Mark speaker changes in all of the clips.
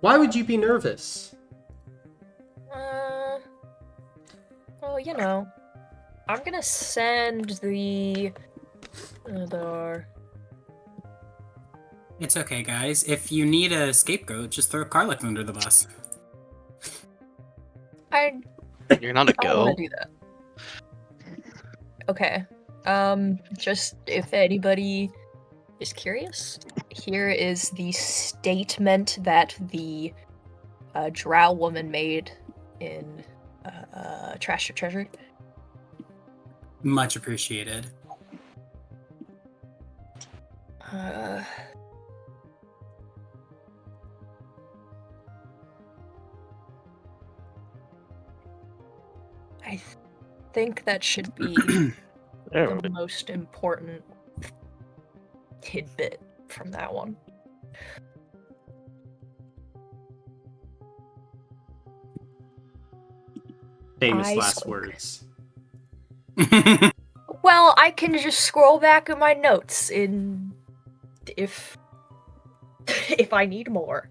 Speaker 1: Why would you be nervous?
Speaker 2: Well, you know, I'm gonna send the...
Speaker 3: It's okay, guys. If you need a scapegoat, just throw Carlick under the bus.
Speaker 4: You're not a
Speaker 2: I don't
Speaker 4: go.
Speaker 2: wanna do that. Okay. Just if anybody is curious, here is the statement that the drow woman made in Trash or Treasure.
Speaker 3: Much appreciated.
Speaker 2: I think that should be the most important tidbit from that one.
Speaker 1: Famous last words.
Speaker 2: Well, I can just scroll back in my notes in if I need more.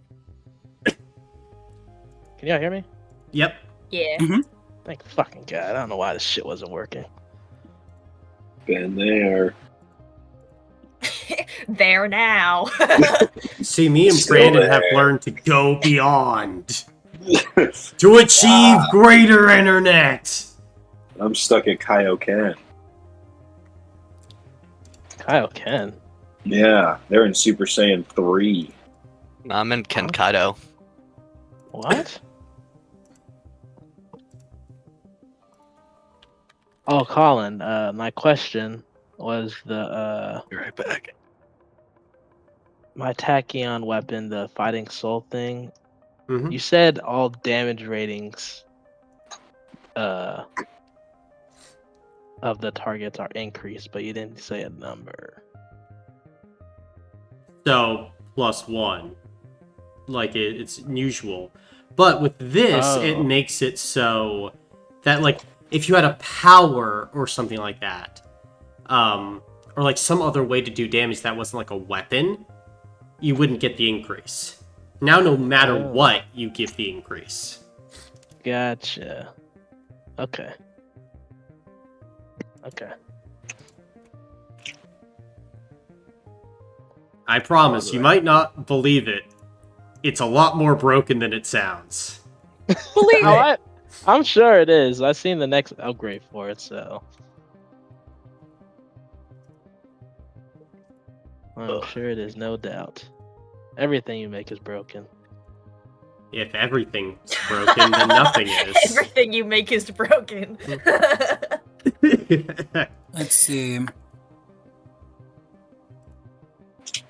Speaker 5: Can y'all hear me?
Speaker 1: Yep.
Speaker 2: Yeah.
Speaker 5: Thank fucking God. I don't know why this shit wasn't working.
Speaker 6: Been there.
Speaker 2: There now.
Speaker 1: See, me and
Speaker 6: Still
Speaker 1: Brandon
Speaker 6: there.
Speaker 1: have learned to go beyond. To achieve greater internet.
Speaker 6: I'm stuck at Kaioken.
Speaker 5: Kaioken?
Speaker 6: Yeah, they're in Super Saiyan 3.
Speaker 4: I'm in Kenkaido.
Speaker 5: What? Oh, Colin, my question was the,
Speaker 4: Be right back.
Speaker 5: my tachyon weapon, the fighting soul thing.
Speaker 1: Mhm.
Speaker 5: You said all damage ratings, of the targets are increased, but you didn't say a number.
Speaker 1: So, +1. Like, it's usual. But with this, it
Speaker 5: Oh.
Speaker 1: makes it so that, like, if you had a power or something like that, or like some other way to do damage that wasn't like a weapon, you wouldn't get the increase. Now, no matter
Speaker 5: Oh.
Speaker 1: what, you give the increase.
Speaker 5: Gotcha. Okay. Okay.
Speaker 1: I promise, you might not believe it. It's a lot more broken than it sounds.
Speaker 2: Believe it.
Speaker 5: I'm sure it is. I've seen the next upgrade for it, so. I'm sure it is, no doubt. Everything you make is broken.
Speaker 1: If everything's broken, then nothing is.
Speaker 2: Everything you make is broken.
Speaker 3: Let's see.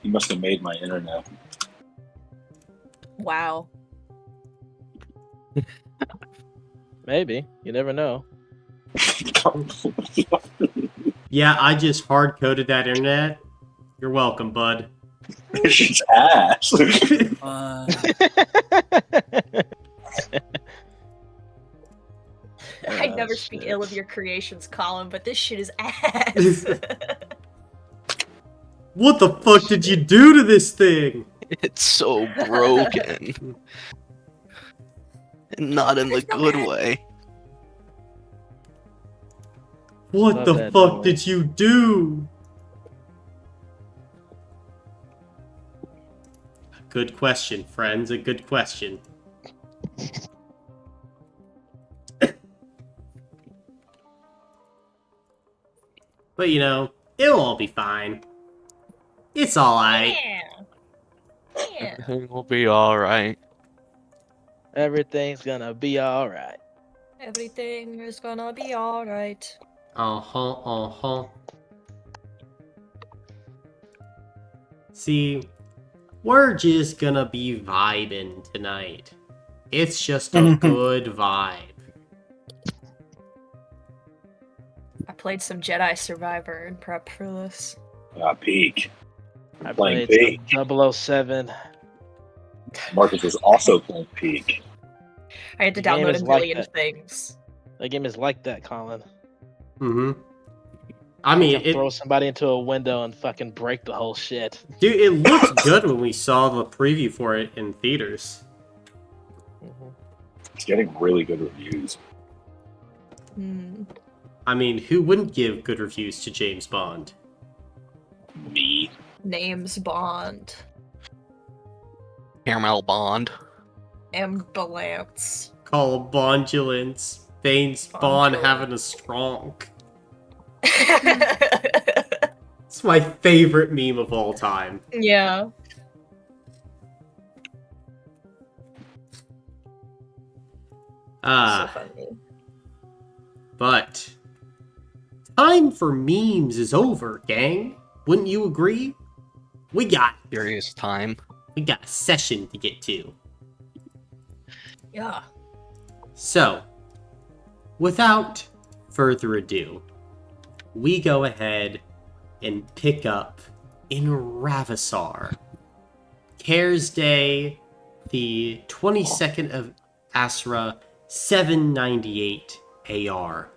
Speaker 6: You must have made my internet.
Speaker 2: Wow.
Speaker 5: Maybe. You never know.
Speaker 1: Yeah, I just hard-coded that internet. You're welcome, bud.
Speaker 6: She's ass.
Speaker 2: I never speak ill of your creations, Colin, but this shit is ass.
Speaker 1: What the fuck did you do to this thing?
Speaker 4: It's so broken. And not in the good way.
Speaker 1: What
Speaker 5: Love
Speaker 1: the
Speaker 5: that
Speaker 1: fuck
Speaker 5: noise.
Speaker 1: did you do? A good question, friends. A good question. But you know, it'll all be fine. It's alright.
Speaker 2: Yeah.
Speaker 4: Everything will be alright.
Speaker 5: Everything's gonna be alright.
Speaker 2: Everything is gonna be alright.
Speaker 1: Uh-huh. See, we're just gonna be vibing tonight. It's just a good vibe.
Speaker 2: I played some Jedi Survivor in prep for this.
Speaker 6: Peak.
Speaker 5: I
Speaker 6: Playing
Speaker 5: played some 007.
Speaker 6: Marcus was also playing Peak.
Speaker 2: I had to
Speaker 5: The game
Speaker 2: download
Speaker 5: is
Speaker 2: a
Speaker 5: like
Speaker 2: million
Speaker 5: that.
Speaker 2: things.
Speaker 5: That game is like that, Colin.
Speaker 1: Mm-hmm. I
Speaker 5: We
Speaker 1: mean,
Speaker 5: can throw somebody into a window and fucking break the whole shit.
Speaker 1: dude, it looked good when we saw the preview for it in theaters.
Speaker 6: It's getting really good reviews.
Speaker 2: Hmm.
Speaker 1: I mean, who wouldn't give good reviews to James Bond?
Speaker 6: Me.
Speaker 2: Names Bond.
Speaker 4: Caramel Bond.
Speaker 2: Ambulance.
Speaker 1: Call Bondulance. Bane's Bond having a strong. It's my favorite meme of all time.
Speaker 2: Yeah. So funny.
Speaker 1: But time for memes is over, gang. Wouldn't you agree? We got
Speaker 4: Serious time.
Speaker 1: a session to get to.
Speaker 2: Yeah.
Speaker 1: So, without further ado, we go ahead and pick up in Ravisar. Cares Day, the 22nd of Asra, 798 AR.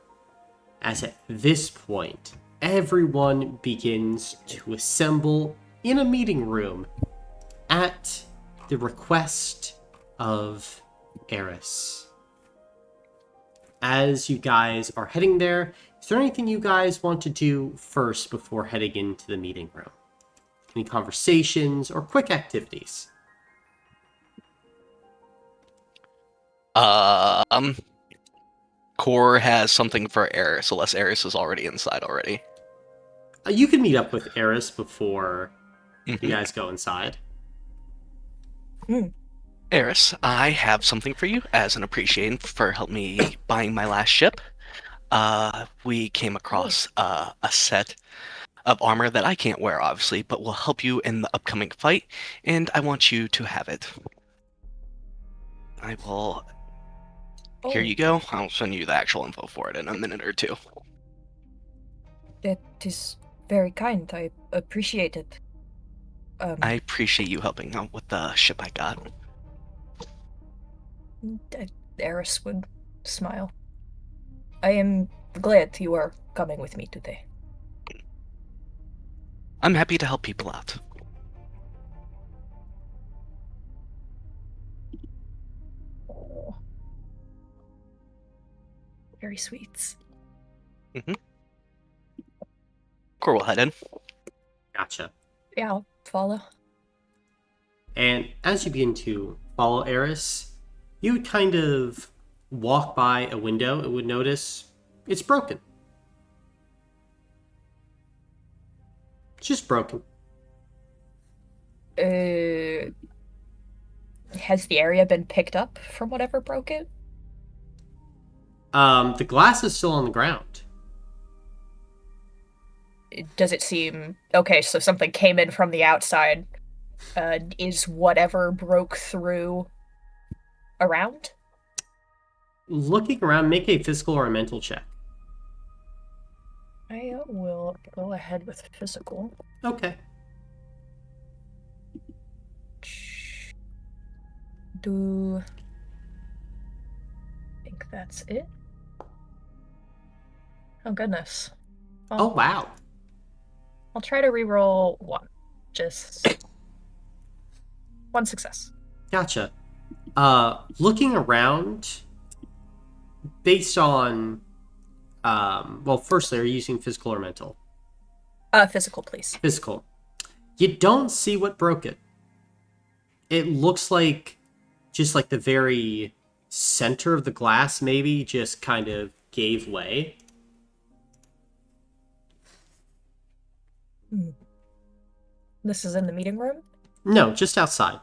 Speaker 1: As at this point, everyone begins to assemble in a meeting room at the request of Eris. As you guys are heading there, is there anything you guys want to do first before heading into the meeting room? Any conversations or quick activities?
Speaker 4: Core has something for Eris, unless Eris is already inside already.
Speaker 1: You can meet up with Eris before you
Speaker 4: Mhm.
Speaker 1: guys go inside.
Speaker 4: Eris, I have something for you as an appreciation for helping me buying my last ship. We came across a set of armor that I can't wear, obviously, but will help you in the upcoming fight, and I want you to have it. I will... Here you go. I'll send you the actual info for it in a minute or two.
Speaker 2: That is very kind. I appreciate it.
Speaker 4: I appreciate you helping out with the ship I got.
Speaker 2: Eris would smile. I am glad you are coming with me today.
Speaker 4: I'm happy to help people out.
Speaker 2: Oh. Very sweet.
Speaker 4: Core will head in.
Speaker 1: Gotcha.
Speaker 2: Yeah, I'll follow.
Speaker 1: And as you begin to follow Eris, you would kind of walk by a window and would notice it's broken. It's just broken.
Speaker 2: Has the area been picked up from whatever broke it?
Speaker 1: The glass is still on the ground.
Speaker 2: Does it seem okay? So something came in from the outside. Is whatever broke through around?
Speaker 1: Looking around, make a physical or a mental check.
Speaker 2: I will go ahead with physical.
Speaker 1: Okay.
Speaker 2: Do I think that's it? Oh goodness.
Speaker 1: Oh, wow.
Speaker 2: I'll try to reroll one. Just one success.
Speaker 1: Gotcha. Looking around, based on, well, firstly, are you using physical or mental?
Speaker 2: Physical, please.
Speaker 1: Physical. You don't see what broke it. It looks like just like the very center of the glass maybe just kind of gave way.
Speaker 2: This is in the meeting room?
Speaker 1: No, just outside.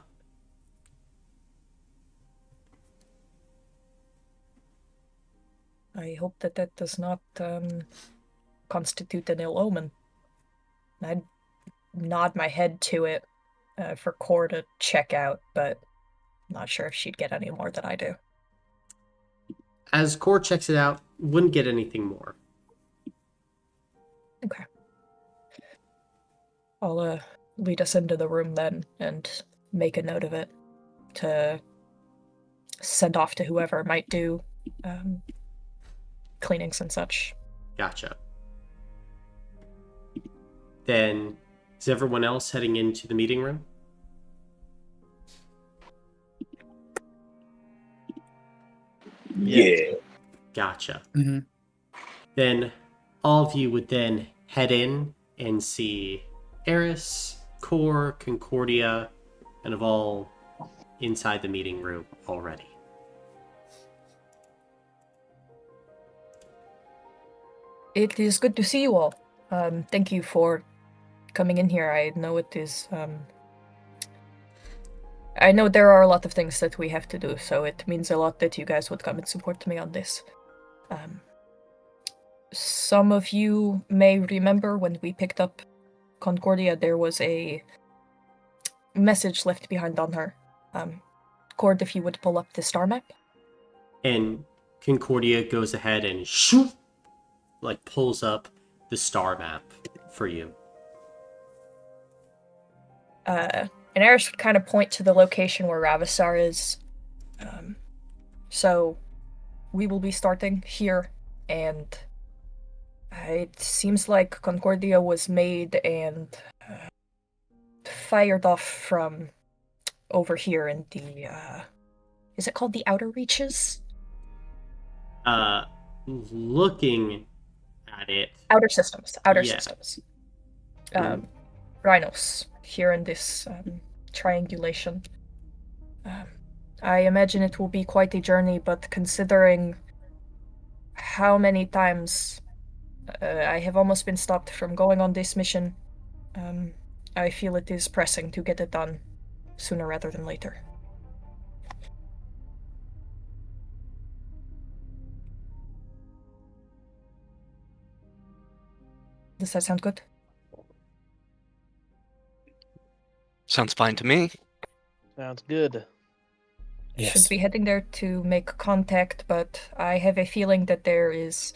Speaker 2: I hope that that does not constitute an ill omen. I'd nod my head to it for Core to check out, but I'm not sure if she'd get any more than I do.
Speaker 1: As Core checks it out, wouldn't get anything more.
Speaker 2: Okay. I'll lead us into the room then and make a note of it to send off to whoever might do cleanings and such.
Speaker 1: Gotcha. then is everyone else heading into the meeting room?
Speaker 6: Yeah.
Speaker 1: Gotcha.
Speaker 3: Mm-hmm.
Speaker 1: Then all of you would then head in and see Eris, Core, Concordia, and of all inside the meeting room already.
Speaker 2: It is good to see you all. Thank you for coming in here. I know it is. I know there are a lot of things that we have to do, so it means a lot that you guys would come and support me on this. Some of you may remember when we picked up Concordia, there was a message left behind on her. Cord, if you would pull up the star map.
Speaker 1: And Concordia goes ahead and shoot, like pulls up the star map for you.
Speaker 2: And Eris would kind of point to the location where Ravisar is. So we will be starting here, and it seems like Concordia was made and fired off from over here in the, is it called the Outer Reaches?
Speaker 1: Looking at it.
Speaker 2: Outer Systems. Outer
Speaker 1: Yeah.
Speaker 2: Systems. Rhinos, here in this triangulation. I imagine it will be quite a journey, but considering how many times I have almost been stopped from going on this mission, I feel it is pressing to get it done sooner rather than later. Does that sound good?
Speaker 4: Sounds fine to me.
Speaker 5: Sounds good.
Speaker 2: Should be heading there to make contact, but I have a feeling that there is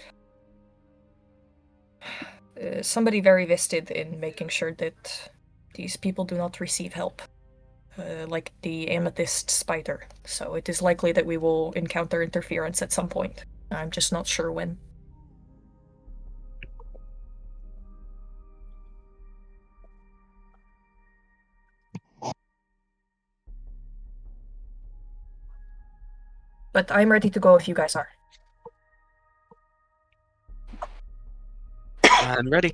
Speaker 2: somebody very vested in making sure that these people do not receive help, like the amethyst spider. So it is likely that we will encounter interference at some point. I'm just not sure when. But I'm ready to go if you guys are.
Speaker 4: I'm ready.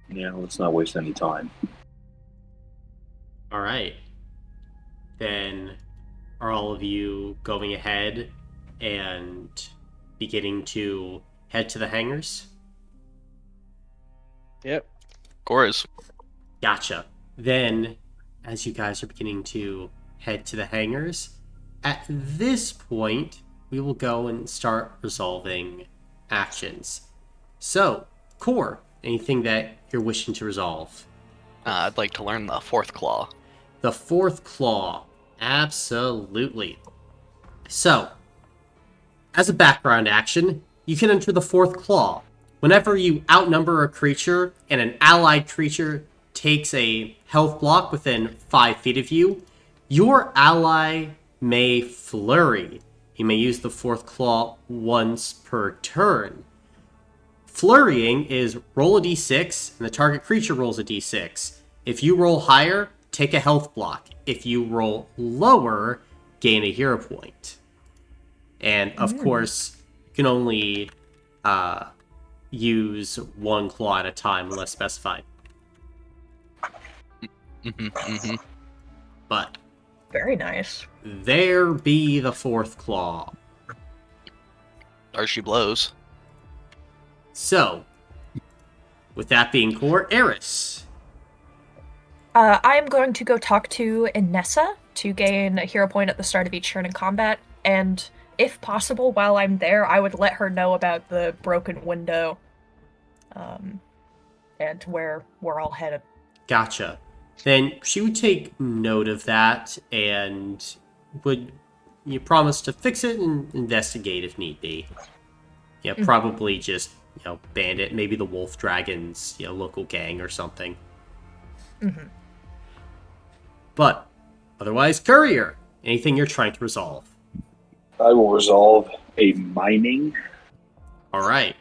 Speaker 6: Yeah, let's not waste any time.
Speaker 1: All right. Then are all of you going ahead and beginning to head to the hangars?
Speaker 5: Yep.
Speaker 4: Chorus.
Speaker 1: Gotcha. Then, as you guys are beginning to head to the hangars, at this point, we will go and start resolving actions. So, Core, anything that you're wishing to resolve?
Speaker 4: I'd like to learn the fourth claw.
Speaker 1: The fourth claw. Absolutely. So, as a background action, you can enter the fourth claw. Whenever you outnumber a creature and an allied creature takes a health block within 5 feet of you, your ally may flurry. He may use the fourth claw once per turn. Flurrying is roll a d6 and the target creature rolls a d6. If you roll higher, take a health block. If you roll lower, gain a hero point. And of course, you can only use one claw at a time unless specified. But
Speaker 2: Very nice.
Speaker 1: there be the fourth claw.
Speaker 4: There she blows.
Speaker 1: So, with that being Core, Eris.
Speaker 2: I'm going to go talk to Inessa to gain a hero point at the start of each turn in combat, and if possible, while I'm there, I would let her know about the broken window, and where we're all headed.
Speaker 1: Gotcha. Then she would take note of that and would promise to fix it and investigate if need be. Yeah, probably just bandit, maybe the Wolf Dragons, local gang or something.
Speaker 2: Mm-hmm.
Speaker 1: But otherwise, Courier, anything you're trying to resolve?
Speaker 6: I will resolve a mining.
Speaker 1: All right.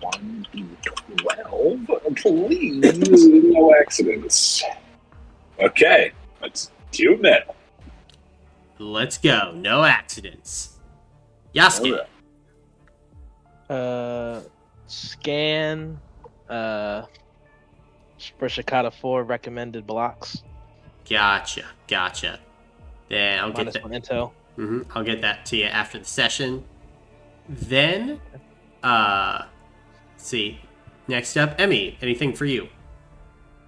Speaker 6: 1d12, please. No accidents. Okay, let's do it.
Speaker 1: Let's go. No accidents. Yasuke.
Speaker 5: Scan. For Shikata 4 recommended blocks.
Speaker 1: Gotcha. Then I'll
Speaker 5: Minus
Speaker 1: get that.
Speaker 5: 1 intel.
Speaker 1: I'll get that to you after the session. Then, let's see. Next up, Emmy. Anything for you?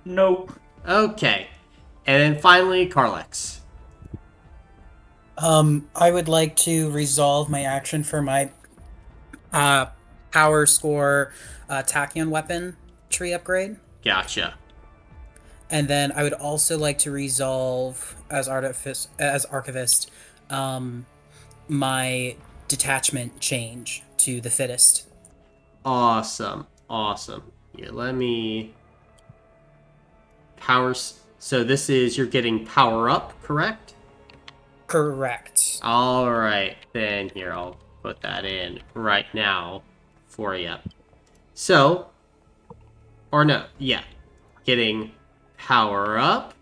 Speaker 7: Nope.
Speaker 1: Okay. And then finally, Carlex.
Speaker 3: I would like to resolve my action for my power score tachyon weapon tree upgrade.
Speaker 1: Gotcha.
Speaker 3: And then I would also like to resolve as archivist my detachment change to the fittest.
Speaker 1: Awesome. Here, let me... So this is, you're getting power up, correct?
Speaker 3: Correct.
Speaker 1: Alright, then here, I'll put that in right now for you. So, or no, yeah, getting power up.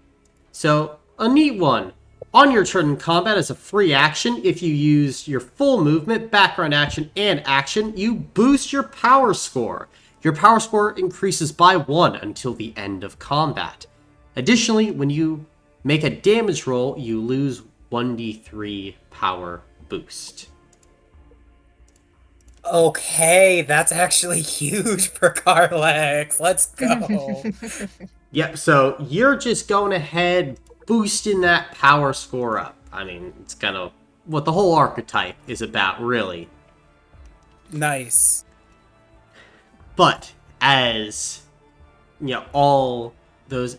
Speaker 1: So, a neat one. On your turn in combat as a free action, if you use your full movement, background action, and action, you boost your power score. Your power score increases by 1 until the end of combat. Additionally, when you make a damage roll, you lose 1d3 power boost.
Speaker 3: Okay, that's actually huge for Carlex. Let's go.
Speaker 1: Yep, so you're just going ahead, boosting that power score up. I mean, it's kind of what the whole archetype is about, really.
Speaker 3: Nice.
Speaker 1: But as all those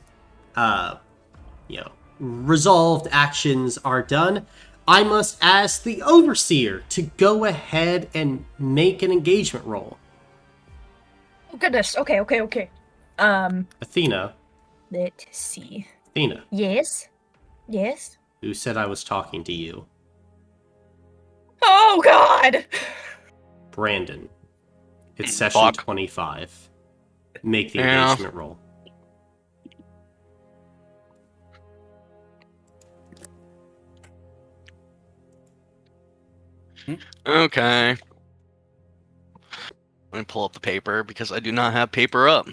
Speaker 1: resolved actions are done, I must ask the Overseer to go ahead and make an engagement roll.
Speaker 2: Oh goodness. Okay.
Speaker 1: Athena.
Speaker 2: Let's see.
Speaker 1: Athena.
Speaker 2: Yes.
Speaker 1: Who said I was talking to you?
Speaker 2: Oh God.
Speaker 1: Brandon. It's session
Speaker 4: Fuck.
Speaker 1: 25. Make the
Speaker 4: Yeah.
Speaker 1: engagement roll.
Speaker 4: Okay. Let me pull up the paper because I do not have paper up.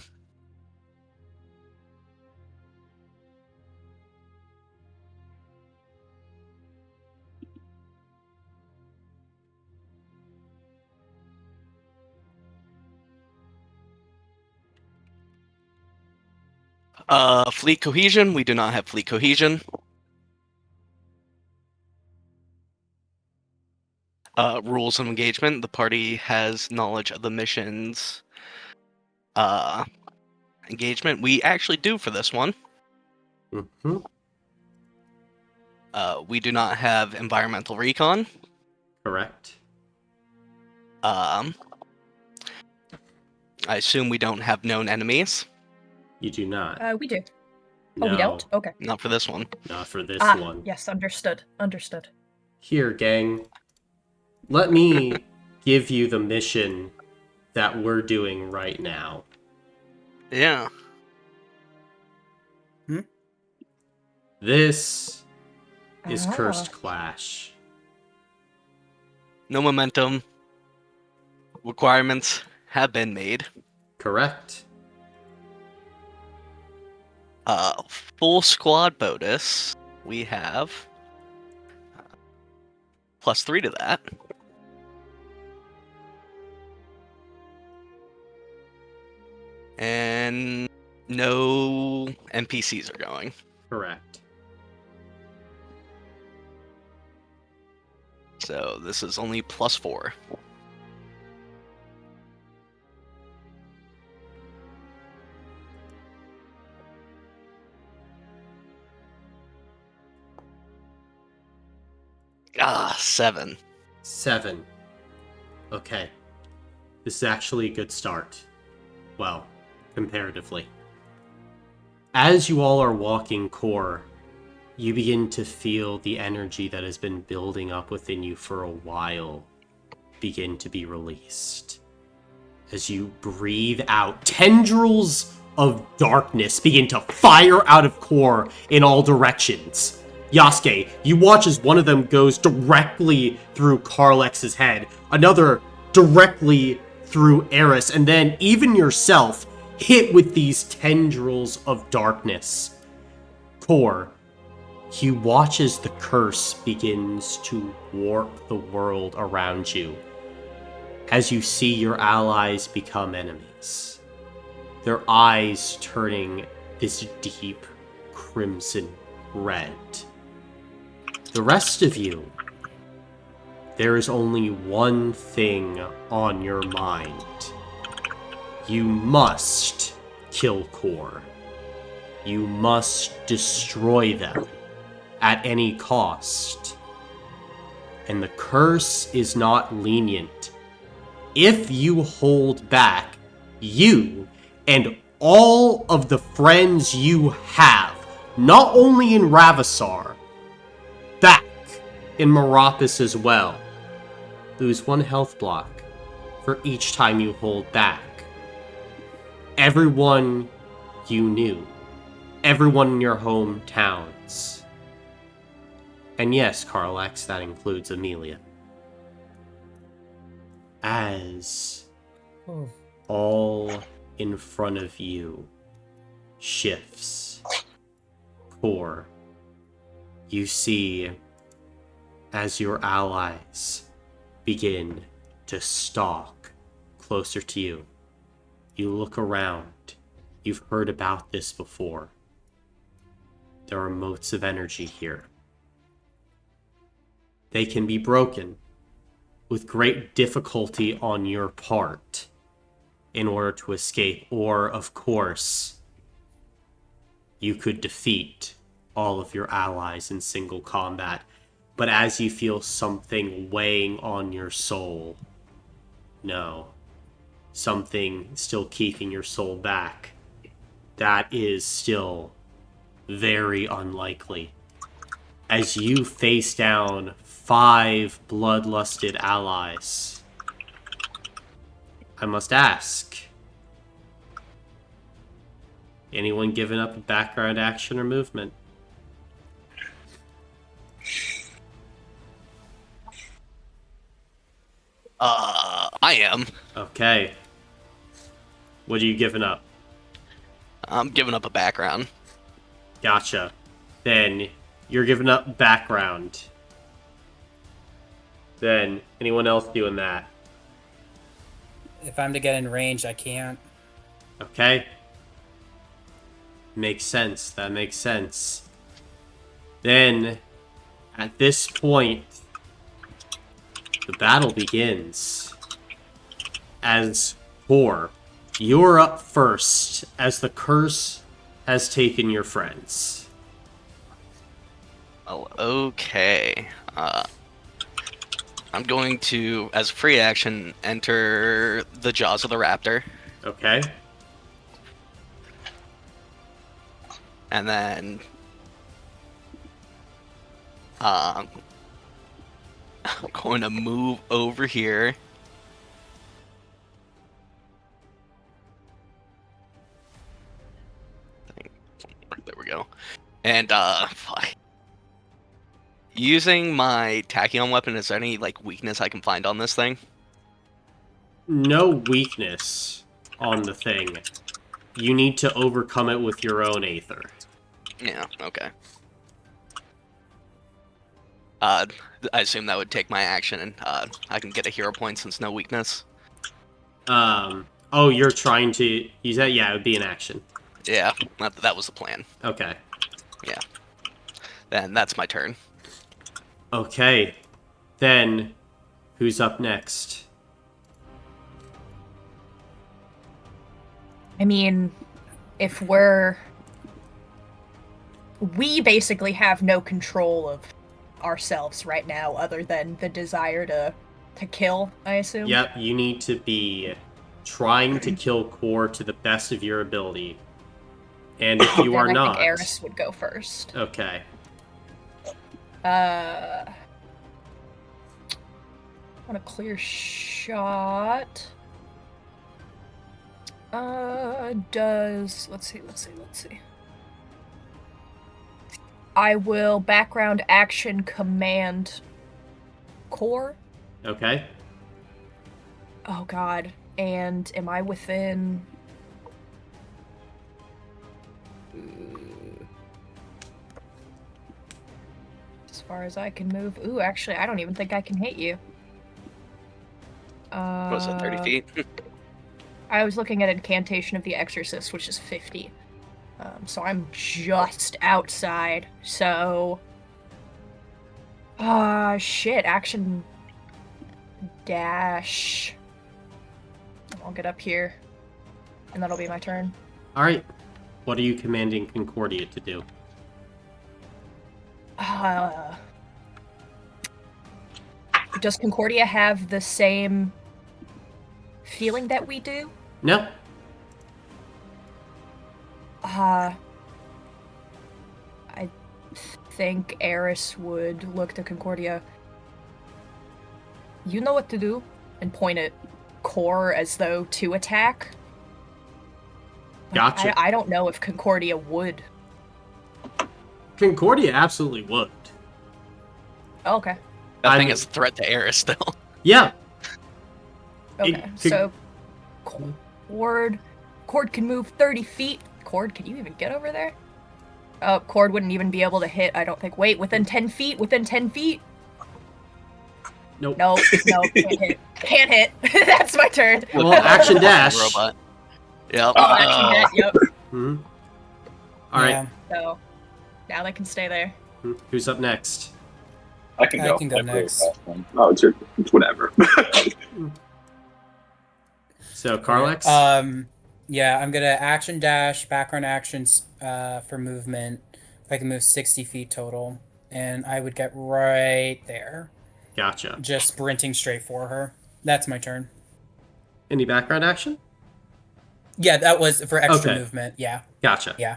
Speaker 4: Fleet cohesion. We do not have fleet cohesion. Rules of engagement. The party has knowledge of the mission's engagement. We actually do for this one.
Speaker 1: Mm-hmm.
Speaker 4: We do not have environmental recon.
Speaker 1: Correct.
Speaker 4: I assume we don't have known enemies.
Speaker 1: You do not.
Speaker 2: We do.
Speaker 1: No,
Speaker 2: Oh, we don't? Okay.
Speaker 4: Not for this one.
Speaker 1: not for this
Speaker 2: Ah,
Speaker 1: one.
Speaker 2: yes, understood.
Speaker 1: Here, gang. Let me give you the mission that we're doing right now.
Speaker 4: Yeah.
Speaker 1: This is
Speaker 2: Ah.
Speaker 1: Cursed Clash.
Speaker 4: No momentum. Requirements have been made.
Speaker 1: Correct.
Speaker 4: Full squad bonus. We have +3 to that. And no NPCs are going.
Speaker 1: Correct.
Speaker 4: So this is only +4. Ah, 7.
Speaker 1: 7. Okay. This is actually a good start. Well, comparatively. As you all are walking core, you begin to feel the energy that has been building up within you for a while begin to be released. As you breathe out, tendrils of darkness begin to fire out of Core in all directions. Yasuke, you watch as one of them goes directly through Karlex's head, another directly through Eris, and then even yourself hit with these tendrils of darkness. Core, you watch as the curse begins to warp the world around you, as you see your allies become enemies, their eyes turning this deep crimson red. The rest of you, there is only one thing on your mind. You must kill Core. You must destroy them at any cost. And the curse is not lenient. If you hold back, you and all of the friends you have, not only in Ravasar, back in Meropis as well, lose 1 health block for each time you hold back. Everyone you knew, everyone in your hometowns. And yes, Karlax, that includes Amelia. As all in front of you shifts, Core, you see as your allies begin to stalk closer to you. You look around. You've heard about this before. There are motes of energy here. They can be broken with great difficulty on your part in order to escape, or, of course, you could defeat all of your allies in single combat. But as you feel something weighing on your soul, no, something still keeping your soul back, that is still very unlikely. As you face down 5 bloodlusted allies, I must ask, anyone giving up a background action or movement?
Speaker 4: I am.
Speaker 1: Okay. What are you giving up?
Speaker 4: I'm giving up a background.
Speaker 1: Gotcha. Then you're giving up background. Then anyone else doing that?
Speaker 3: If I'm to get in range, I can't.
Speaker 1: Okay. Makes sense. That makes sense. Then, at this point, the battle begins. As Core, you're up first, as the curse has taken your friends.
Speaker 4: Oh, okay. I'm going to, as free action, enter the jaws of the raptor.
Speaker 1: Okay.
Speaker 4: And then I'm going to move over here. There we go. And using my tachyon weapon, is there any weakness I can find on this thing?
Speaker 1: No weakness on the thing. You need to overcome it with your own Aether.
Speaker 4: Yeah, okay. I assume that would take my action, and I can get a hero point since no weakness.
Speaker 1: Oh, you're trying to use that? Yeah, it would be an action.
Speaker 4: Yeah, that was the plan.
Speaker 1: Okay.
Speaker 4: Yeah. Then that's my turn.
Speaker 1: Okay. Then, who's up next?
Speaker 2: I mean, if we basically have no control of ourselves right now other than the desire to kill, I assume.
Speaker 1: Yep, you need to be trying to kill Core to the best of your ability. And if you are not...
Speaker 2: I think Eris would go first.
Speaker 1: Okay.
Speaker 2: On a clear shot. Let's see. I will background action command core.
Speaker 1: Okay.
Speaker 2: Oh god. And am I within... As far as I can move... Ooh, actually, I don't even think I can hit you.
Speaker 4: What was it, 30 feet?
Speaker 2: I was looking at Incantation of the Exorcist, which is 50. So I'm just outside. So... shit. Action... dash... I'll get up here. And that'll be my turn.
Speaker 1: Alright. What are you commanding Concordia to do?
Speaker 2: Does Concordia have the same feeling that we do?
Speaker 1: No?
Speaker 2: I think Eris would look to Concordia. You know what to do? And point at Core as though to attack.
Speaker 1: Gotcha.
Speaker 2: I don't know if Concordia would.
Speaker 1: Concordia absolutely would.
Speaker 2: Oh, okay.
Speaker 4: That thing is a threat to Eris still.
Speaker 1: Yeah.
Speaker 2: Okay, so Cord can move 30 feet. Cord, can you even get over there? Oh, Cord wouldn't even be able to hit, I don't think. Wait, within 10 feet? Within 10 feet?
Speaker 1: Nope.
Speaker 2: No, can't hit. Can't hit. That's my turn.
Speaker 1: Well, action dash.
Speaker 4: Robot. Yep.
Speaker 2: Oh, action dash, yep.
Speaker 1: Mm-hmm. Alright.
Speaker 3: Yeah.
Speaker 2: So, now they can stay there.
Speaker 1: Who's up next?
Speaker 6: I can
Speaker 3: I
Speaker 6: go.
Speaker 3: can go next.
Speaker 6: Oh, it's whatever.
Speaker 1: So, Carlex?
Speaker 3: Yeah, I'm gonna action dash, background actions for movement. I can move 60 feet total, and I would get right there.
Speaker 1: Gotcha.
Speaker 3: Just sprinting straight for her. That's my turn.
Speaker 1: Any background action?
Speaker 3: Yeah, that was for extra
Speaker 1: Okay.
Speaker 3: movement. Yeah.
Speaker 1: Gotcha.
Speaker 3: Yeah.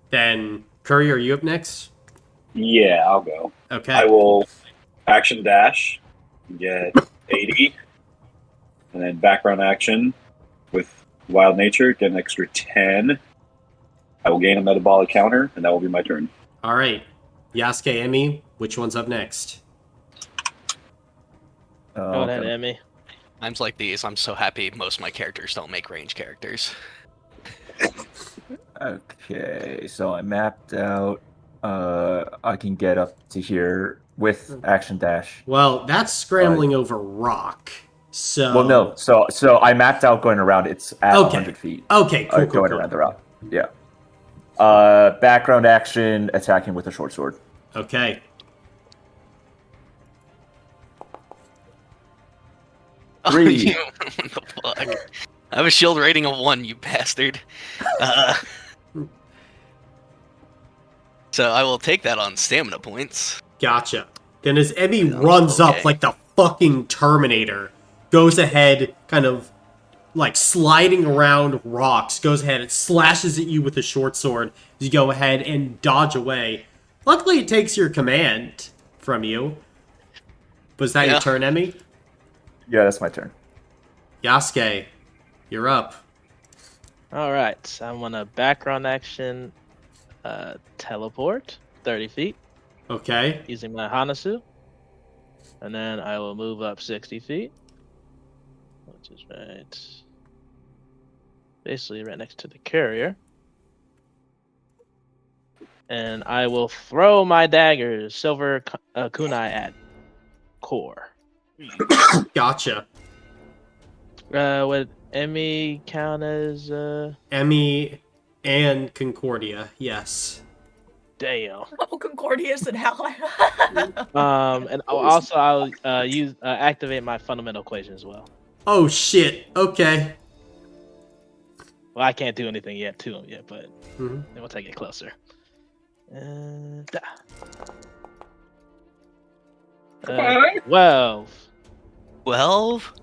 Speaker 1: Then, Curry, are you up next?
Speaker 6: Yeah, I'll go.
Speaker 1: Okay.
Speaker 6: I will action dash, get 80, and then background action with wild nature, get an extra 10. I will gain a metabolic counter, and that will be my turn.
Speaker 1: Alright. Yasuke, Emmy, which one's up next?
Speaker 5: Go ahead, Emmy.
Speaker 4: Times like these, I'm so happy most of my characters don't make range characters.
Speaker 8: Okay, so I mapped out. I can get up to here with action dash.
Speaker 1: Well, that's scrambling over rock. So.
Speaker 8: Well, no. So I mapped out going around. It's at
Speaker 1: Okay.
Speaker 8: 100 feet.
Speaker 1: Okay, cool.
Speaker 8: Going around the rock. Yeah. Background action, attacking with a short sword.
Speaker 1: Okay.
Speaker 8: Three.
Speaker 4: What the fuck? I have a shield rating of 1, you bastard. So I will take that on stamina points.
Speaker 1: Gotcha. Then as Emmy runs up like the fucking Terminator, goes ahead, kind of like sliding around rocks, goes ahead and slashes at you with a short sword as you go ahead and dodge away. Luckily, it takes your command from you. Was that your turn, Emmy?
Speaker 8: Yeah, that's my turn.
Speaker 1: Yasuke, you're up.
Speaker 5: Alright, so I'm gonna background action teleport 30 feet
Speaker 1: Okay.
Speaker 5: using my Hanasu. And then I will move up 60 feet. Which is right. Basically right next to the carrier. And I will throw my daggers, silver kunai at Core.
Speaker 1: Gotcha.
Speaker 5: Would Emmy count as
Speaker 1: Emmy and Concordia, yes.
Speaker 5: damn.
Speaker 2: Oh, Concordia's an ally.
Speaker 5: And also I'll use activate my fundamental equation as well.
Speaker 1: Oh shit. Okay.
Speaker 5: Well, I can't do anything yet to him yet, but
Speaker 1: Mhm.
Speaker 5: then once I get closer. 12.
Speaker 4: 12?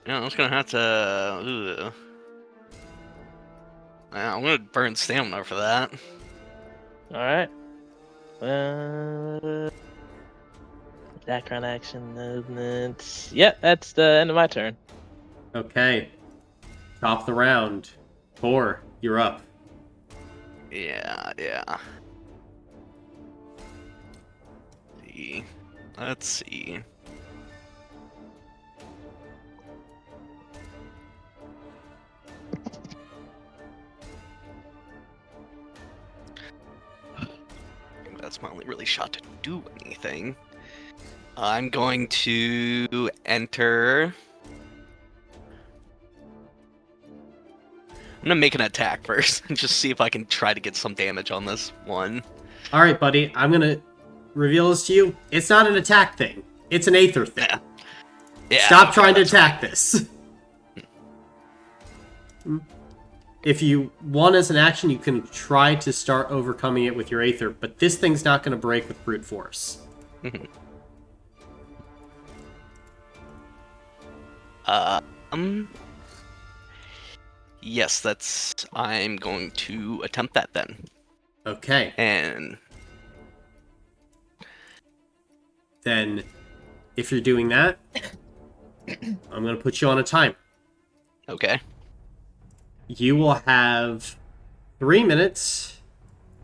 Speaker 4: Yeah, I'm just gonna have to. Yeah, I'm gonna burn stamina for that.
Speaker 5: Alright. Background action movement. Yep, that's the end of my turn.
Speaker 1: Okay. Top of the round. 4, you're up.
Speaker 4: Yeah. Let's see. That's my only really shot to do anything. I'm going to enter. I'm gonna make an attack first and just see if I can try to get some damage on this one.
Speaker 1: All right, buddy. I'm gonna reveal this to you. It's not an attack thing. It's an Aether thing.
Speaker 4: Yeah.
Speaker 1: Stop
Speaker 4: okay,
Speaker 1: trying to
Speaker 4: that's
Speaker 1: attack this. If you want as an action, you can try to start overcoming it with your Aether, but this thing's not going to break with brute force.
Speaker 4: Yes, I'm going to attempt that then.
Speaker 1: Okay.
Speaker 4: And
Speaker 1: Then, if you're doing that, I'm going to put you on a timer.
Speaker 4: okay.
Speaker 1: You will have 3 minutes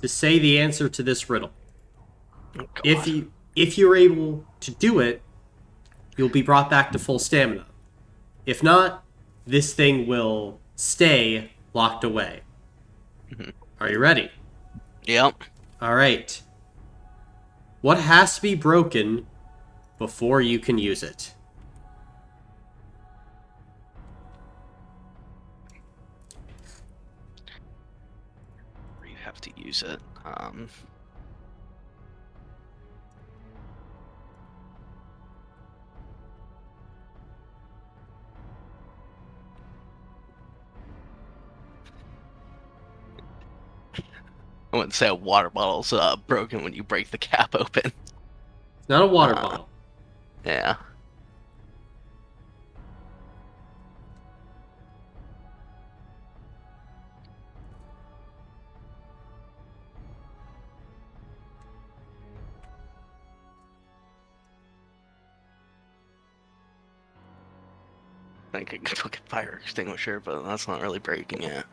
Speaker 1: to say the answer to this riddle.
Speaker 4: Oh, God.
Speaker 1: If you're able to do it, you'll be brought back to full stamina. If not, this thing will stay locked away. Are you ready?
Speaker 4: Yep.
Speaker 1: All right. What has to be broken before you can use it?
Speaker 4: You have to use it. I wouldn't say a water bottle's broken when you break the cap open.
Speaker 1: It's not a water bottle.
Speaker 4: Yeah. I could look at fire extinguisher, but that's not really breaking it.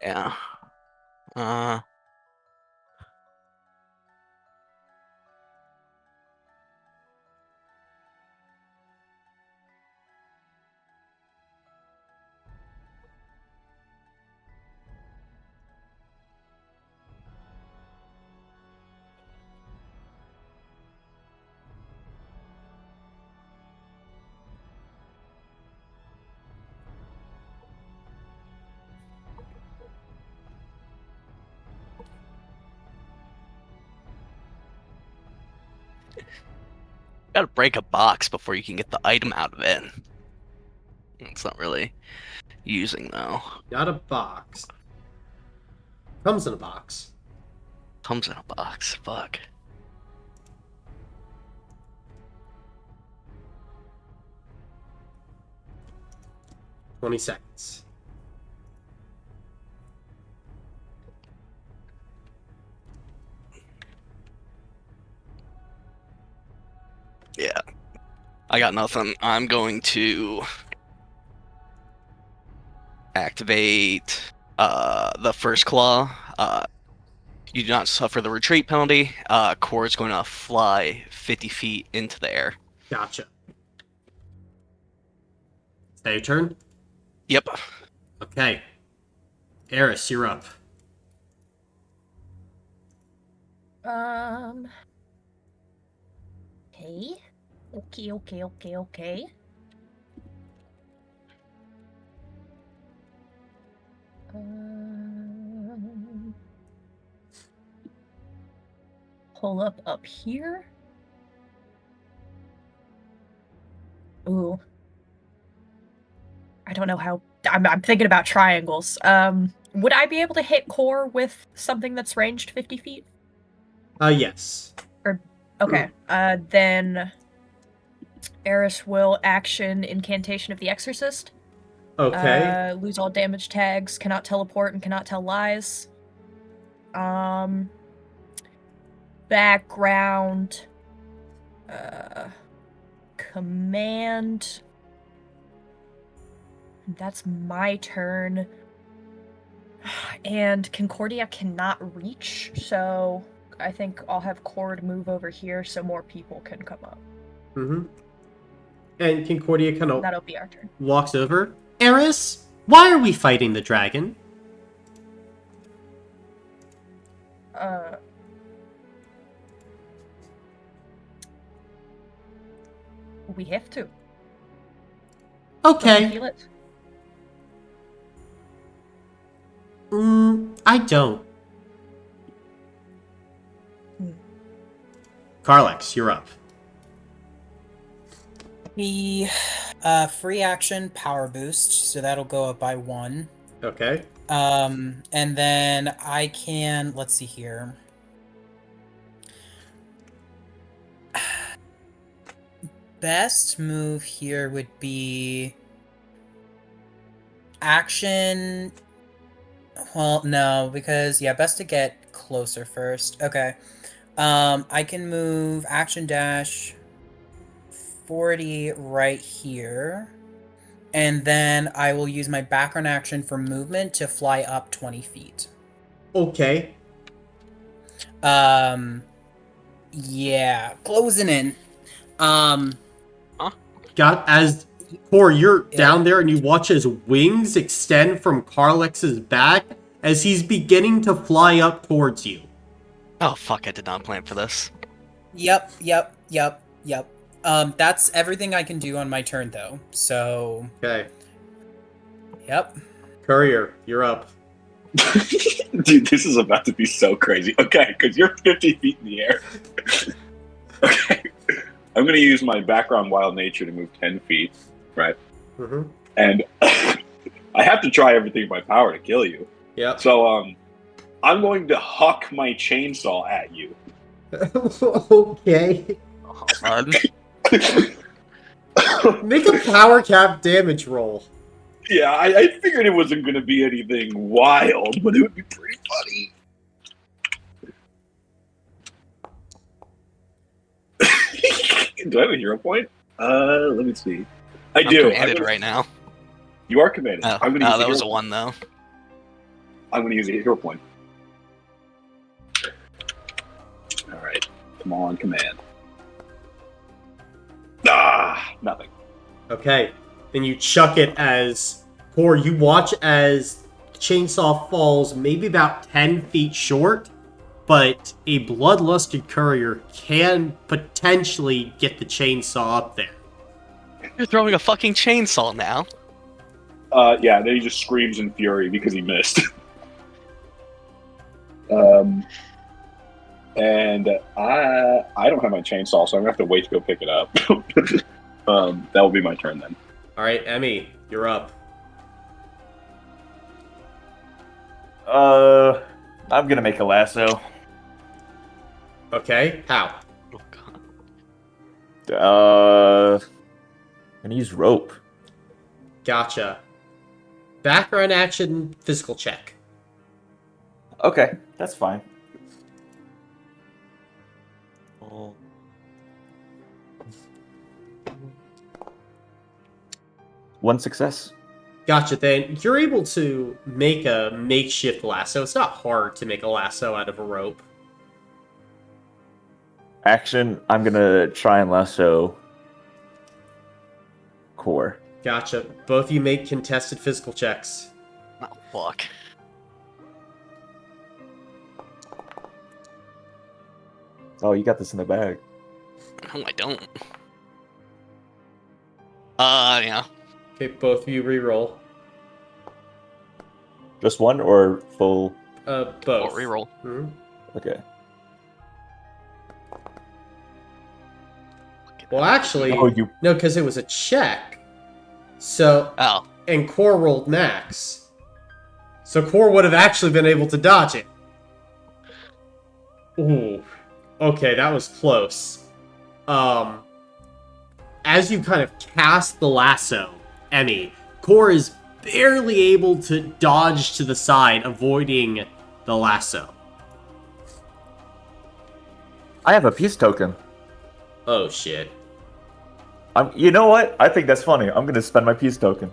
Speaker 4: Yeah. Gotta break a box before you can get the item out of it. It's not really using though.
Speaker 1: Got a box. Comes in a box.
Speaker 4: Comes in a box. Fuck.
Speaker 1: "20 seconds.
Speaker 4: Yeah. I got nothing. I'm going to activate the first claw. You do not suffer the retreat penalty. Core is going to fly 50 feet into the air.
Speaker 1: Gotcha. Is that your turn?
Speaker 4: Yep.
Speaker 1: Okay. Eris, you're up.
Speaker 2: Okay. Okay. Pull up here. Ooh. I don't know how. I'm thinking about triangles. Would I be able to hit core with something that's ranged 50 feet?
Speaker 1: Yes.
Speaker 2: Okay. Then Eris will action Incantation of the Exorcist.
Speaker 1: Okay.
Speaker 2: Lose all damage tags, cannot teleport, and cannot tell lies. Background. Command. That's my turn. And Concordia cannot reach, so I think I'll have Cord move over here so more people can come up.
Speaker 1: Mm-hmm. And Concordia kind of
Speaker 2: That'll be our turn.
Speaker 1: walks over. Eris, why are we fighting the dragon?
Speaker 2: We have to.
Speaker 1: Okay.
Speaker 2: Don't you feel it?
Speaker 1: I don't. Carlex, you're up.
Speaker 3: The free action power boost, so that'll go up by 1.
Speaker 1: Okay.
Speaker 3: And then I can, let's see here. Best move here would be action. Well, no, because best to get closer first. Okay. I can move action dash 40 right here. And then I will use my background action for movement to fly up 20 feet.
Speaker 1: Okay.
Speaker 3: Yeah, closing in.
Speaker 1: Got as Core, you're
Speaker 3: Yeah.
Speaker 1: down there and you watch his wings extend from Carlex's back as he's beginning to fly up towards you.
Speaker 4: Oh fuck! I did not plan for this.
Speaker 3: Yep. That's everything I can do on my turn, though. So,
Speaker 1: Okay.
Speaker 3: yep.
Speaker 1: Courier, you're up.
Speaker 6: Dude, this is about to be so crazy. Okay, because you're 50 feet in the air. Okay. I'm going to use my background wild nature to move 10 feet, right?
Speaker 1: Mm-hmm.
Speaker 6: And I have to try everything in my power to kill you.
Speaker 1: Yep.
Speaker 6: So, I'm going to huck my chainsaw at you.
Speaker 1: Okay.
Speaker 4: Fun.
Speaker 1: Make a power cap damage roll.
Speaker 6: Yeah, I figured it wasn't going to be anything wild, but it would be pretty funny. Do I have a hero point? Let me see. I'm do.
Speaker 4: Commanded right now.
Speaker 6: You are commanded.
Speaker 4: Oh,
Speaker 6: I'm gonna use
Speaker 4: that
Speaker 6: a
Speaker 4: was a
Speaker 6: hero
Speaker 4: 1 though.
Speaker 6: I'm going to use a hero point. All right. Come on, command. Nothing.
Speaker 1: Okay. Then you chuck it as Core, you watch as the chainsaw falls maybe about 10 feet short, but a bloodlusted courier can potentially get the chainsaw up there.
Speaker 4: You're throwing a fucking chainsaw now.
Speaker 6: Yeah, then he just screams in fury because he missed. And I don't have my chainsaw, so I'm gonna have to wait to go pick it up. That will be my turn then.
Speaker 1: All right, Emmy, you're up.
Speaker 8: I'm gonna make a lasso.
Speaker 1: Okay, how?
Speaker 4: Oh god.
Speaker 8: And use rope.
Speaker 1: Gotcha. Background action, physical check.
Speaker 8: Okay, that's fine.
Speaker 4: Oh.
Speaker 8: One success.
Speaker 1: Gotcha, then you're able to make a makeshift lasso. It's not hard to make a lasso out of a rope.
Speaker 8: Action, I'm gonna try and lasso Core.
Speaker 1: Gotcha. Both of you make contested physical checks.
Speaker 4: Oh fuck.
Speaker 8: Oh, you got this in the bag.
Speaker 4: No, I don't. Yeah.
Speaker 1: Okay, both of you re-roll.
Speaker 8: Just one or full?
Speaker 1: Both.
Speaker 4: Or reroll.
Speaker 1: Mhm.
Speaker 8: Okay.
Speaker 1: Well, actually,
Speaker 8: Oh, you.
Speaker 1: no, because it was a check. So,
Speaker 4: Oh.
Speaker 1: and Core rolled max. So Core would have actually been able to dodge it. Ooh. Okay, that was close. As you kind of cast the lasso, Emmy, Core is barely able to dodge to the side, avoiding the lasso.
Speaker 8: I have a peace token.
Speaker 1: Oh, shit.
Speaker 8: You know what? I think that's funny. I'm gonna spend my peace token.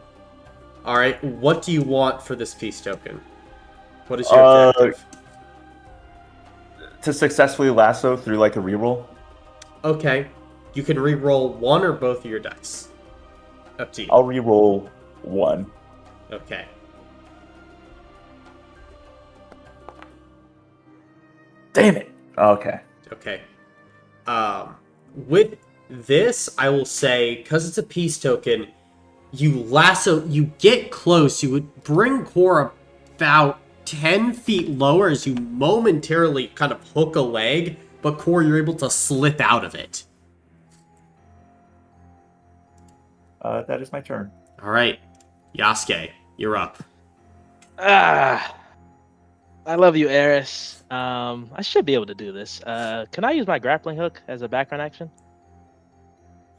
Speaker 1: Alright, what do you want for this peace token? What is your objective?
Speaker 8: To successfully lasso through like a reroll.
Speaker 1: Okay. You can re-roll one or both of your dice. Up to you.
Speaker 8: I'll reroll one.
Speaker 1: Okay.
Speaker 8: Damn it. Okay.
Speaker 1: Okay. With this, I will say, because it's a peace token, you get close, you would bring Core about 10 feet lower as you momentarily kind of hook a leg, but Core, you're able to slip out of it.
Speaker 8: That is my turn.
Speaker 1: Alright. Yasuke, you're up.
Speaker 5: Ah, I love you, Eris. I should be able to do this. Can I use my grappling hook as a background action?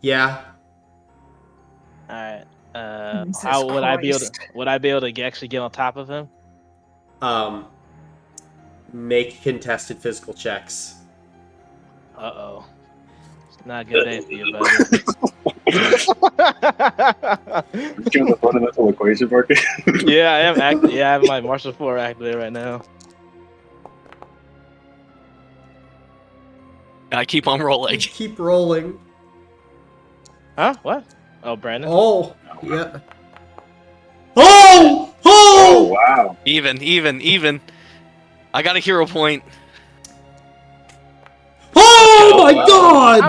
Speaker 1: Yeah.
Speaker 5: All right.
Speaker 2: Jesus
Speaker 5: How would I be able to?
Speaker 2: Christ.
Speaker 5: Would I be able to actually get on top of him?
Speaker 1: Make contested physical checks.
Speaker 5: Uh-oh. It's not a good day for you, buddy.
Speaker 6: Doing the fundamental equation market.
Speaker 5: Yeah, I am I have my martial 4 activated right now.
Speaker 4: I keep on rolling.
Speaker 1: Keep rolling.
Speaker 5: Huh? What? Oh, Brandon.
Speaker 1: Oh, yeah. Oh!
Speaker 6: Oh
Speaker 1: Oh!
Speaker 6: wow!
Speaker 4: Even. I got a hero point.
Speaker 1: Oh my god!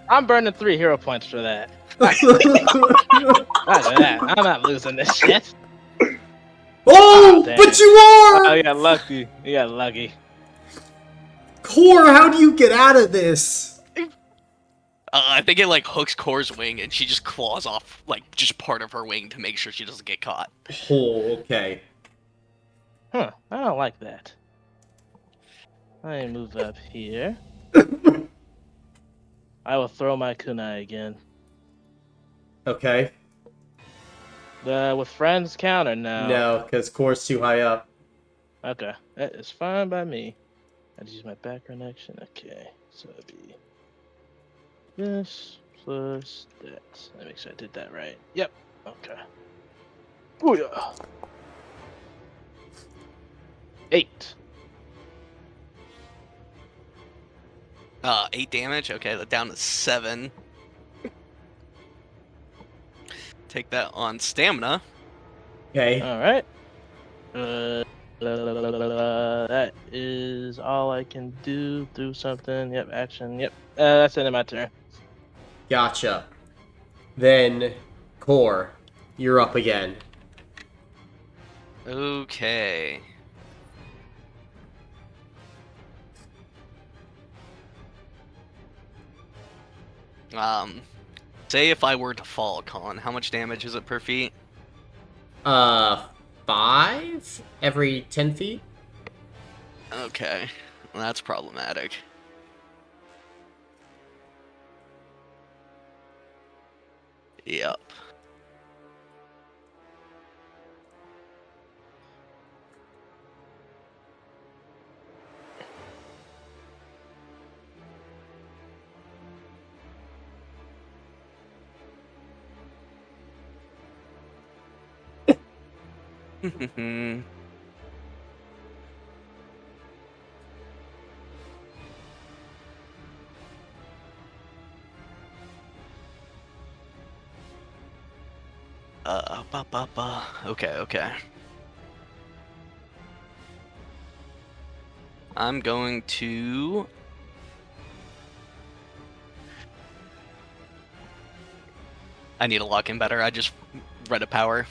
Speaker 5: I'm burning 3 hero points for that. After that, I'm not losing this shit.
Speaker 1: Oh,
Speaker 5: damn.
Speaker 1: but you
Speaker 5: Oh,
Speaker 1: are!
Speaker 5: you got lucky. You got lucky.
Speaker 1: Core, how do you get out of this?
Speaker 4: I think it like hooks Core's wing and she just claws off like just part of her wing to make sure she doesn't get caught.
Speaker 1: Oh, okay.
Speaker 5: Huh, I don't like that. I move up here. I will throw my kunai again.
Speaker 1: Okay.
Speaker 5: With friends count or no?
Speaker 1: No, because Core's too high up.
Speaker 5: Okay, that is fine by me. I just use my background action. Okay, so it'd be this plus that. Let me make sure I did that right. Yep. Okay. Booyah. 8.
Speaker 4: 8 damage. Okay, that down to 7. Take that on stamina.
Speaker 1: Okay.
Speaker 5: All right. That is all I can do through something. Yep, action. Yep. That's the end of my turn.
Speaker 1: Gotcha. Then, Core, you're up again.
Speaker 4: Okay. Say if I were to fall, Colin, how much damage is it per feet?
Speaker 1: 5 every 10 feet?
Speaker 4: Okay, well, that's problematic. Yep. Okay. I'm going to... I need to lock in better. I just read a power.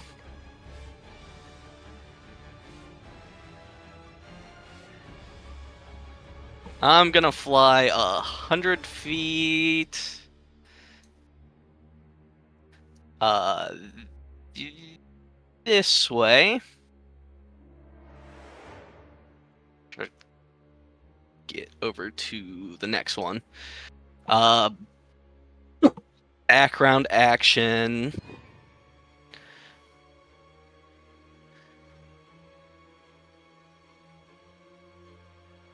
Speaker 4: I'm gonna fly 100 feet. This way. Try to get over to the next one. Background action.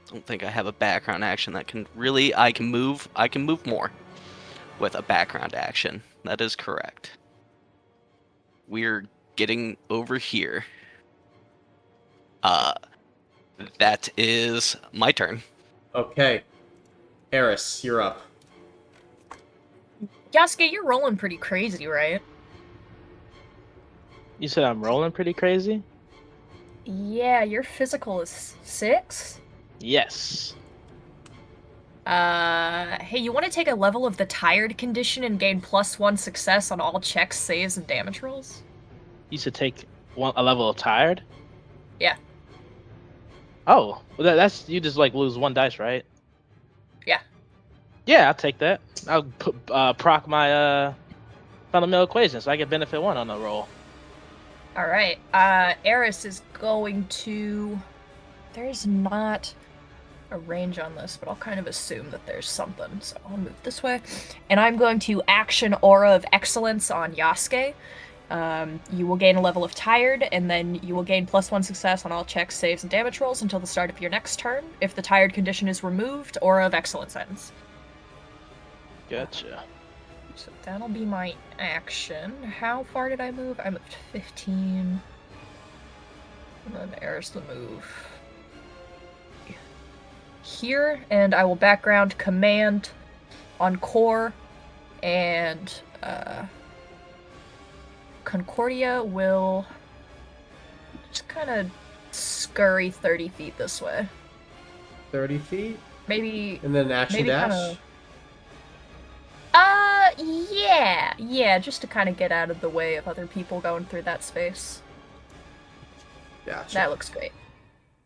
Speaker 4: Don't think I have a background action that can really. I can move more with a background action. That is correct. We're getting over here. That is my turn.
Speaker 1: Okay. Eris, you're up.
Speaker 2: Yasuke, you're rolling pretty crazy, right?
Speaker 5: You said I'm rolling pretty crazy?
Speaker 2: Yeah, your physical is 6.
Speaker 5: Yes.
Speaker 2: Hey, you want to take a level of the tired condition and gain +1 success on all checks, saves, and damage rolls?
Speaker 5: You should take a level of tired?
Speaker 2: Yeah.
Speaker 5: Oh, well, that's you just like lose 1 dice, right?
Speaker 2: Yeah.
Speaker 5: Yeah, I'll take that. I'll proc my fundamental equation so I get benefit 1 on the roll.
Speaker 2: Alright, Eris is going to... There's not a range on this, but I'll kind of assume that there's something, so I'll move this way. And I'm going to action Aura of Excellence on Yasuke. You will gain a level of Tired, and then you will gain +1 success on all checks, saves, and damage rolls until the start of your next turn. If the Tired condition is removed, Aura of Excellence ends.
Speaker 5: Gotcha.
Speaker 2: So that'll be my action. How far did I move? I moved 15. And then Eris the move here, and I will background command on core, and Concordia will just kind of scurry 30 feet this way.
Speaker 1: 30 feet?
Speaker 2: Maybe.
Speaker 1: And then action
Speaker 2: maybe
Speaker 1: dash?
Speaker 2: Kinda... Yeah, just to kind of get out of the way of other people going through that space.
Speaker 1: Gotcha.
Speaker 2: That looks great.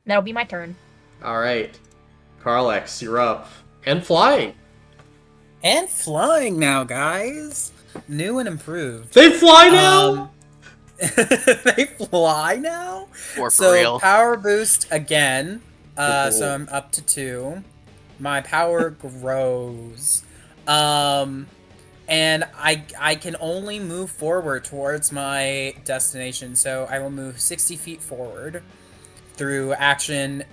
Speaker 2: That'll be my turn.
Speaker 1: Alright. Carlex, you're up. And flying.
Speaker 3: And flying now, guys. New and improved.
Speaker 1: They fly now?
Speaker 3: They fly now?
Speaker 4: Or for
Speaker 3: So
Speaker 4: real.
Speaker 3: power boost again.
Speaker 1: Cool.
Speaker 3: So I'm up to 2. My power grows. And I can only move forward towards my destination, so I will move 60 feet forward through action,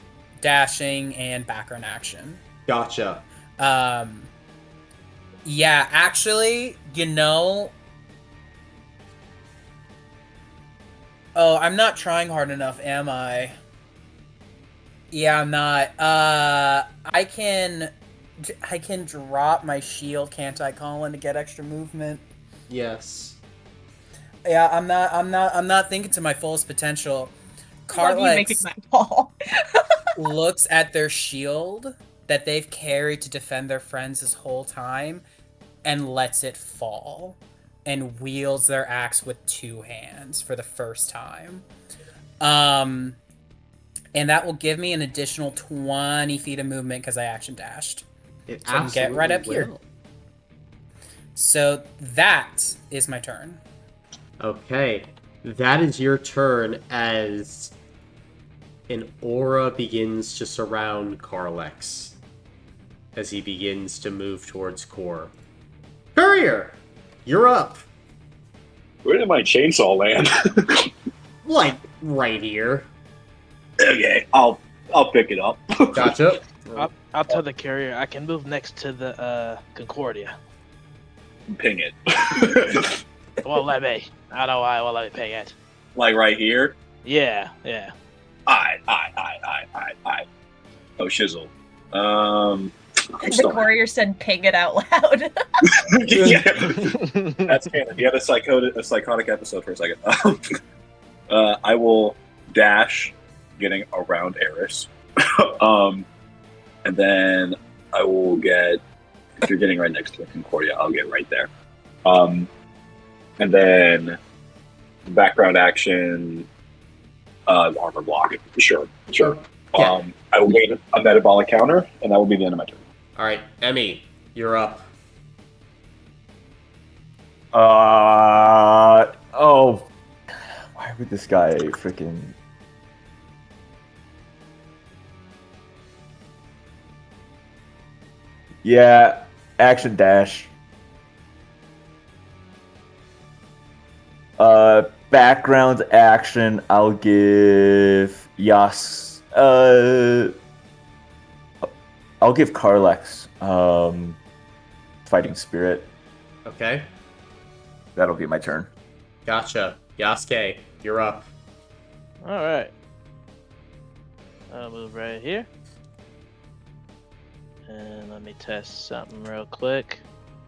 Speaker 3: dashing, and background action.
Speaker 1: Gotcha.
Speaker 3: Yeah, actually, Oh, I'm not trying hard enough, am I? Yeah, I'm not. I can drop my shield, can't I, Colin, to get extra movement?
Speaker 1: Yes.
Speaker 3: Yeah, I'm not thinking to my fullest potential.
Speaker 2: Love you making
Speaker 3: Carlex
Speaker 2: that call.
Speaker 3: looks at their shield that they've carried to defend their friends this whole time and lets it fall and wields their axe with 2 hands for the first time. And that will give me an additional 20 feet of movement because I action dashed.
Speaker 1: It
Speaker 3: So I can get right up here.
Speaker 1: will.
Speaker 3: So that is my turn.
Speaker 1: Okay. That is your turn as an aura begins to surround Carlex as he begins to move towards Core. Courier! You're up.
Speaker 6: Where did my chainsaw land?
Speaker 1: Like, right here.
Speaker 6: Okay, I'll pick it up.
Speaker 1: Gotcha.
Speaker 5: I'll tell the carrier I can move next to the Concordia.
Speaker 6: Ping it.
Speaker 5: It won't let me. I don't know why it won't let me ping it.
Speaker 6: Like right here?
Speaker 5: Yeah.
Speaker 6: Aye. Oh, shizzle.
Speaker 2: The courier said ping it out loud.
Speaker 6: Yeah. That's canon. You had a psychotic episode for a second. I will dash, getting around Eris. And then I will get, if you're getting right next to the Concordia, I'll get right there. And then background action, armor block. Sure.
Speaker 1: Yeah.
Speaker 6: I will gain a metabolic counter, and that will be the end of my turn.
Speaker 1: All right, Emmy, you're up.
Speaker 8: Oh, why would this guy freaking? Yeah, action dash. Background action. I'll give Yas. I'll give Karlex. Fighting spirit.
Speaker 1: Okay,
Speaker 8: That'll be my turn.
Speaker 1: gotcha. Yasuke, you're up.
Speaker 5: All right. I'll move right here. And let me test something real quick.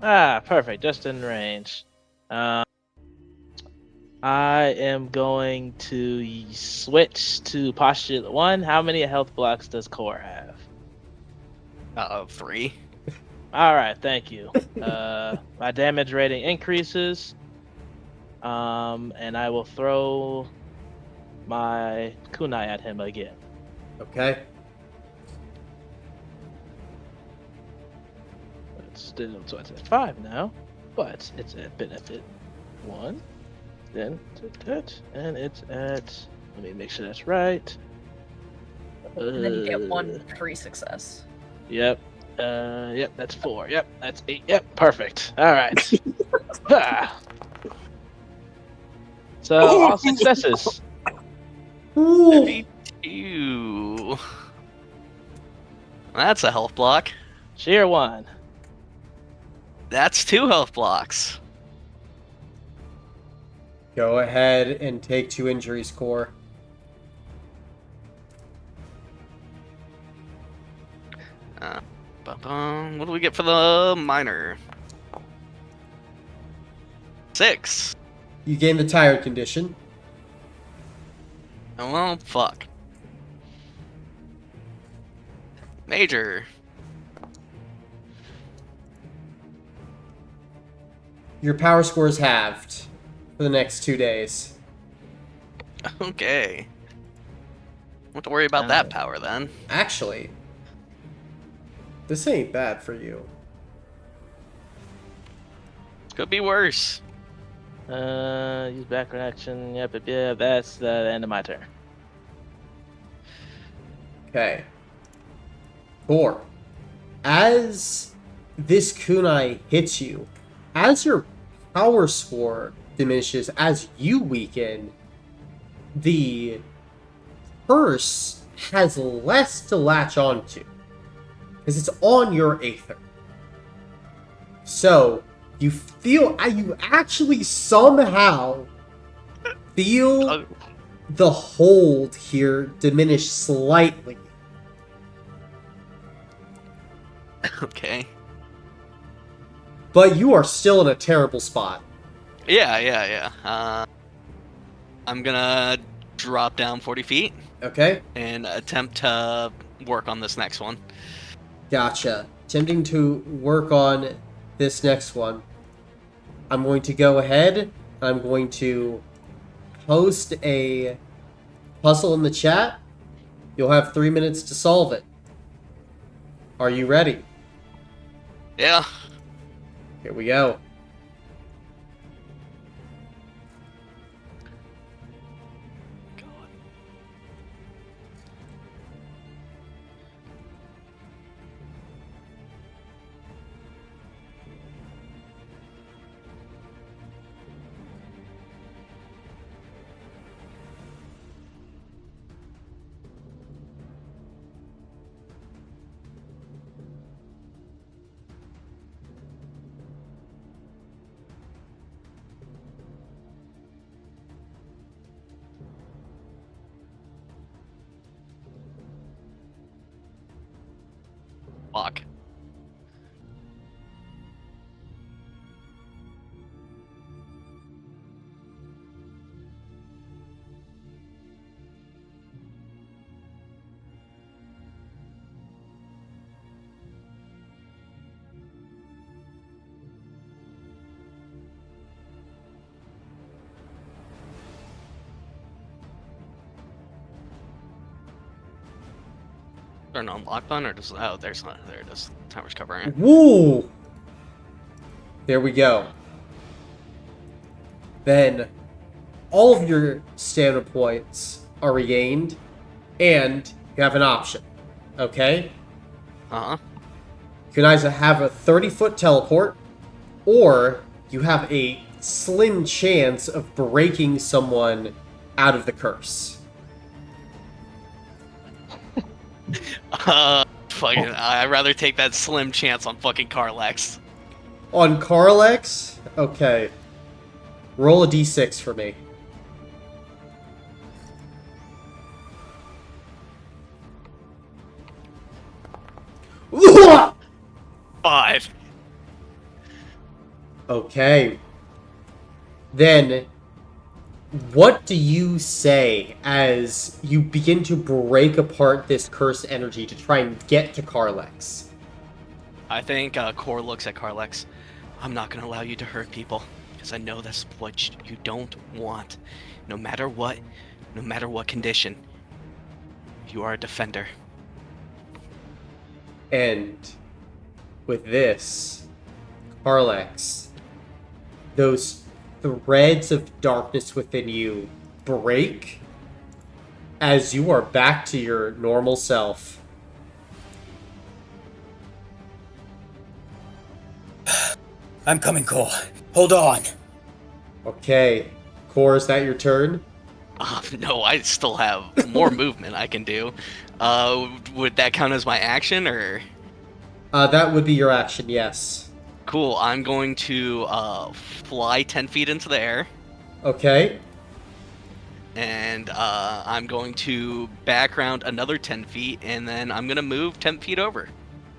Speaker 5: Ah, perfect. Just in range. I am going to switch to postulate 1. How many health blocks does Core have?
Speaker 4: 3.
Speaker 5: All right, thank you. My damage rating increases. And I will throw my kunai at him again.
Speaker 1: Okay.
Speaker 5: It's still, so it's at 5 now, but it's at benefit 1. Then and it's at. Let me make sure that's right.
Speaker 2: And then you get 1 pre-success.
Speaker 5: Yep. Yep. That's 4. Yep. That's 8. Yep. Perfect. All right. Ah. So all successes.
Speaker 1: Ooh.
Speaker 4: 52. That's a health block.
Speaker 5: Cheer 1.
Speaker 4: That's 2 health blocks.
Speaker 1: Go ahead and take 2 injuries, Core.
Speaker 4: What do we get for the minor? 6.
Speaker 1: You gain the tired condition.
Speaker 4: Oh, well, fuck. Major.
Speaker 1: Your power score is halved for the next 2 days.
Speaker 4: Okay. Don't have to worry about that power then.
Speaker 1: Actually, this ain't bad for you.
Speaker 4: Could be worse.
Speaker 5: Use background action. Yep. Yeah. That's the end of my turn.
Speaker 1: Okay. 4. As this kunai hits you, as your power score diminishes, as you weaken, the curse has less to latch onto because it's on your aether. So you actually somehow feel the hold here diminish slightly.
Speaker 4: Okay.
Speaker 1: But you are still in a terrible spot.
Speaker 4: Yeah. I'm gonna drop down 40 feet
Speaker 1: Okay?
Speaker 4: and attempt to work on this next one.
Speaker 1: Gotcha. Attempting to work on this next one. I'm going to go ahead. I'm going to post a puzzle in the chat. You'll have 3 minutes to solve it. Are you ready?
Speaker 4: Yeah.
Speaker 1: Here we go.
Speaker 4: Fuck. Turn on lock button, or does there's not there it is. Timer's covering it.
Speaker 1: Woo! There we go. Then all of your stamina points are regained, and you have an option. Okay?
Speaker 4: Uh-huh.
Speaker 1: You can either have a 30-foot teleport, or you have a slim chance of breaking someone out of the curse.
Speaker 4: Fucking, I'd rather take that slim chance on fucking Carlex.
Speaker 1: On Carlex? Okay. Roll a d6 for me. Ooh!
Speaker 4: 5.
Speaker 1: Okay. Then, what do you say as you begin to break apart this cursed energy to try and get to Carlex?
Speaker 4: I think Core looks at Carlex. I'm not gonna allow you to hurt people, because I know that's what you don't want. No matter what condition, you are a defender.
Speaker 1: And with this, Carlex, those threads of darkness within you break as you are back to your normal self.
Speaker 3: I'm coming, Cole. Hold on.
Speaker 1: Okay. Core, is that your turn?
Speaker 4: No, I still have more movement I can do. Would that count as my action, or?
Speaker 1: That would be your action, yes.
Speaker 4: Cool, I'm going to fly 10 feet into the air,
Speaker 1: Okay.
Speaker 4: and I'm going to background another 10 feet, and then I'm going to move 10 feet over.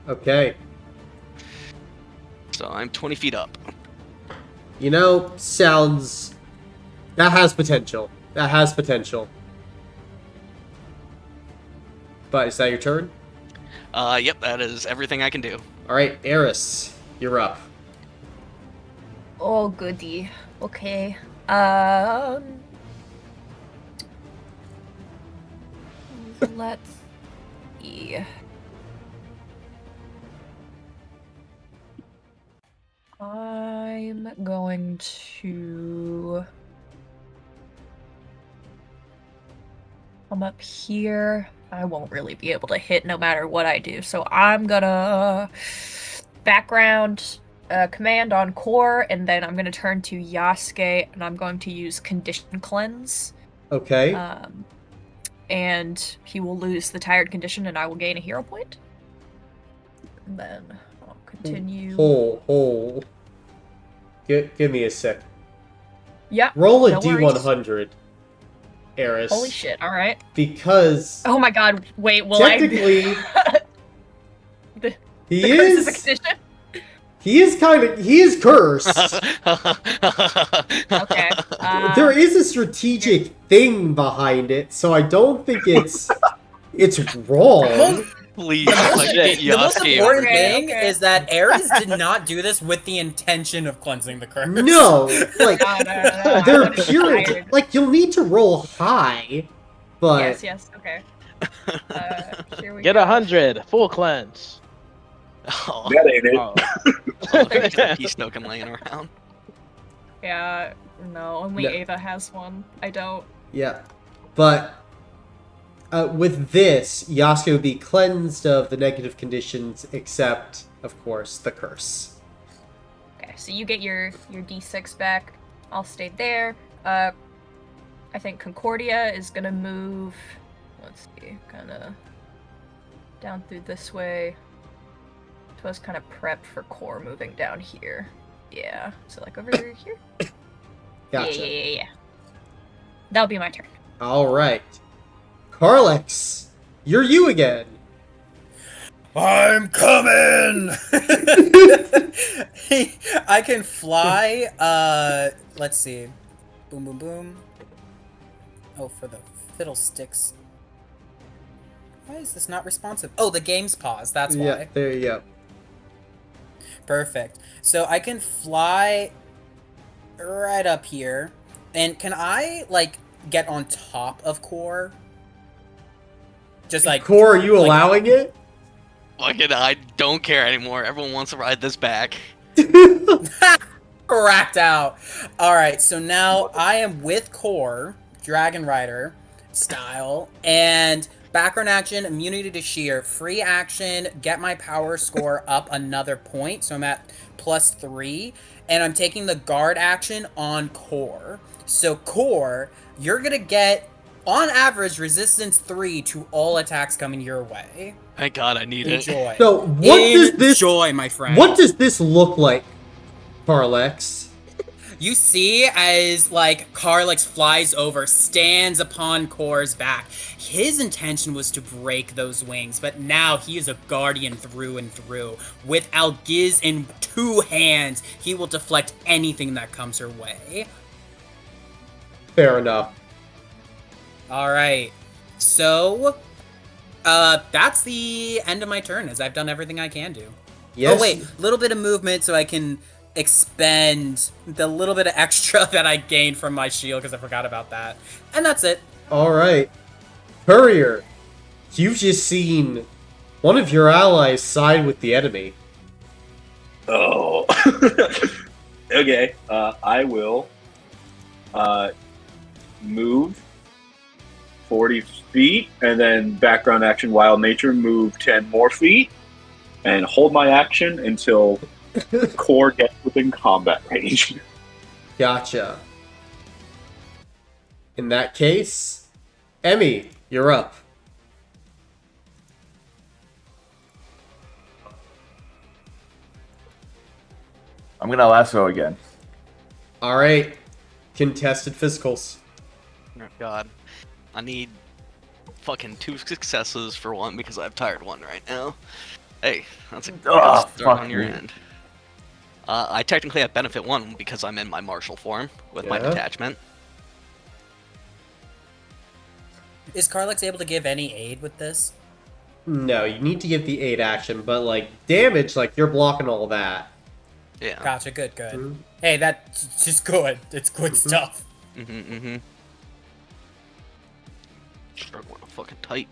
Speaker 1: Okay.
Speaker 4: So I'm 20 feet up.
Speaker 1: You know, sounds... That has potential. That has potential. But is that your turn?
Speaker 4: Yep, that is everything I can do.
Speaker 1: Alright, Eris, you're up.
Speaker 2: Oh, goody. Okay. Let's see. I'm going to come up here. I won't really be able to hit no matter what I do, so I'm gonna background command on Core, and then I'm gonna turn to Yasuke, and I'm going to use Condition Cleanse.
Speaker 1: Okay.
Speaker 2: And he will lose the tired condition, and I will gain a hero point. And then I'll continue.
Speaker 1: Hole. Give me a sec.
Speaker 2: Yep.
Speaker 1: Roll a
Speaker 2: no worries.
Speaker 1: D100, Eris.
Speaker 2: Holy shit, alright.
Speaker 1: Because
Speaker 2: Oh my god, wait, will
Speaker 1: technically,
Speaker 2: the
Speaker 1: he
Speaker 2: curse is a
Speaker 1: is
Speaker 2: condition?
Speaker 1: he is cursed.
Speaker 2: Okay.
Speaker 1: There is a strategic thing behind it, so I don't think it's wrong.
Speaker 4: Please,
Speaker 3: The most,
Speaker 4: like,
Speaker 3: the most
Speaker 4: Yasuke.
Speaker 3: important
Speaker 2: Okay,
Speaker 3: thing
Speaker 2: okay.
Speaker 3: is that Ares did not do this with the intention of cleansing the curse.
Speaker 1: No, like
Speaker 2: No, I
Speaker 1: they're
Speaker 2: wanted
Speaker 1: pure.
Speaker 2: tired.
Speaker 1: Like you'll need to roll high, but
Speaker 2: Yes, okay. Here we
Speaker 5: Get
Speaker 2: go.
Speaker 5: 100, full cleanse.
Speaker 4: Oh,
Speaker 6: That ain't it.
Speaker 5: Oh.
Speaker 4: there's a peace token laying around.
Speaker 2: Yeah, no, only
Speaker 1: No.
Speaker 2: Ava has one. I don't.
Speaker 1: yeah, but. With this, Yasuke would be cleansed of the negative conditions, except, of course, the curse.
Speaker 2: Okay, so you get your D6 back. I'll stay there. I think Concordia is gonna move. Let's see, kind of down through this way. Suppose kind of prep for Core moving down here. Yeah, so like over here.
Speaker 1: Gotcha.
Speaker 2: Yeah. That'll be my turn.
Speaker 1: All right, Carlex, you're you again.
Speaker 3: I'm coming! I can fly, let's see. Boom, boom, boom. Oh, for the fiddlesticks. Why is this not responsive? Oh, the game's paused, that's why.
Speaker 1: Yeah, there you go.
Speaker 3: Perfect. So I can fly right up here. And can I, like, get on top of Core? Just like
Speaker 1: Core, are you
Speaker 3: like-
Speaker 1: allowing it?
Speaker 4: Fucking, I don't care anymore. Everyone wants to ride this back.
Speaker 3: cracked out. All right, so now I am with Core, Dragon Rider style, and background action, immunity to shear, free action, get my power score up another point, so I'm at +3, and I'm taking the guard action on Core. So Core, you're gonna get, on average, resistance 3 to all attacks coming your way.
Speaker 4: Thank God I need it.
Speaker 3: Enjoy.
Speaker 1: So what does this?
Speaker 3: Enjoy, my friend.
Speaker 1: What does this look like, Carlex?
Speaker 3: You see as, like, Carlex flies over, stands upon Core's back. His intention was to break those wings, but now he is a guardian through and through. With Algiz in 2 hands, he will deflect anything that comes her way.
Speaker 1: Fair enough.
Speaker 3: Alright. So, that's the end of my turn, as I've done everything I can do.
Speaker 1: Yes.
Speaker 3: Oh wait, little bit of movement so I can expend the little bit of extra that I gained from my shield because I forgot about that. And that's it.
Speaker 1: All right. Courier, you've just seen one of your allies side with the enemy.
Speaker 6: Oh. Okay. I will move 40 feet, and then background action Wild Nature, move 10 more feet, and hold my action until Core gets within combat range.
Speaker 1: Gotcha. In that case, Emmy, you're up.
Speaker 8: I'm gonna lasso again.
Speaker 1: All right. Contested physicals.
Speaker 4: Oh God, I need fucking 2 successes for one because I have tired one right now. Hey, that's a good start
Speaker 8: fuck
Speaker 4: on your
Speaker 8: me.
Speaker 4: end. I technically have benefit 1 because I'm in my martial form with my
Speaker 1: Yeah.
Speaker 4: detachment.
Speaker 3: Is Carlex able to give any aid with this?
Speaker 1: No, you need to give the 8 action, but like damage, like you're blocking all that.
Speaker 4: Yeah.
Speaker 3: Gotcha, good, good.
Speaker 1: Mhm.
Speaker 3: Hey, that's just good. It's good stuff.
Speaker 4: Mm-hmm. Struggling to fucking type.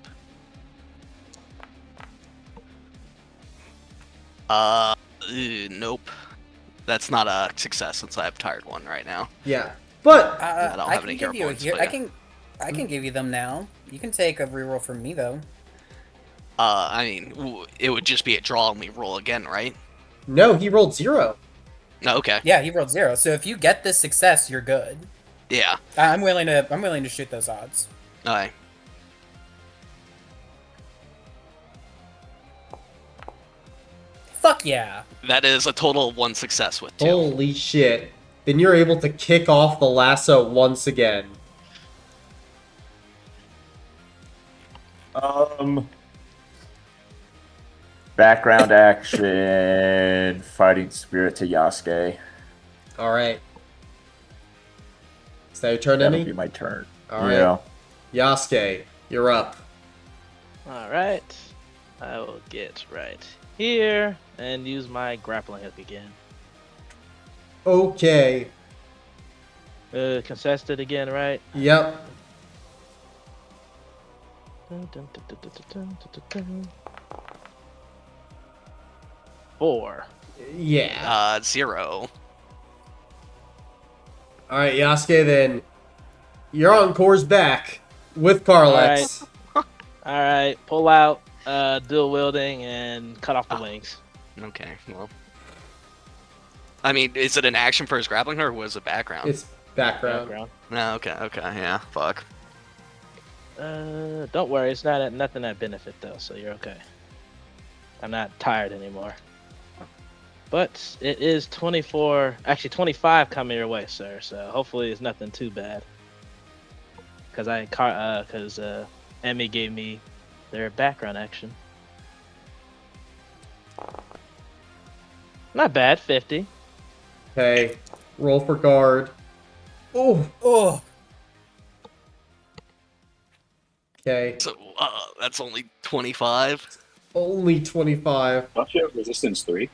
Speaker 4: Nope. That's not a success since I have tired one right now.
Speaker 1: Yeah. But
Speaker 4: I don't
Speaker 3: I
Speaker 4: have
Speaker 3: can
Speaker 4: any
Speaker 3: give
Speaker 4: hero
Speaker 3: you
Speaker 4: points,
Speaker 3: a
Speaker 4: but
Speaker 3: I
Speaker 4: yeah.
Speaker 3: can give you them now. You can take a reroll from me though.
Speaker 4: I mean, it would just be a draw and we roll again, right?
Speaker 1: no, he rolled 0.
Speaker 4: No, okay.
Speaker 3: Yeah, he rolled 0. So if you get this success, you're good.
Speaker 4: Yeah.
Speaker 3: I'm willing to shoot those odds.
Speaker 4: Alright.
Speaker 3: Fuck yeah.
Speaker 4: That is a total of 1 success with 2.
Speaker 1: Holy shit. Then you're able to kick off the lasso once again.
Speaker 8: Background action, fighting spirit to Yasuke.
Speaker 1: All right. Is that your turn,
Speaker 8: That'll
Speaker 1: Emmy?
Speaker 8: be my turn.
Speaker 1: All right.
Speaker 8: Yeah.
Speaker 1: Yasuke, you're up.
Speaker 5: Alright. I will get right here and use my grappling hook again.
Speaker 1: Okay.
Speaker 5: Contested again, right?
Speaker 1: Yep.
Speaker 5: Dun, dun, dun, dun, dun, dun, dun, dun. 4.
Speaker 1: Yeah.
Speaker 4: 0.
Speaker 1: All right, Yasuke, then you're on Core's back with Carlex.
Speaker 5: Alright, pull out, dual wielding, and cut off the wings.
Speaker 4: Okay, well. I mean, is it an action for his grappling or was it background?
Speaker 1: It's background.
Speaker 5: Background.
Speaker 4: No, okay, yeah, fuck.
Speaker 5: Don't worry, it's not nothing that benefit though, so you're okay. I'm not tired anymore. But it is 24, actually 25 coming your way, sir. So hopefully it's nothing too bad. Because Emmy gave me their background action. Not bad, 50.
Speaker 1: Okay. Roll for guard. Oh.
Speaker 3: Oh,
Speaker 1: Okay.
Speaker 4: So, that's only 25?
Speaker 1: Only 25.
Speaker 6: Don't you have resistance 3?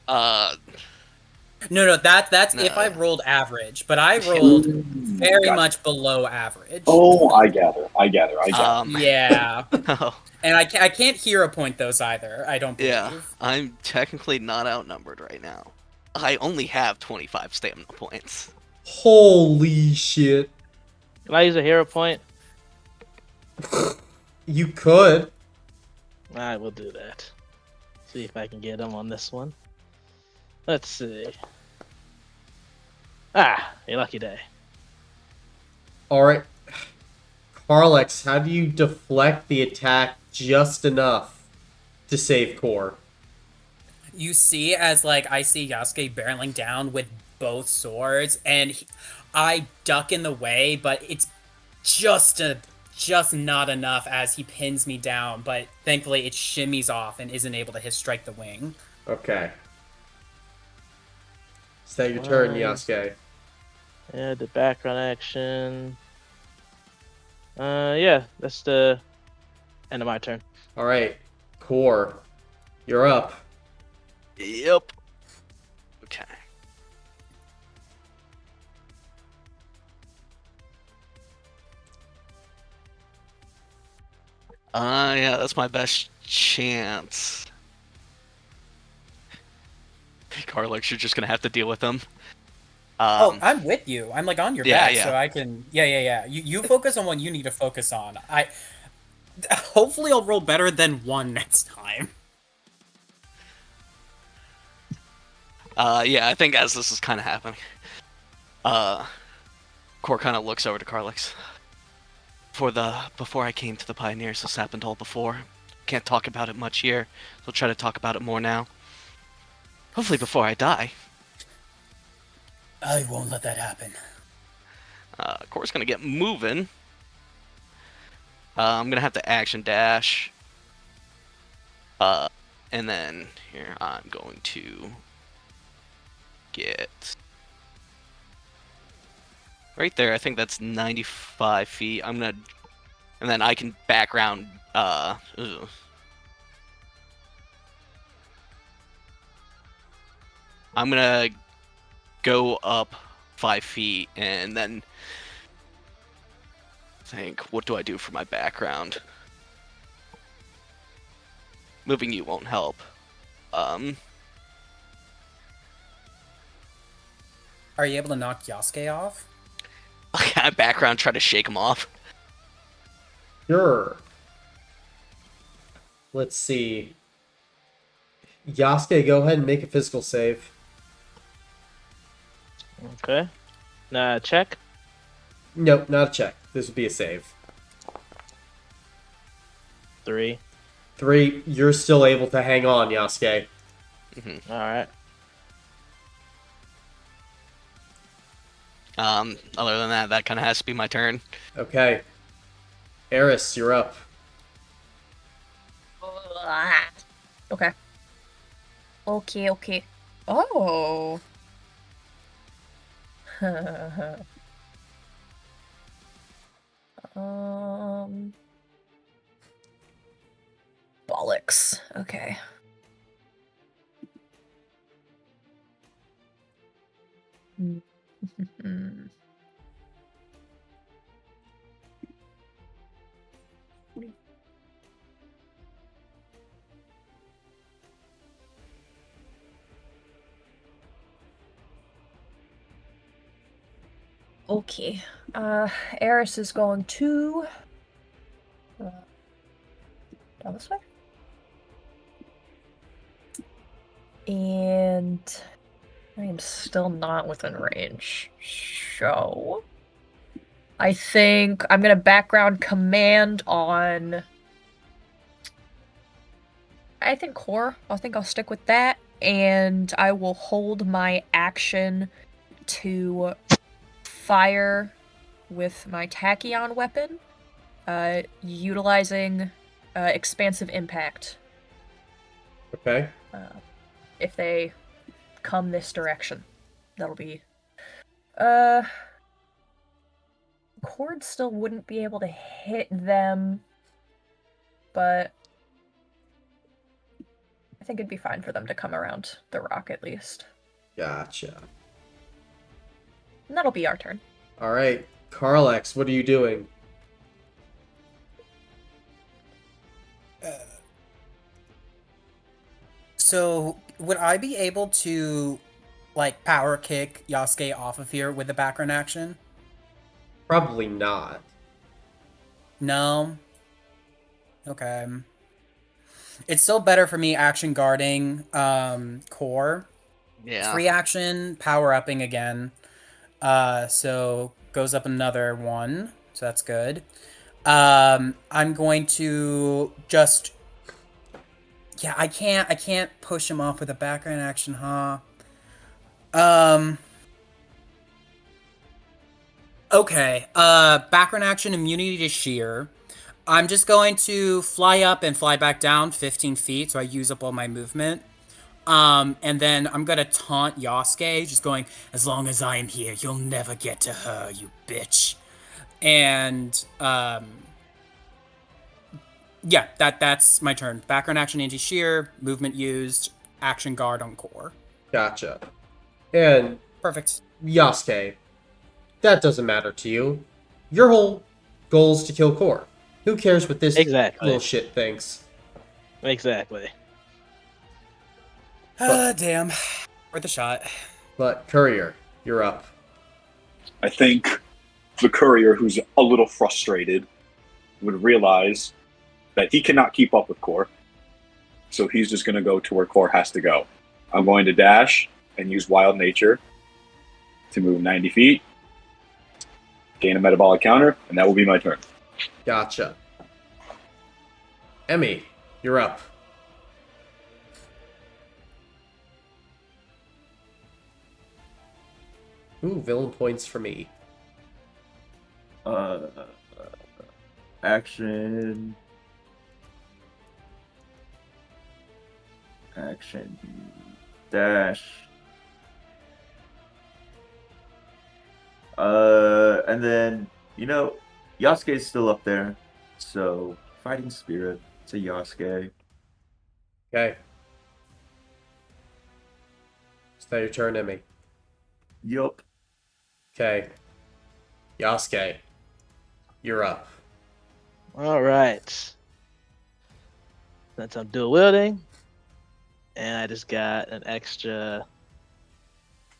Speaker 3: no, that's if I rolled average, but I rolled very
Speaker 6: Gotcha.
Speaker 3: much below average.
Speaker 6: Oh, I gather.
Speaker 3: Yeah.
Speaker 4: Oh,
Speaker 3: And I can't hero point those either, I don't believe.
Speaker 4: yeah, I'm technically not outnumbered right now. I only have 25 stamina points.
Speaker 1: Holy shit.
Speaker 5: Can I use a hero point?
Speaker 1: You could.
Speaker 5: I will do that. See if I can get him on this one. Let's see. Ah, a lucky day.
Speaker 1: Alright. Carlex, how do you deflect the attack just enough to save Core?
Speaker 3: You see, as like I see Yasuke barreling down with both swords, and I duck in the way, but it's just not enough as he pins me down. But thankfully, it shimmies off and isn't able to hit strike the wing.
Speaker 1: Okay. Is that your turn,
Speaker 5: Fine.
Speaker 1: Yasuke?
Speaker 5: Yeah, the background action. Yeah, that's the end of my turn.
Speaker 1: Alright. Core, you're up.
Speaker 4: Yep. Okay. Yeah, that's my best chance. Carlux, you're just gonna have to deal with them.
Speaker 3: Oh, I'm with you. I'm like on your
Speaker 4: Yeah,
Speaker 3: back,
Speaker 4: yeah.
Speaker 3: so I can. Yeah. You focus on what you need to focus on. Hopefully I'll roll better than 1 next time.
Speaker 4: Yeah, I think as this is kind of happening, Core kind of looks over to Carlix. Before I came to the Pioneers, this happened all before. Can't talk about it much here, so I'll try to talk about it more now. Hopefully before I die.
Speaker 3: I won't let that happen.
Speaker 4: Core's gonna get moving. I'm gonna have to action dash. And then here I'm going to get right there. I think that's 95 feet. And then I can background. Ugh. I'm gonna go up 5 feet and then think, what do I do for my background? Moving you won't help.
Speaker 3: Are you able to knock Yasuke off?
Speaker 4: I background, try to shake him off.
Speaker 1: Sure. Let's see. Yasuke, go ahead and make a physical save.
Speaker 5: Okay. Nah, check.
Speaker 1: Nope, not a check. This would be a save.
Speaker 5: 3.
Speaker 1: 3, you're still able to hang on, Yasuke.
Speaker 4: Mm-hmm.
Speaker 5: All right.
Speaker 4: Other than that, that kind of has to be my turn.
Speaker 1: Okay. Eris, you're up.
Speaker 2: Okay. Okay. Oh. Bollocks. Okay. Okay. Eris is going to down this way. And I am still not within range. So I think I'm gonna background command on I think core. I think I'll stick with that. And I will hold my action to fire with my tachyon weapon, utilizing expansive impact.
Speaker 1: Okay.
Speaker 2: If they come this direction, that'll be. Cord still wouldn't be able to hit them, but I think it'd be fine for them to come around the rock at least.
Speaker 1: Gotcha.
Speaker 2: And that'll be our turn.
Speaker 1: All right, Carlex, what are you doing?
Speaker 3: So, would I be able to, like, power kick Yasuke off of here with the background action?
Speaker 1: Probably not.
Speaker 3: No. Okay. It's still better for me action guarding core.
Speaker 4: Yeah.
Speaker 3: Free action, power upping again. So goes up another one. So that's good. I'm going to just I can't push him off with a background action, huh? Um Okay. Background action immunity to shear. I'm just going to fly up and fly back down 15 feet, so I use up all my movement. And then I'm gonna taunt Yasuke, just going, as long as I am here, you'll never get to her, you bitch. And yeah, that's my turn. Background action anti-shear, movement used, action guard on core.
Speaker 1: Gotcha. And
Speaker 3: Perfect.
Speaker 1: Yasuke, that doesn't matter to you. Your whole goal is to kill Core. Who cares what this
Speaker 5: Exactly.
Speaker 1: little shit thinks?
Speaker 5: Exactly.
Speaker 3: Damn. Worth a shot.
Speaker 1: But Courier, you're up.
Speaker 6: I think the courier, who's a little frustrated, would realize that he cannot keep up with Core. So he's just going to go to where Core has to go. I'm going to dash and use Wild Nature to move 90 feet, gain a metabolic counter, and that will be my turn.
Speaker 1: Gotcha. Emmy, you're up. Ooh, villain points for me.
Speaker 8: Action. Dash. And then, Yasuke's still up there. So, Fighting Spirit to Yasuke.
Speaker 1: Okay. Is that your turn, Emmy?
Speaker 8: Yup.
Speaker 1: Okay. Yasuke, you're up.
Speaker 5: All right. Since I'm dual wielding, and I just got an extra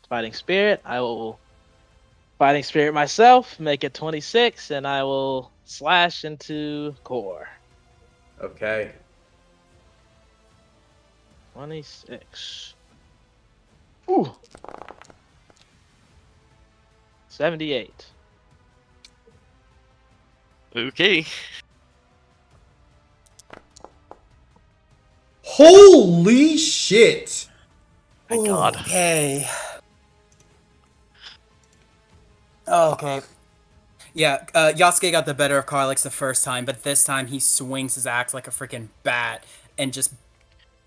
Speaker 5: fighting spirit, I will fighting spirit myself, make it 26, and I will slash into Core.
Speaker 1: Okay.
Speaker 5: 26. Ooh. 78.
Speaker 4: Okay.
Speaker 1: Holy shit!
Speaker 4: Thank God.
Speaker 3: Okay. Okay. Yeah, Yasuke got the better of Karlix the first time, but this time he swings his axe like a freaking bat and just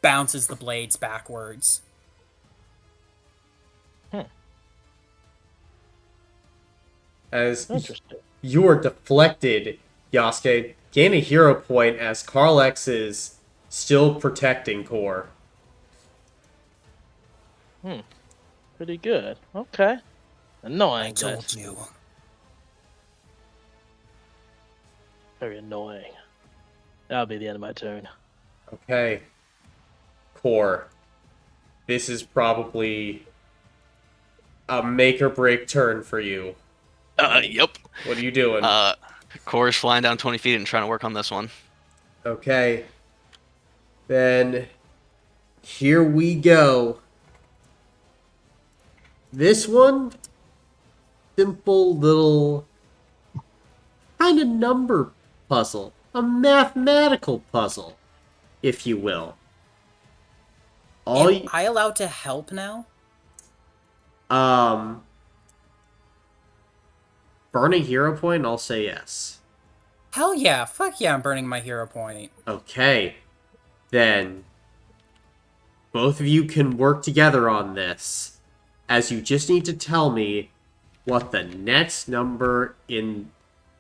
Speaker 3: bounces the blades backwards.
Speaker 1: As
Speaker 5: Interesting.
Speaker 1: you are deflected, Yasuke, gain a hero point as Carlex is still protecting Core.
Speaker 5: Pretty good. Okay. Annoying.
Speaker 3: I told
Speaker 5: but
Speaker 3: you.
Speaker 5: Very annoying. That'll be the end of my turn.
Speaker 1: Okay. Core. This is probably a make or break turn for you.
Speaker 4: Yep.
Speaker 1: What are you doing?
Speaker 4: Core's flying down 20 feet and trying to work on this one.
Speaker 1: Okay. Then here we go. This one, simple little kind of number puzzle. A mathematical puzzle, if you will.
Speaker 3: Am I allowed to help now?
Speaker 1: Burn a hero point, I'll say yes.
Speaker 3: Hell yeah. Fuck yeah, I'm burning my hero point.
Speaker 1: Okay. Then both of you can work together on this, as you just need to tell me what the next number in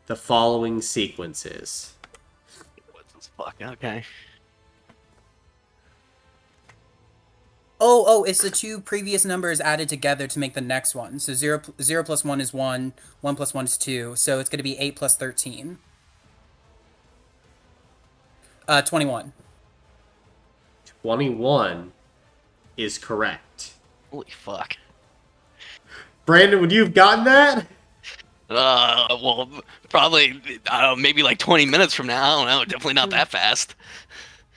Speaker 1: the following sequence is.
Speaker 4: What's this fuck? Okay.
Speaker 3: Oh, it's the two previous numbers added together to make the next one. So 0 plus 1 is 1, 1 plus 1 is 2, so it's going to be 8 plus 13. 21.
Speaker 1: 21 is correct.
Speaker 4: Holy fuck.
Speaker 1: Brandon, would you have gotten that?
Speaker 4: Well, probably, I don't know, maybe like 20 minutes from now. I don't know. Definitely not that fast.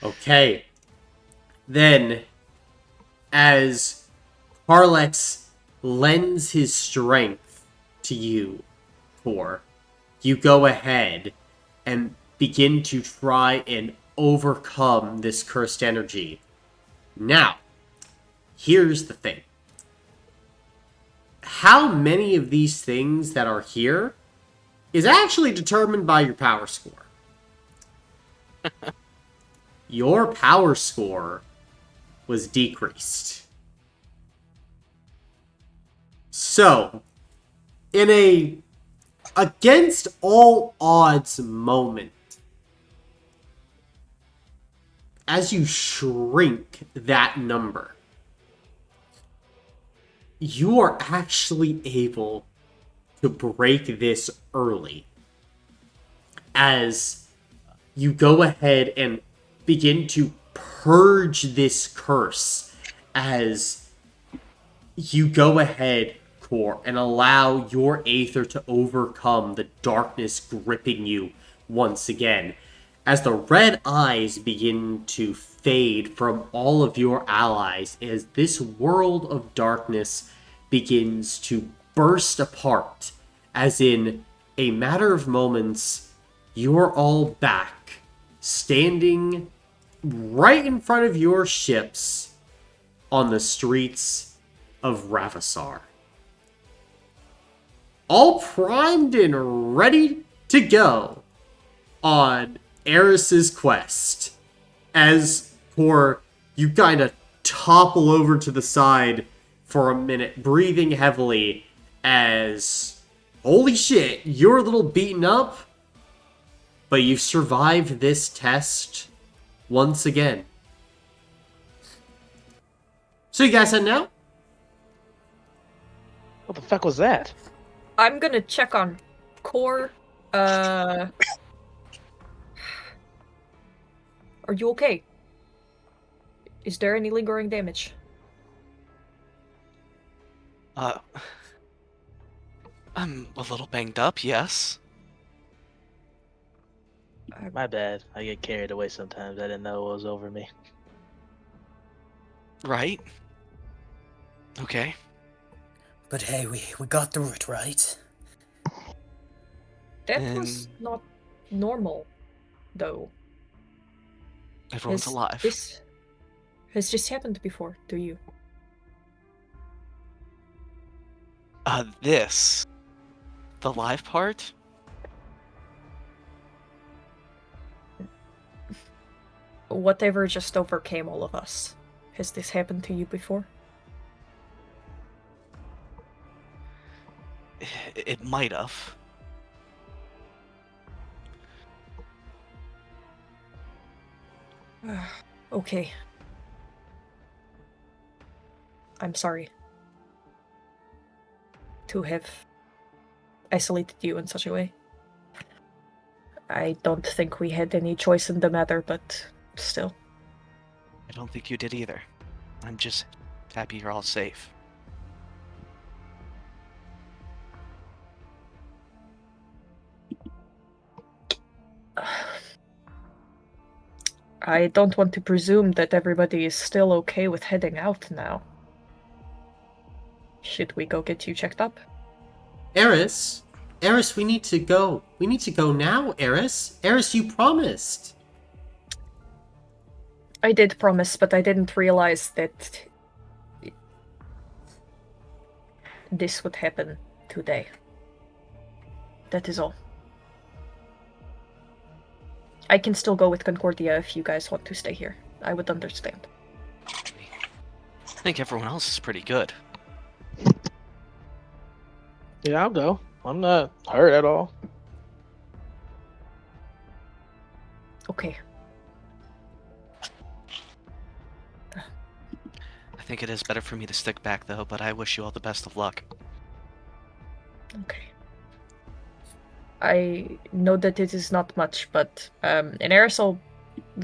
Speaker 1: Okay. Then, as Harlex lends his strength to you, Tor, you go ahead and begin to try and overcome this cursed energy. Now, here's the thing. How many of these things that are here is actually determined by your power score. Your power score was decreased. So, in a against all odds moment, as you shrink that number, you are actually able to break this early. As you go ahead and begin to purge this curse, as you go ahead, Core, and allow your Aether to overcome the darkness gripping you once again. As the red eyes begin to fade from all of your allies, as this world of darkness begins to burst apart, as in a matter of moments, you're all back, standing right in front of your ships on the streets of Ravasar. All primed and ready to go on Eris's quest. As for you kind of topple over to the side for a minute, breathing heavily as, holy shit, you're a little beaten up, but you survived this test once again. So you guys head now?
Speaker 5: What the fuck was that?
Speaker 2: I'm gonna check on Core. Are you okay? Is there any lingering damage?
Speaker 4: I'm a little banged up, yes.
Speaker 5: My bad. I get carried away sometimes. I didn't know it was over me.
Speaker 4: Right? Okay.
Speaker 3: But hey, we got through it, right?
Speaker 2: That was not normal, though.
Speaker 4: Everyone's alive.
Speaker 2: This has just happened before to you.
Speaker 4: The live part?
Speaker 2: Whatever just overcame all of us. Has this happened to you before?
Speaker 4: It might have.
Speaker 2: Okay. I'm sorry to have isolated you in such a way. I don't think we had any choice in the matter, but still.
Speaker 4: I don't think you did either. I'm just happy you're all safe.
Speaker 2: I don't want to presume that everybody is still okay with heading out now. Should we go get you checked up?
Speaker 1: Eris, we need to go. We need to go now, Eris. Eris, you promised.
Speaker 2: I did promise, but I didn't realize that this would happen today. That is all. I can still go with Concordia if you guys want to stay here. I would understand.
Speaker 4: I think everyone else is pretty good.
Speaker 5: Yeah, I'll go. I'm not hurt at all.
Speaker 2: Okay.
Speaker 4: I think it is better for me to stick back, though, but I wish you all the best of luck.
Speaker 2: Okay. I know that it is not much, but Inaris will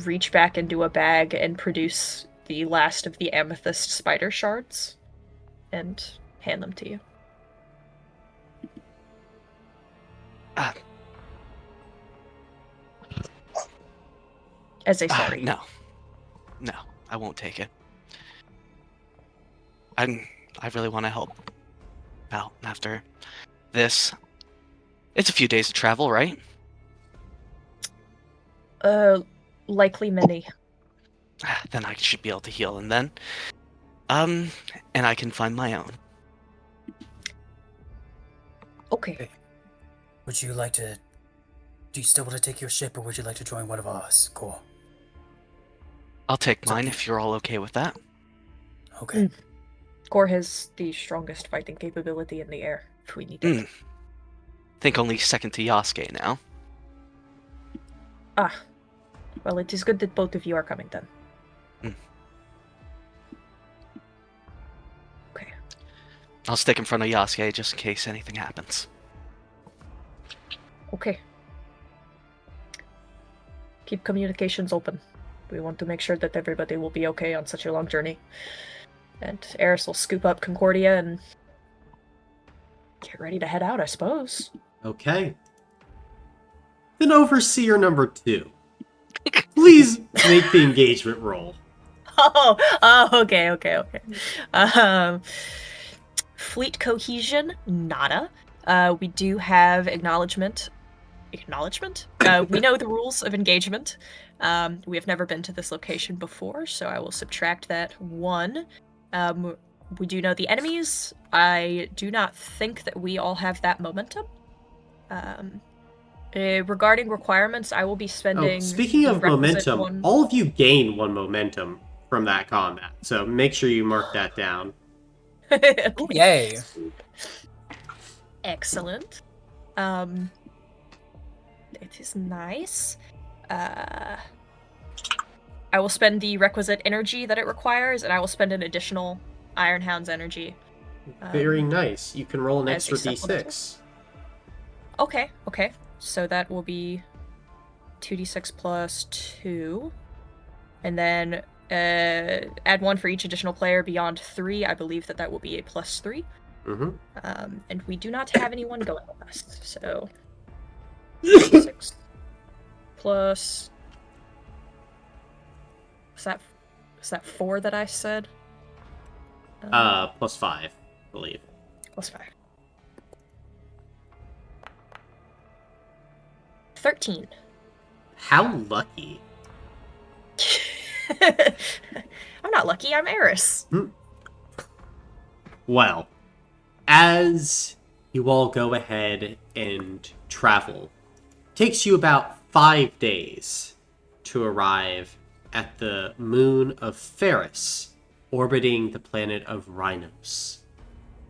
Speaker 2: reach back into a bag and produce the last of the amethyst spider shards and hand them to you. As a sorry.
Speaker 4: No, I won't take it. I really want to help out after this. It's a few days to travel, right?
Speaker 2: Likely many.
Speaker 4: Then I should be able to heal, and then, and I can find my own.
Speaker 2: Okay.
Speaker 3: Would you like to... Do you still want to take your ship, or would you like to join one of ours? Cool.
Speaker 4: I'll take mine if you're all okay with that.
Speaker 3: Okay.
Speaker 2: Gore has the strongest fighting capability in the air, if we need it.
Speaker 4: Think only second to Yasuke now.
Speaker 2: Ah. Well, it is good that both of you are coming then. Okay.
Speaker 4: I'll stick in front of Yasuke just in case anything happens.
Speaker 2: Okay. Keep communications open. We want to make sure that everybody will be okay on such a long journey. And Eris will scoop up Concordia and get ready to head out, I suppose.
Speaker 1: Okay. Then Overseer number 2. Please make the engagement roll.
Speaker 2: Okay. Fleet cohesion, nada. We do have acknowledgement. Acknowledgement? We know the rules of engagement. We have never been to this location before, so I will subtract that 1. We do know the enemies. I do not think that we all have that momentum. Regarding requirements, I will be spending...
Speaker 1: speaking of momentum,
Speaker 2: 1.
Speaker 1: all of you gain 1 momentum from that combat, so make sure you mark that down.
Speaker 2: Okay.
Speaker 3: Ooh, yay.
Speaker 2: Excellent. It is nice. I will spend the requisite energy that it requires, and I will spend an additional Ironhound's energy.
Speaker 1: Very nice. You can roll an
Speaker 2: as a
Speaker 1: extra
Speaker 2: supplemental.
Speaker 1: d6.
Speaker 2: Okay. So that will be 2d6 plus 2. And then add 1 for each additional player beyond 3. I believe that will be a plus 3.
Speaker 1: Mm-hmm.
Speaker 2: And we do not have anyone going with us, so 6 plus... Is that 4 that I said?
Speaker 1: Plus 5, I believe.
Speaker 2: Plus 5. 13.
Speaker 1: How lucky.
Speaker 2: I'm not lucky, I'm Eris.
Speaker 1: Well, as you all go ahead and travel, it takes you about 5 days to arrive at the moon of Ferris, orbiting the planet of Rhinos.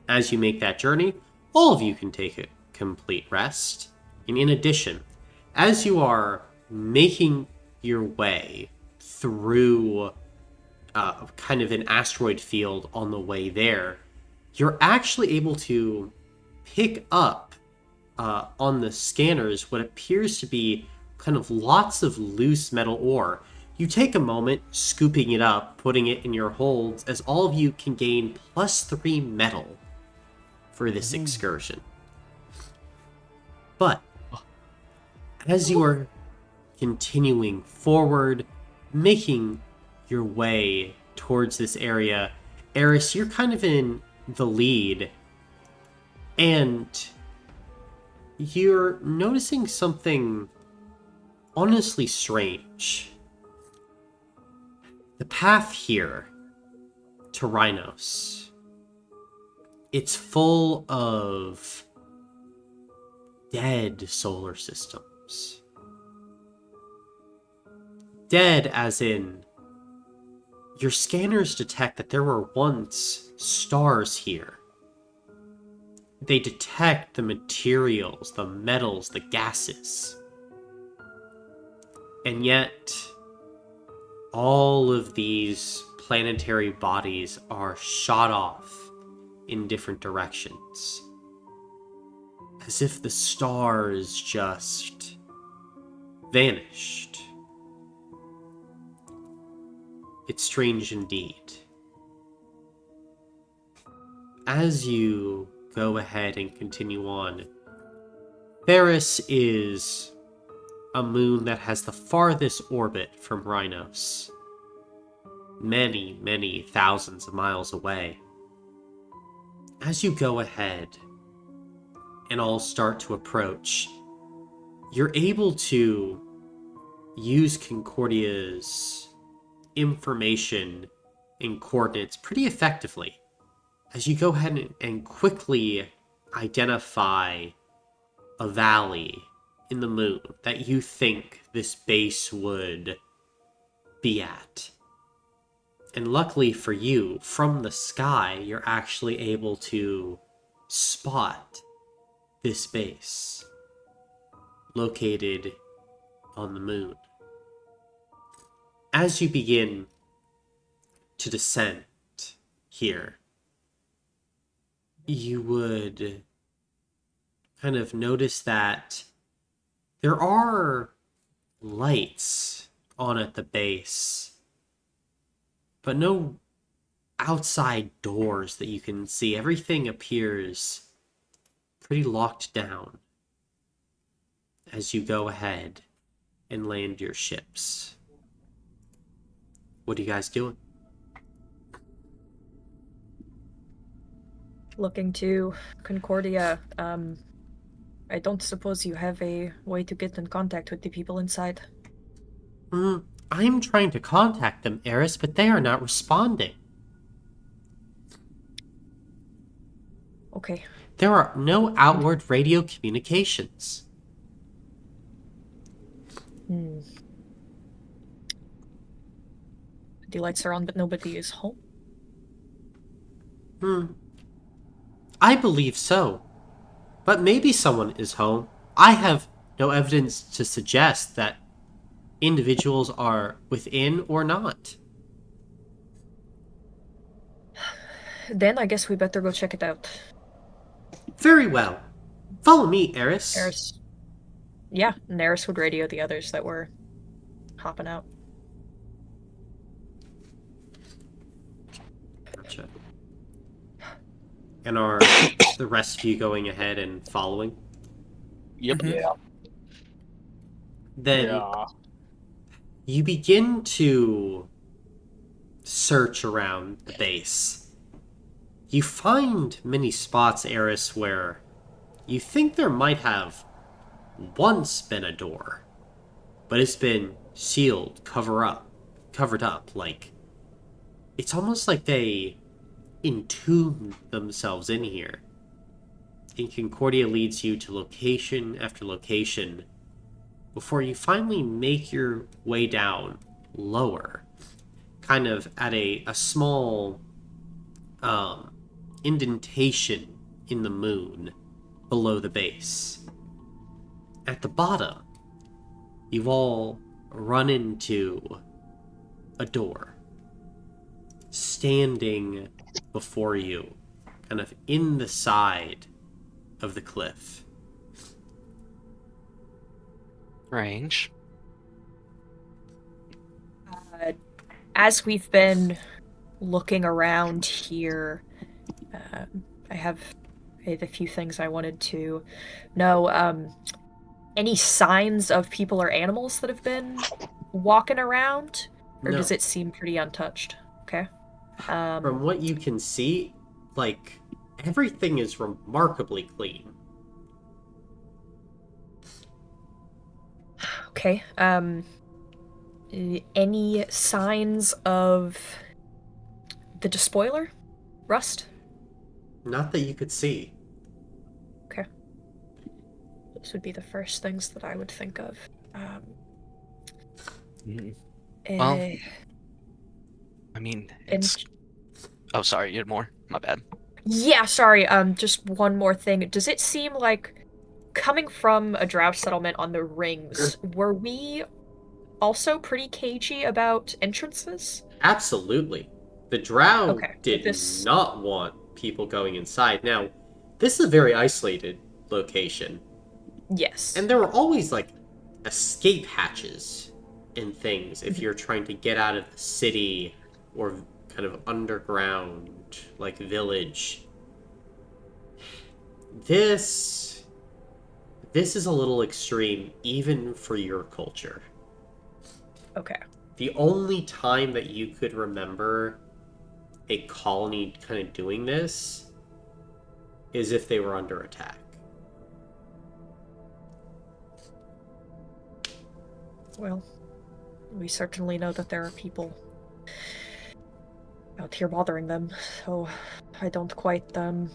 Speaker 1: As you make that journey, all of you can take a complete rest. And in addition, as you are making your way through kind of an asteroid field on the way there, you're actually able to pick up on the scanners what appears to be kind of lots of loose metal ore. You take a moment scooping it up, putting it in your holds, as all of you can gain plus 3 metal for this excursion. But as you are continuing forward, making your way towards this area, Eris, you're kind of in the lead, and you're noticing something honestly strange. The path here to Rhinos, it's full of dead solar systems. Dead as in, your scanners detect that there were once stars here. They detect the materials, the metals, the gases. And yet, all of these planetary bodies are shot off in different directions. As if the stars just vanished. It's strange indeed. As you go ahead and continue on, Theris is a moon that has the farthest orbit from Rhinos. Many, many thousands of miles away. As you go ahead and all start to approach, you're able to use Concordia's information and coordinates pretty effectively. As you go ahead and quickly identify a valley in the moon that you think this base would be at. And luckily for you, from the sky, you're actually able to spot this base located on the moon. As you begin to descend here, you would kind of notice that there are lights on at the base, but no outside doors that you can see. Everything appears pretty locked down as you go ahead and land your ships. What are you guys doing?
Speaker 2: Looking to Concordia. I don't suppose you have a way to get in contact with the people inside.
Speaker 1: I'm trying to contact them, Eris, but they are not responding.
Speaker 2: Okay.
Speaker 1: There are no outward radio communications.
Speaker 2: The lights are on, but nobody is home.
Speaker 1: I believe so. But maybe someone is home. I have no evidence to suggest that individuals are within or not.
Speaker 2: Then I guess we better go check it out.
Speaker 1: Very well. Follow me, Eris.
Speaker 2: Eris. Yeah, and Eris would radio the others that were hopping out.
Speaker 1: Gotcha. And are the rest of you going ahead and following?
Speaker 4: Yep.
Speaker 5: Yeah.
Speaker 1: Then
Speaker 5: Yeah.
Speaker 1: you begin to search around the base. You find many spots, Eris, where you think there might have once been a door, but it's been sealed, covered up, like it's almost like they entombed themselves in here. And Concordia leads you to location after location before you finally make your way down lower, kind of at a small indentation in the moon below the base. At the bottom, you've all run into a door standing before you, kind of in the side of the cliff.
Speaker 4: Range.
Speaker 2: As we've been looking around here, I have a few things I wanted to know. Any signs of people or animals that have been walking around? Or
Speaker 1: No.
Speaker 2: does it seem pretty untouched? Okay.
Speaker 1: From what you can see, like, everything is remarkably clean.
Speaker 2: Okay. Any signs of the despoiler? Rust?
Speaker 1: Not that you could see.
Speaker 2: Okay. Those would be the first things that I would think of.
Speaker 4: Well,
Speaker 2: eh,
Speaker 4: I mean,
Speaker 2: and
Speaker 4: it's... Oh, sorry, you had more? My bad.
Speaker 2: yeah, sorry, just one more thing. Does it seem like, coming from a drought settlement on the rings, were we also pretty cagey about entrances?
Speaker 1: Absolutely. The Drow
Speaker 2: Okay,
Speaker 1: did
Speaker 2: this-
Speaker 1: not want people going inside. Now, this is a very isolated location,
Speaker 2: Yes.
Speaker 1: and there were always like escape hatches and things if you're trying to get out of the city or kind of underground, like village. This is a little extreme even for your culture.
Speaker 2: Okay.
Speaker 1: The only time that you could remember a colony kind of doing this is if they were under attack.
Speaker 2: Well, we certainly know that there are people out here bothering them, so I don't quite, I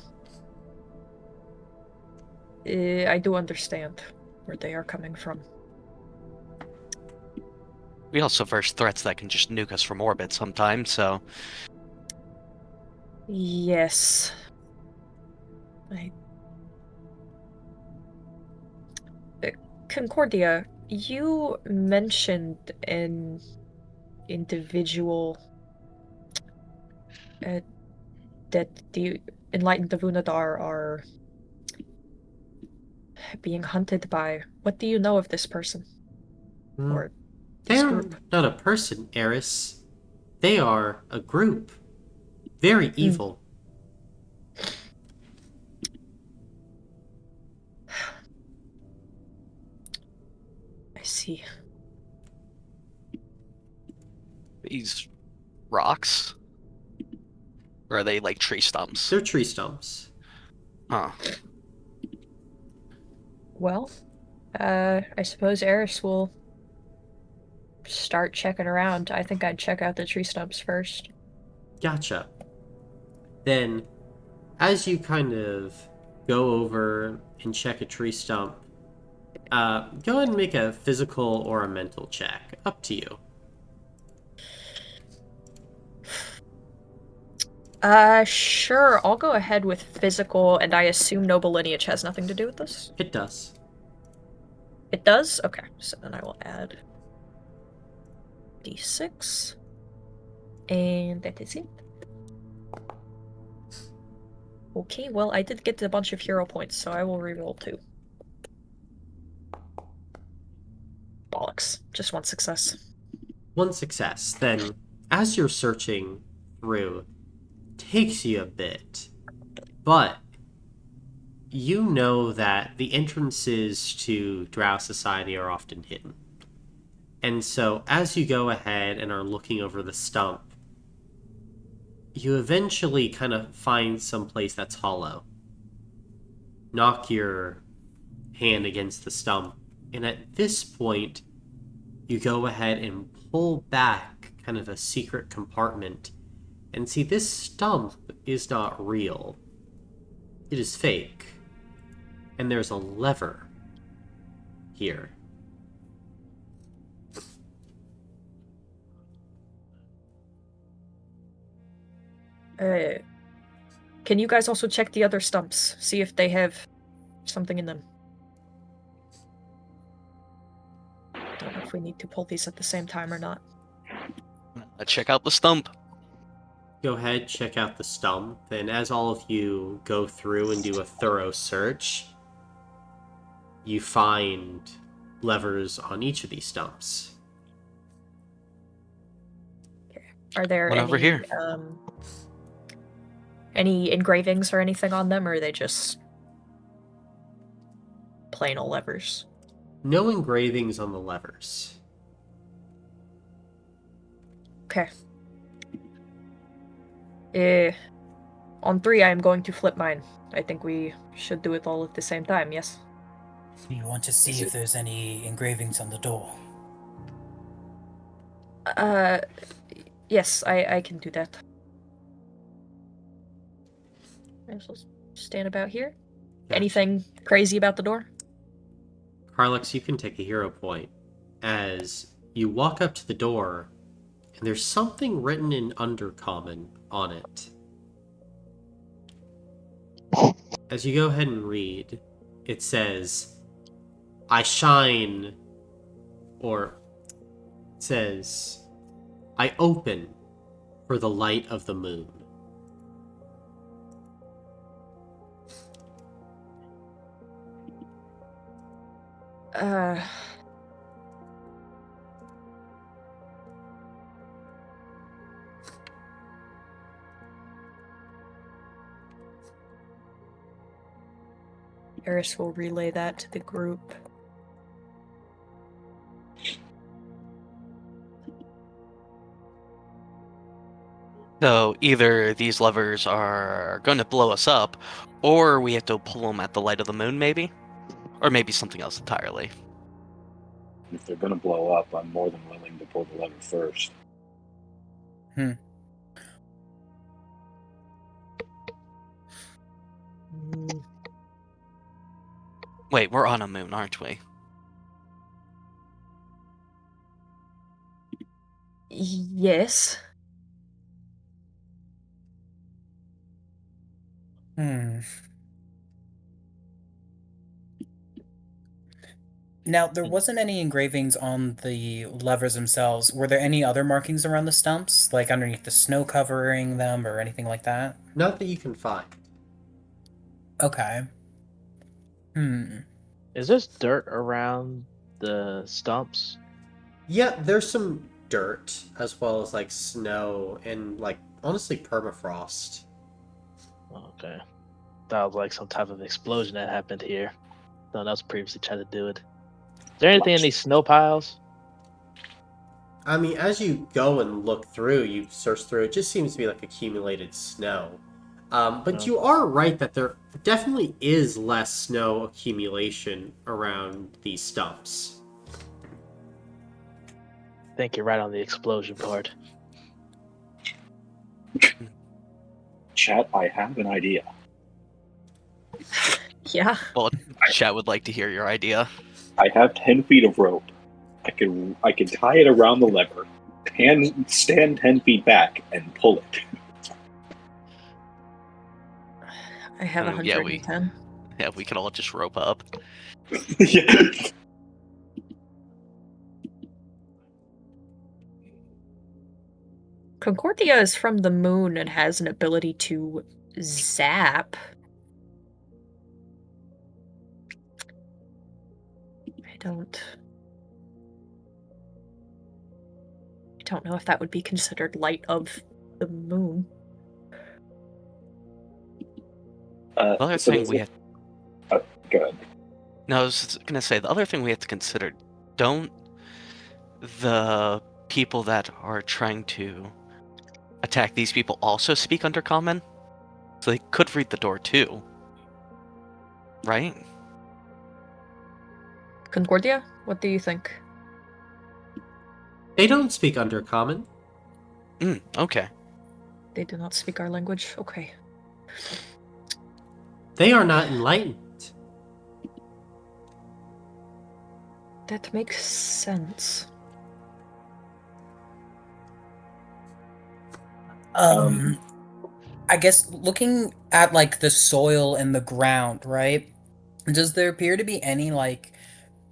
Speaker 2: do understand where they are coming from.
Speaker 4: We also verse threats that can just nuke us from orbit sometimes, so
Speaker 2: Yes. Concordia, you mentioned an individual that the enlightened Davunadar are being hunted by. What do you know of this person? Or this
Speaker 1: They're
Speaker 2: group?
Speaker 1: not a person, Eris. They are a group. Very evil.
Speaker 2: I see.
Speaker 4: these rocks? Or are they like tree stumps?
Speaker 1: They're tree stumps.
Speaker 4: Huh.
Speaker 2: Well, I suppose Eris will start checking around. I think I'd check out the tree stumps first.
Speaker 1: Gotcha. Then, as you kind of go over and check a tree stump, go ahead and make a physical or a mental check. Up to you.
Speaker 2: Sure, I'll go ahead with physical, and I assume noble lineage has nothing to do with this?
Speaker 1: It does.
Speaker 2: It does? Okay, so then I will add d6. And that is it. Okay, well, I did get a bunch of hero points, so I will reroll 2. Bollocks. Just one success.
Speaker 1: One success. Then, as you're searching through, takes you a bit, but you know that the entrances to Drow society are often hidden. And so, as you go ahead and are looking over the stump, you eventually kind of find some place that's hollow. Knock your hand against the stump, and at this point, you go ahead and pull back kind of a secret compartment and see this stump is not real. It is fake. And there's a lever here.
Speaker 2: Can you guys also check the other stumps? See if they have something in them. Don't know if we need to pull these at the same time or not.
Speaker 4: Check out the stump.
Speaker 1: Go ahead, check out the stump, and as all of you go through and do a thorough search, you find levers on each of these stumps.
Speaker 2: Are there
Speaker 4: One
Speaker 2: any,
Speaker 4: over here.
Speaker 2: Any engravings or anything on them, or are they just plain old levers?
Speaker 1: No engravings on the levers.
Speaker 2: Okay. On 3, I am going to flip mine. I think we should do it all at the same time, yes?
Speaker 3: You want to see if there's any engravings on the door?
Speaker 2: Yes, I can do that. I will stand about here.
Speaker 1: Gotcha.
Speaker 2: Anything crazy about the door?
Speaker 1: Carlux, you can take a hero point as you walk up to the door, and there's something written in Undercommon on it. As you go ahead and read, it says, I shine, or It says, I open for the light of the moon.
Speaker 2: Eris will relay that to the group.
Speaker 4: So either these levers are going to blow us up, or we have to pull them at the light of the moon, maybe? Or maybe something else entirely.
Speaker 6: If they're going to blow up, I'm more than willing to pull the lever first.
Speaker 4: Wait, we're on a moon, aren't we?
Speaker 2: Yes.
Speaker 3: Now, there wasn't any engravings on the levers themselves. Were there any other markings around the stumps, like underneath the snow covering them or anything like that?
Speaker 1: Not that you can find.
Speaker 3: Okay.
Speaker 5: Is there dirt around the stumps?
Speaker 1: Yeah, there's some dirt, as well as, like, snow and, like, honestly, permafrost.
Speaker 5: Okay. That was like some type of explosion that happened here. Someone else previously tried to do it. Is there anything in these snow piles?
Speaker 1: I mean, as you go and look through, you search through, it just seems to be like accumulated snow. But you are right that there definitely is less snow accumulation around these stumps.
Speaker 5: I think you're right on the explosion part.
Speaker 6: Chat, I have an idea.
Speaker 2: Yeah.
Speaker 4: Well, chat would like to hear your idea.
Speaker 6: I have 10 feet of rope. I can tie it around the lever, stand 10 feet back, and pull it.
Speaker 2: I have
Speaker 4: Oh, yeah,
Speaker 2: 110.
Speaker 4: Yeah, we could all just rope up.
Speaker 6: Yeah.
Speaker 2: Concordia is from the moon and has an ability to zap. I don't know if that would be considered light of the moon.
Speaker 4: The other
Speaker 6: so
Speaker 4: thing
Speaker 6: does
Speaker 4: we
Speaker 6: it-
Speaker 4: have...
Speaker 6: Go ahead.
Speaker 4: No, I was going to say, the other thing we have to consider, don't the people that are trying to attack these people also speak Undercommon? So they could read the door too. Right?
Speaker 2: Concordia, what do you think?
Speaker 1: They don't speak Undercommon.
Speaker 4: Okay.
Speaker 2: They do not speak our language? Okay.
Speaker 1: They are not enlightened.
Speaker 2: That makes sense.
Speaker 3: I guess looking at like the soil and the ground, right? Does there appear to be any like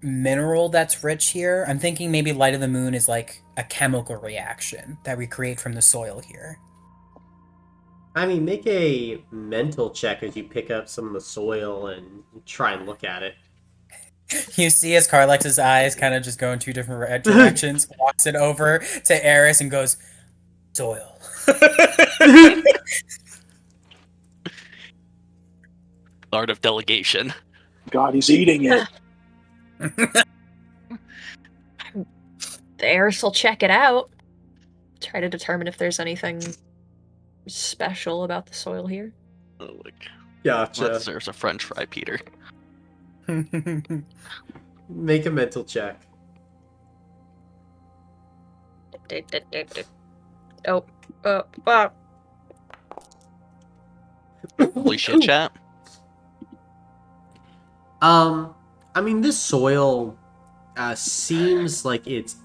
Speaker 3: mineral that's rich here? I'm thinking maybe light of the moon is like a chemical reaction that we create from the soil here.
Speaker 1: I mean, make a mental check as you pick up some of the soil and try and look at it.
Speaker 3: You see as Carlex's eyes kind of just go in two different directions, walks it over to Eris and goes, soil.
Speaker 4: Art of delegation.
Speaker 6: God, he's eating it.
Speaker 2: The Eris will check it out. Try to determine if there's anything special about the soil here.
Speaker 4: Oh, like,
Speaker 1: Gotcha.
Speaker 4: that deserves a french fry, Peter.
Speaker 1: Make a mental check.
Speaker 4: Holy shit, chat.
Speaker 1: I mean, this soil seems like it's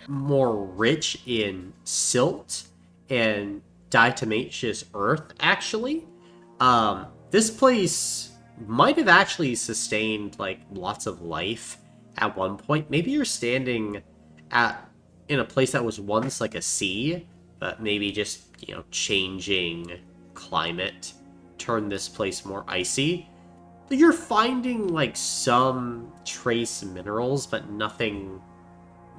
Speaker 1: more rich in silt and diatomaceous earth, actually. This place might have actually sustained, like, lots of life at one point. Maybe you're standing at in a place that was once like a sea, but maybe just, changing climate turned this place more icy. You're finding like some trace minerals, but nothing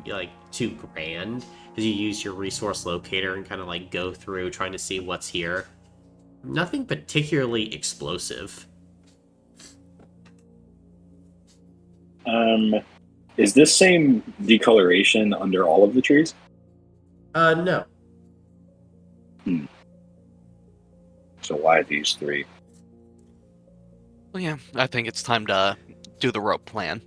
Speaker 1: like too grand, as you use your resource locator and kind of like go through trying to see what's here. Nothing particularly explosive.
Speaker 6: Is this same decoloration under all of the trees?
Speaker 1: No.
Speaker 6: So why these three?
Speaker 4: Well, yeah, I think it's time to do the rope plan.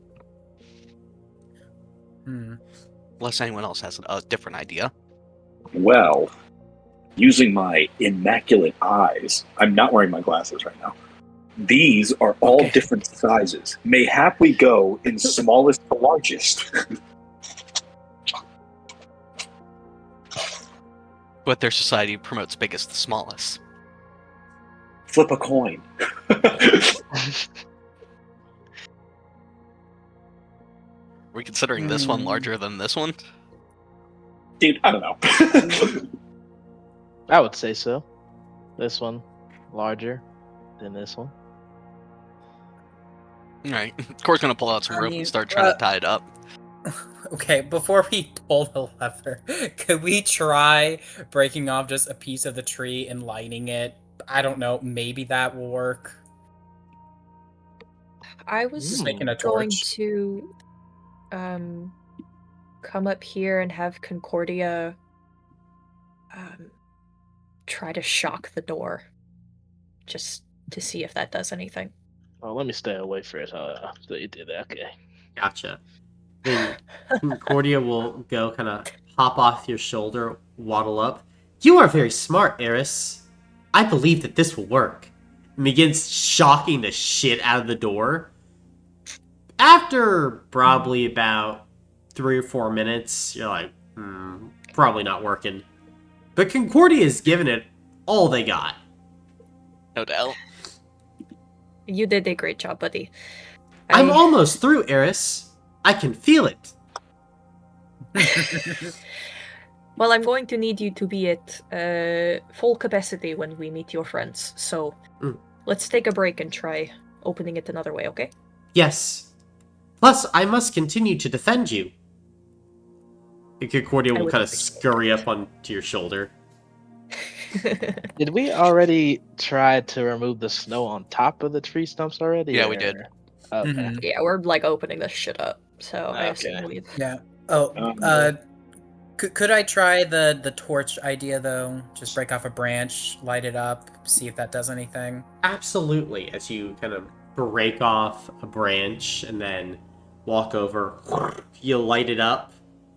Speaker 4: Unless anyone else has a different idea.
Speaker 6: Well, using my immaculate eyes, I'm not wearing my glasses right now. These are all
Speaker 4: Okay.
Speaker 6: different sizes. Mayhap we go in smallest to largest.
Speaker 4: But their society promotes biggest to smallest.
Speaker 6: Flip a coin.
Speaker 4: We're considering this one larger than this one?
Speaker 6: Dude, I don't know.
Speaker 5: I would say so. This one larger than this one.
Speaker 4: Alright. Core's gonna pull out some
Speaker 3: I
Speaker 4: rope
Speaker 3: mean,
Speaker 4: and start trying to tie it up.
Speaker 3: Okay, before we pull the lever, could we try breaking off just a piece of the tree and lighting it? I don't know, maybe that will work.
Speaker 2: I was
Speaker 3: Just making a
Speaker 2: going
Speaker 3: torch.
Speaker 2: to come up here and have Concordia try to shock the door, just to see if that does anything.
Speaker 5: Oh, let me stay away first. So you did that. Okay.
Speaker 1: Gotcha. Then Concordia will go kind of hop off your shoulder, waddle up. You are very smart, Eris. I believe that this will work. And begins shocking the shit out of the door. After probably about 3 or 4 minutes, you're like, probably not working. But Concordia has given it all they got.
Speaker 4: No doubt.
Speaker 2: You did a great job, buddy.
Speaker 1: I'm almost through, Eris. I can feel it.
Speaker 2: Well, I'm going to need you to be at full capacity when we meet your friends. So let's take a break and try opening it another way, okay?
Speaker 1: Yes. Plus, I must continue to defend you. And Concordia
Speaker 2: I
Speaker 1: will
Speaker 2: would
Speaker 1: kind of
Speaker 2: appreciate
Speaker 1: scurry up onto your shoulder.
Speaker 5: Did we already try to remove the snow on top of the tree stumps already?
Speaker 4: Yeah, we did.
Speaker 5: Okay.
Speaker 3: Mhm.
Speaker 2: Yeah, we're like opening this shit up. So I
Speaker 5: Okay.
Speaker 2: assume we.
Speaker 3: Yeah. Oh, could I try the torch idea though? Just break off a branch, light it up, see if that does anything.
Speaker 1: Absolutely. As you kind of break off a branch and then walk over, you light it up,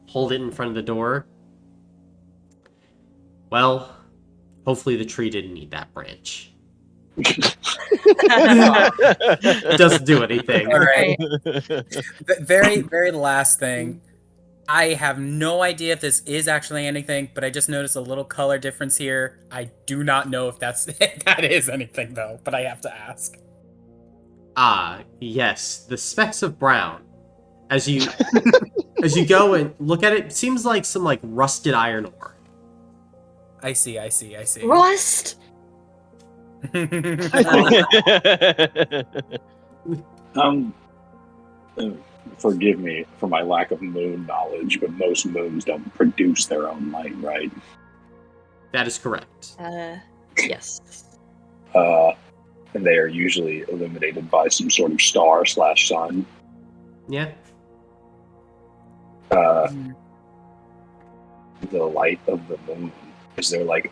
Speaker 1: hold it in front of the door. Well, hopefully the tree didn't need that branch. It doesn't do anything.
Speaker 3: All right. Very, very last thing. I have no idea if this is actually anything, but I just noticed a little color difference here. I do not know if that is anything though, but I have to ask.
Speaker 1: Ah, yes, the specks of brown. As you go and look at it, it seems like some like rusted iron ore.
Speaker 3: I see.
Speaker 2: Rust!
Speaker 6: Forgive me for my lack of moon knowledge, but most moons don't produce their own light, right?
Speaker 1: That is correct.
Speaker 2: Yes.
Speaker 6: And they are usually illuminated by some sort of star/sun.
Speaker 1: Yeah.
Speaker 6: The light of the moon, is there like,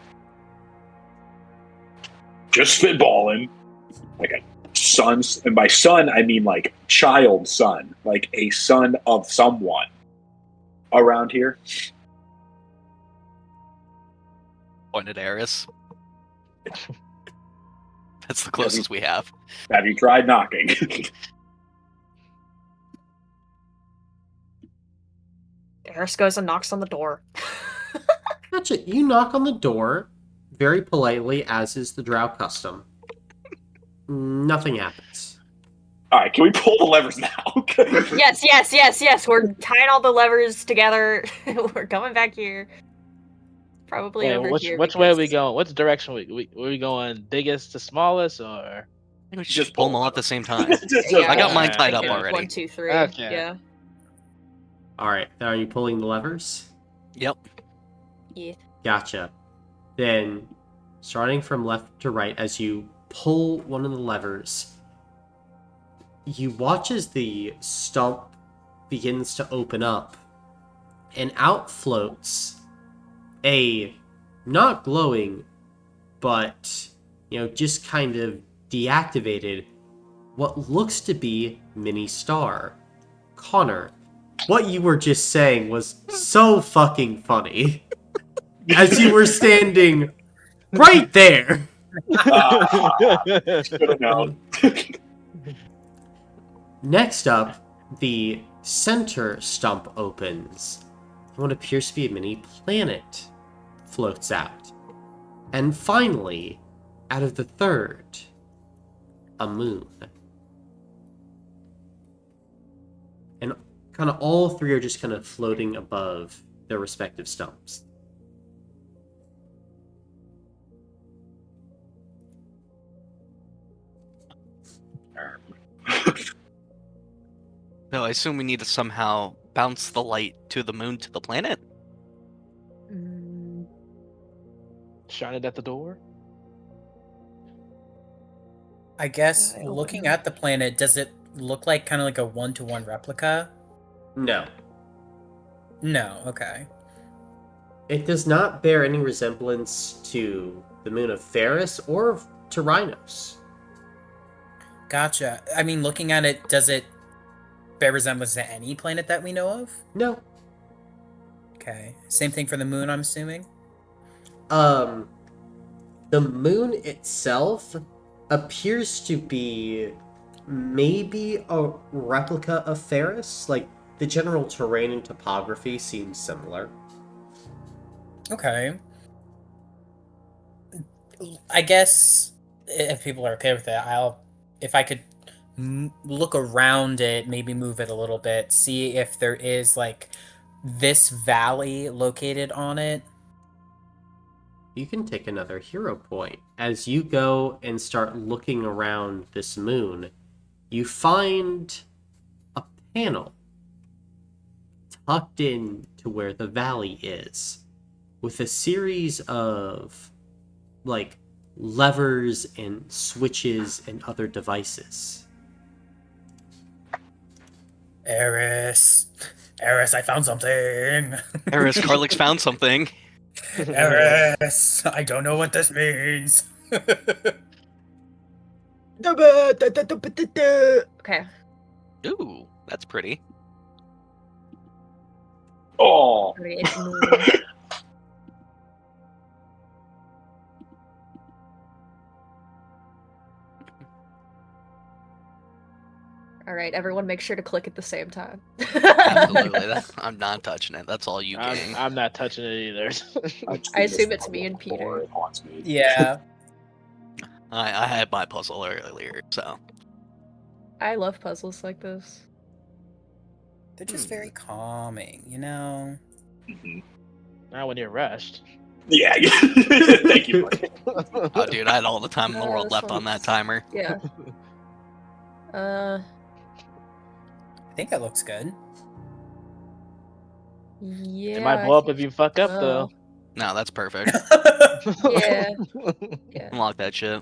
Speaker 6: just spitballing, like a sun, and by son I mean like child son, like a son of someone around here?
Speaker 4: Pointed Eris. That's the closest we have.
Speaker 6: Have you tried knocking?
Speaker 2: Eris goes and knocks on the door.
Speaker 1: Gotcha. You knock on the door very politely, as is the drow custom. Nothing happens.
Speaker 6: All right, can we pull the levers now?
Speaker 2: Yes. We're tying all the levers together. We're coming back here. Probably
Speaker 5: Wait,
Speaker 2: over here.
Speaker 5: which way are we
Speaker 2: because-
Speaker 5: going? Which direction are we going? Biggest to smallest, or?
Speaker 4: I think we should
Speaker 6: Just
Speaker 4: just pull them
Speaker 6: pull
Speaker 4: all
Speaker 6: them
Speaker 4: at the same time.
Speaker 2: Yeah,
Speaker 4: I got mine
Speaker 5: Yeah,
Speaker 4: tied
Speaker 2: like
Speaker 4: up
Speaker 2: a
Speaker 4: already.
Speaker 2: 1, 2, 3.
Speaker 5: Okay.
Speaker 2: Yeah.
Speaker 1: Alright, are you pulling the levers?
Speaker 4: Yep.
Speaker 2: Yeah.
Speaker 1: Gotcha. Then, starting from left to right, as you pull one of the levers, you watch as the stump begins to open up, and out floats a not glowing, but, just kind of deactivated, what looks to be mini star. Connor, what you were just saying was so fucking funny. As you were standing right there.
Speaker 6: Should have known.
Speaker 1: Next up, the center stump opens. What appears to be a mini planet floats out. And finally, out of the third, a moon. And kind of all three are just kind of floating above their respective stumps.
Speaker 4: So I assume we need to somehow bounce the light to the moon to the planet.
Speaker 2: Mm,
Speaker 5: Shine it at the door.
Speaker 3: I guess
Speaker 2: I
Speaker 3: looking
Speaker 2: open-
Speaker 3: at the planet, does it look like kind of like a 1-to-1 replica?
Speaker 1: No.
Speaker 3: No, okay.
Speaker 1: It does not bear any resemblance to the moon of Ferris or to Rhinos.
Speaker 3: Gotcha. I mean, looking at it, does it bear resemblance to any planet that we know of?
Speaker 1: No.
Speaker 3: Okay. Same thing for the moon, I'm assuming?
Speaker 1: The moon itself appears to be maybe a replica of Ferris. Like, the general terrain and topography seems similar.
Speaker 3: Okay. I guess if people are okay with it, if I could look around it, maybe move it a little bit, see if there is like this valley located on it.
Speaker 1: You can take another hero point. As you go and start looking around this moon, you find a panel tucked in to where the valley is, with a series of, like, levers and switches and other devices.
Speaker 3: Eris, I found something.
Speaker 4: Eris, Carlix found something.
Speaker 3: Eris, I don't know what this means.
Speaker 2: Okay.
Speaker 4: Ooh, that's pretty.
Speaker 6: Oh,
Speaker 2: Okay, it's moving. All right, everyone, make sure to click at the same time.
Speaker 4: Absolutely. I'm not touching it. That's all you gang.
Speaker 5: I'm not touching it either.
Speaker 2: I assume it's me and Peter.
Speaker 6: It haunts me.
Speaker 3: Yeah.
Speaker 4: I had my puzzle earlier, so.
Speaker 2: I love puzzles like this.
Speaker 3: They're just very calming, you know?
Speaker 6: Mhm.
Speaker 5: Not when you're rushed.
Speaker 6: Yeah. Thank you.
Speaker 4: Oh, dude, I had all the time in the world
Speaker 2: this
Speaker 4: left on that
Speaker 2: one's-
Speaker 4: timer.
Speaker 2: Yeah.
Speaker 3: I think that looks good.
Speaker 2: Yeah.
Speaker 5: It might blow up if you fuck up,
Speaker 2: Oh.
Speaker 5: though.
Speaker 4: No, that's perfect.
Speaker 2: Yeah. Yeah.
Speaker 4: Unlock that shit.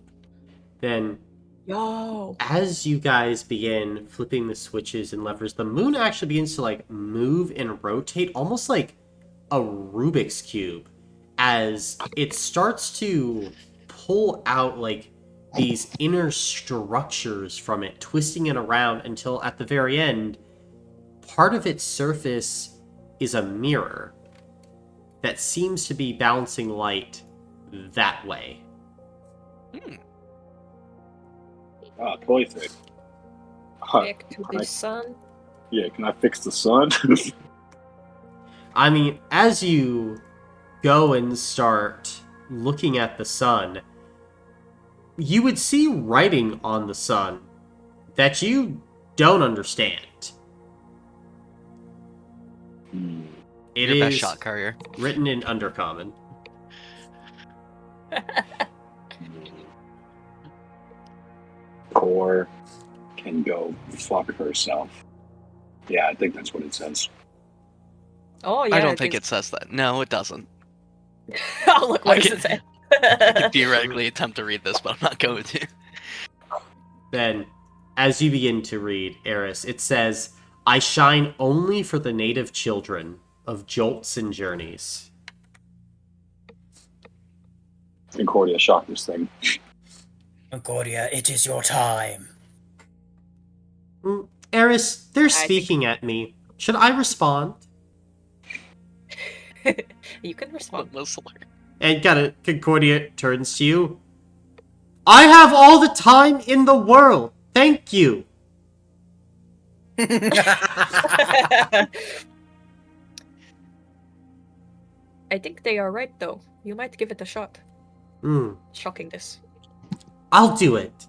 Speaker 1: Then,
Speaker 2: Yo.
Speaker 1: as you guys begin flipping the switches and levers, the moon actually begins to, like, move and rotate almost like a Rubik's Cube, as it starts to pull out, like, these inner structures from it, twisting it around until at the very end, part of its surface is a mirror that seems to be bouncing light that way.
Speaker 6: Toy thing.
Speaker 2: Back to the sun.
Speaker 6: Yeah, can I fix the sun?
Speaker 1: I mean, as you go and start looking at the sun, you would see writing on the sun, that you don't understand. It
Speaker 4: Your best
Speaker 1: is
Speaker 4: shot, Courier.
Speaker 1: written in Undercommon.
Speaker 6: Core can go fuck herself. Yeah, I think that's what it says.
Speaker 2: Oh yeah.
Speaker 4: I don't think it says that. No, it doesn't.
Speaker 2: Oh look, what
Speaker 4: I
Speaker 2: does
Speaker 4: can-
Speaker 2: it say?
Speaker 4: I could theoretically attempt to read this, but I'm not going to.
Speaker 1: Then, as you begin to read, Eris, it says, I shine only for the native children of jolts and journeys.
Speaker 6: Concordia shocked this thing.
Speaker 3: Concordia, it is your time.
Speaker 1: Eris, they're
Speaker 2: think-
Speaker 1: speaking at me. Should I respond?
Speaker 2: You can respond.
Speaker 4: Whistler.
Speaker 1: And Concordia turns to you. I have all the time in the world. Thank you.
Speaker 2: I think they are right, though. You might give it a shot. Shocking this.
Speaker 1: I'll do it.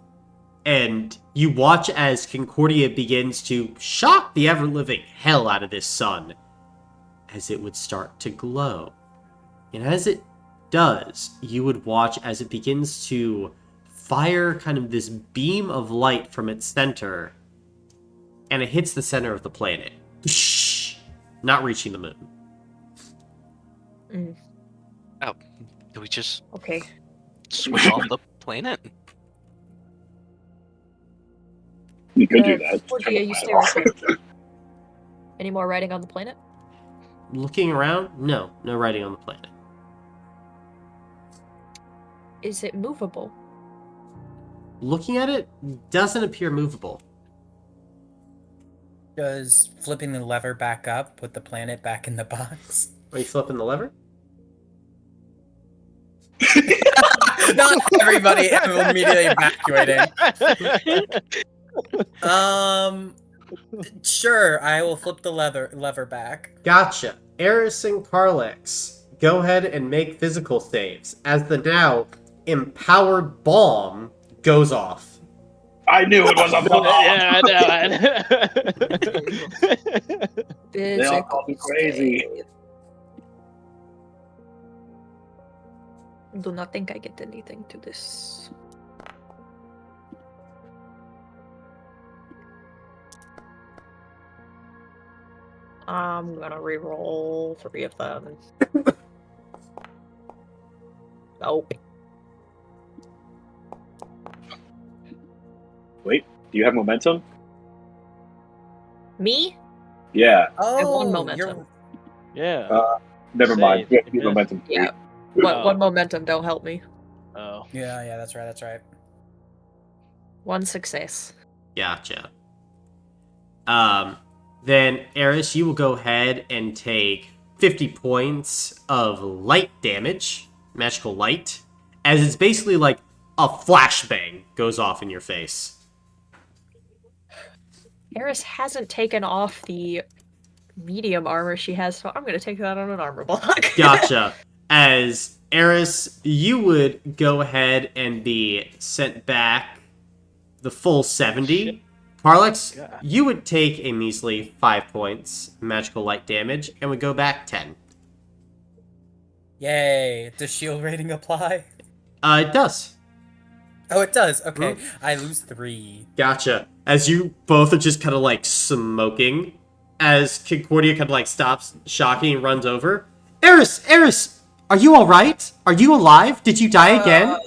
Speaker 1: And you watch as Concordia begins to shock the ever-living hell out of this sun, as it would start to glow. And as it does, you would watch as it begins to fire kind of this beam of light from its center, and it hits the center of the planet. Not reaching the moon.
Speaker 4: Oh, do we just
Speaker 2: Okay.
Speaker 4: switch off the planet?
Speaker 6: You could do that.
Speaker 2: Concordia, you stay right there. Any more writing on the planet?
Speaker 1: Looking around? No writing on the planet.
Speaker 2: Is it movable?
Speaker 1: Looking at it, doesn't appear movable.
Speaker 3: Does flipping the lever back up put the planet back in the box?
Speaker 1: Are you flipping the lever?
Speaker 3: Not everybody immediately evacuating. Sure, I will flip the lever back.
Speaker 1: Gotcha. Eris and Carlex, go ahead and make physical saves as the now empowered bomb goes off.
Speaker 6: I knew it was a bomb.
Speaker 5: Yeah, I know.
Speaker 6: They all call me crazy.
Speaker 2: Do not think I get anything to this. I'm gonna re-roll 3 of them. Nope.
Speaker 6: Wait, do you have momentum?
Speaker 2: Me?
Speaker 6: Yeah.
Speaker 3: Oh,
Speaker 2: have one momentum.
Speaker 5: Yeah.
Speaker 6: Never mind.
Speaker 5: Save.
Speaker 6: You have
Speaker 5: You
Speaker 6: momentum.
Speaker 2: Yeah.
Speaker 5: Oh.
Speaker 2: One momentum don't help me.
Speaker 5: Oh.
Speaker 3: Yeah, that's right.
Speaker 2: 1 success.
Speaker 1: Gotcha. Then Eris, you will go ahead and take 50 points of light damage, magical light, as it's basically like a flashbang goes off in your face.
Speaker 2: Eris hasn't taken off the medium armor she has, so I'm gonna take that on an armor block.
Speaker 1: Gotcha. As Eris, you would go ahead and be sent back the full 70. Parlex,
Speaker 5: Yeah.
Speaker 1: you would take a measly 5 points magical light damage and would go back 10.
Speaker 3: Yay! Does shield rating apply?
Speaker 1: It does.
Speaker 3: Oh, it does. Okay, I lose 3.
Speaker 1: Gotcha. As you both are just kind of like smoking, as Concordia kind of like stops shocking and runs over. Eris, are you all right? Are you alive? Did you die again?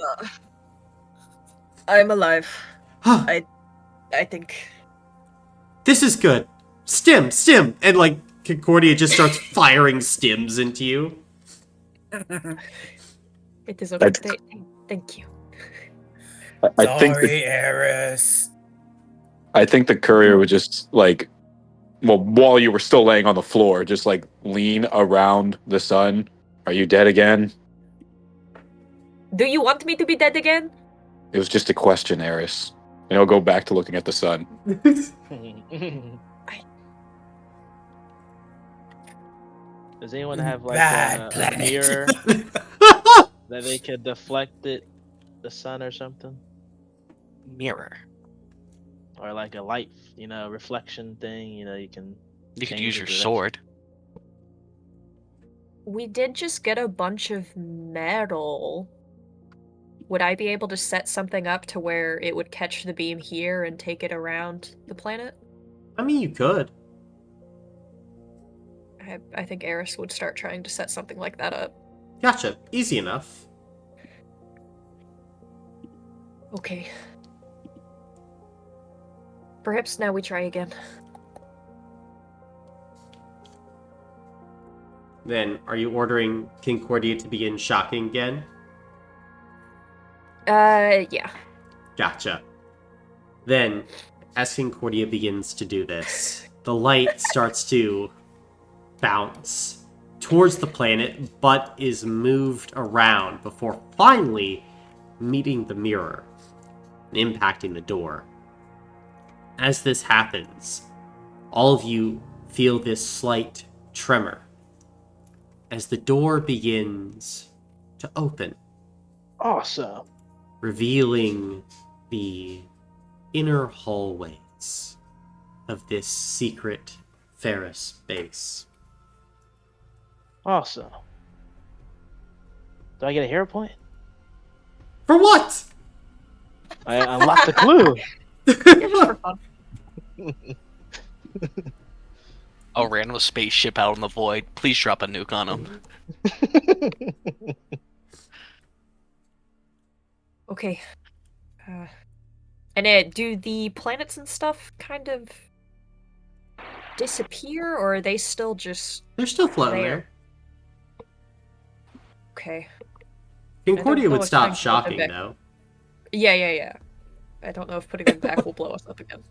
Speaker 2: I'm alive.
Speaker 1: Huh.
Speaker 2: I think.
Speaker 1: This is good. Stim, and like Concordia just starts firing stims into you.
Speaker 2: It is okay. Thank you.
Speaker 6: I think
Speaker 3: Sorry, Eris.
Speaker 6: I think the courier would just like, well, while you were still laying on the floor, just like lean around the sun. Are you dead again?
Speaker 2: Do you want me to be dead again?
Speaker 6: It was just a question, Eris. And he'll go back to looking at the sun.
Speaker 5: Does anyone have like
Speaker 3: Bad
Speaker 5: a
Speaker 3: planet.
Speaker 5: mirror that they could deflect the sun or something?
Speaker 4: Mirror.
Speaker 5: or like a light, reflection thing. You can.
Speaker 4: You could
Speaker 5: change
Speaker 4: use
Speaker 5: the
Speaker 4: your
Speaker 5: direction.
Speaker 4: sword.
Speaker 2: We did just get a bunch of metal. Would I be able to set something up to where it would catch the beam here and take it around the planet?
Speaker 1: I mean, you could.
Speaker 2: I think Eris would start trying to set something like that up.
Speaker 1: Gotcha. Easy enough.
Speaker 2: Okay. Perhaps now we try again.
Speaker 1: Then, are you ordering Concordia to begin shocking again?
Speaker 2: Yeah.
Speaker 1: Gotcha. Then, as Concordia begins to do this, the light starts to bounce towards the planet, but is moved around before finally meeting the mirror and impacting the door. As this happens, all of you feel this slight tremor as the door begins to open,
Speaker 5: Awesome.
Speaker 1: revealing the inner hallways of this secret Ferris base.
Speaker 5: Awesome. Do I get a hero point?
Speaker 1: For what?
Speaker 5: I unlocked the clue.
Speaker 2: Just for fun.
Speaker 4: A random spaceship out in the void. Please drop a nuke on him.
Speaker 2: Okay. And do the planets and stuff kind of disappear, or are they still just
Speaker 1: They're still floating
Speaker 2: there?
Speaker 1: there.
Speaker 2: Okay?
Speaker 1: Concordia
Speaker 2: know
Speaker 1: would
Speaker 2: if
Speaker 1: stop
Speaker 2: trying to put them
Speaker 1: shocking,
Speaker 2: back-
Speaker 1: though.
Speaker 2: Yeah. I don't know if putting them back will blow us up again.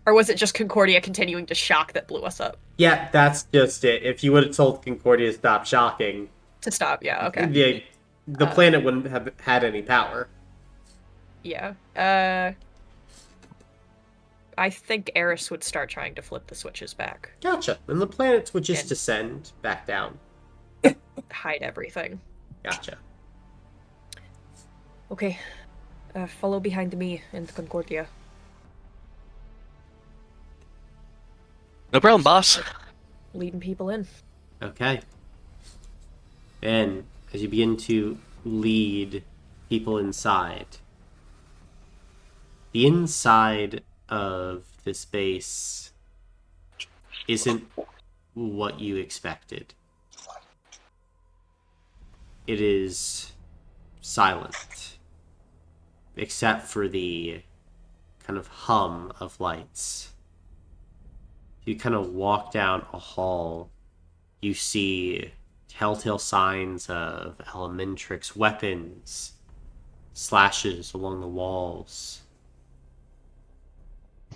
Speaker 2: Or was it just Concordia continuing to shock that blew us up?
Speaker 1: Yeah, that's just it. If you would have told Concordia to stop shocking,
Speaker 2: To stop, yeah, okay.
Speaker 1: the planet wouldn't have had any power.
Speaker 2: Yeah. I think Eris would start trying to flip the switches back.
Speaker 1: Gotcha. And the planets would just
Speaker 2: And-
Speaker 1: descend back down.
Speaker 2: Hide everything.
Speaker 1: Gotcha.
Speaker 2: Okay. Follow behind me and Concordia.
Speaker 4: No problem, boss.
Speaker 2: Leading people in.
Speaker 1: Okay. And as you begin to lead people inside, the inside of this base isn't what you expected. It is silent, except for the kind of hum of lights. You kind of walk down a hall, you see telltale signs of Elementrix weapons, slashes along the walls.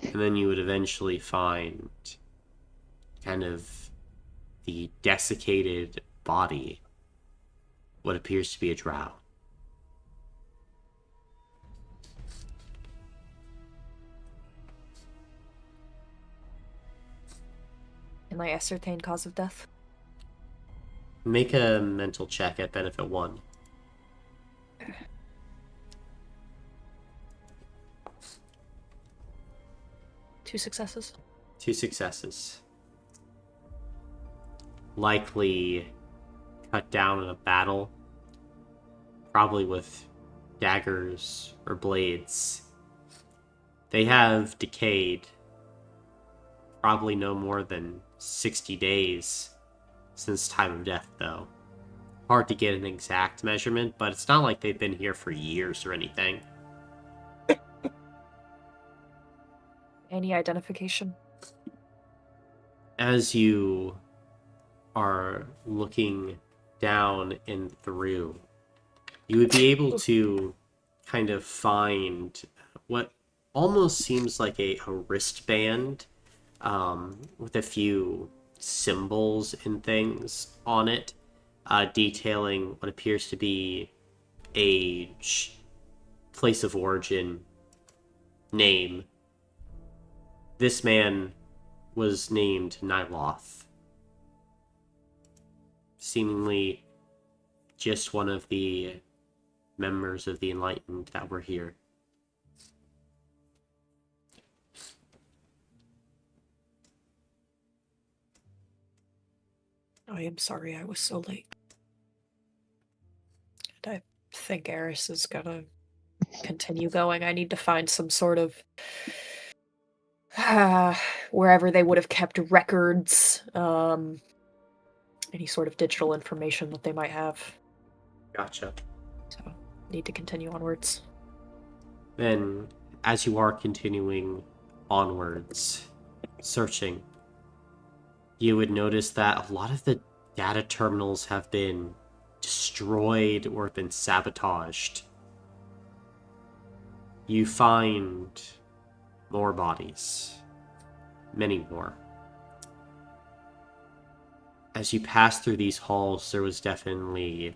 Speaker 1: And then you would eventually find kind of the desiccated body, what appears to be a drow.
Speaker 2: Can I ascertain cause of death?
Speaker 1: Make a mental check at benefit 1.
Speaker 2: Two successes.
Speaker 1: 2 successes. Likely cut down in a battle, probably with daggers or blades. They have decayed probably no more than 60 days since time of death, though. Hard to get an exact measurement, but it's not like they've been here for years or anything.
Speaker 2: Any identification?
Speaker 1: As you are looking down and through, you would be able to kind of find what almost seems like a wristband with a few symbols and things on it, detailing what appears to be age, place of origin, name. This man was named Nyloth. Seemingly just one of the members of the Enlightened that were here.
Speaker 2: I am sorry I was so late. And I think Eris is gonna continue going. I need to find some sort of wherever they would have kept records, any sort of digital information that they might have.
Speaker 1: Gotcha.
Speaker 2: So, need to continue onwards.
Speaker 1: Then, as you are continuing onwards, searching, you would notice that a lot of the data terminals have been destroyed or have been sabotaged. You find more bodies. Many more. As you pass through these halls, there was definitely...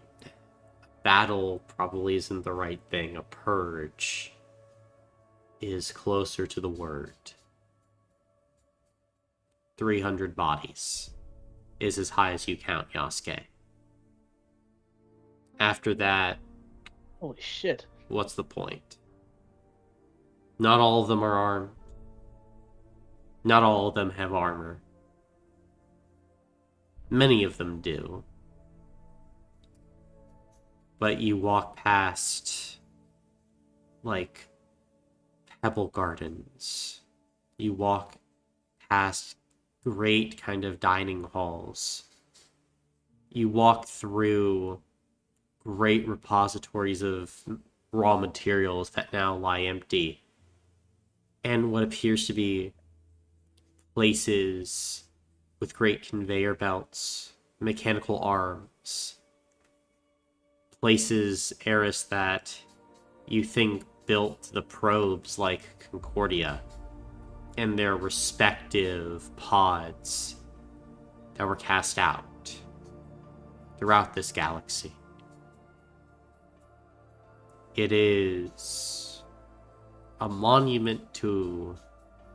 Speaker 1: battle probably isn't the right thing. A purge is closer to the word. 300 bodies is as high as you count, Yasuke. After that,
Speaker 5: Holy shit.
Speaker 1: what's the point? Not all of them are armed. Not all of them have armor. Many of them do. But you walk past, like, pebble gardens. You walk past great kind of dining halls. You walk through great repositories of raw materials that now lie empty. And what appears to be places with great conveyor belts, mechanical arms. Places, Eris, that you think built the probes like Concordia and their respective pods that were cast out throughout this galaxy. It is a monument to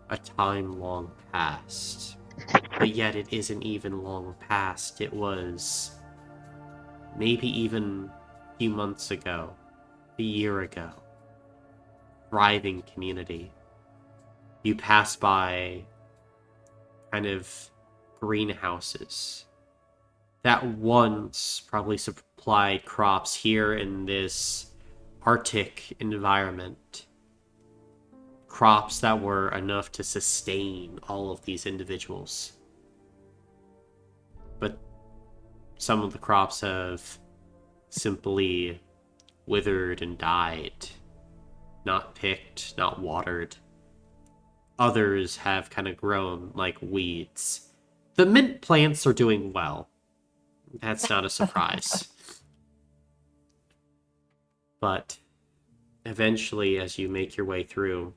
Speaker 1: a time long past, but yet it isn't even long past. It was maybe even a few months ago, a year ago. Thriving community. You pass by kind of greenhouses that once probably supplied crops here in this Arctic environment. Crops that were enough to sustain all of these individuals. But some of the crops have simply withered and died. Not picked, not watered. Others have kind of grown like weeds. The mint plants are doing well. That's not a surprise. But eventually, as you make your way through,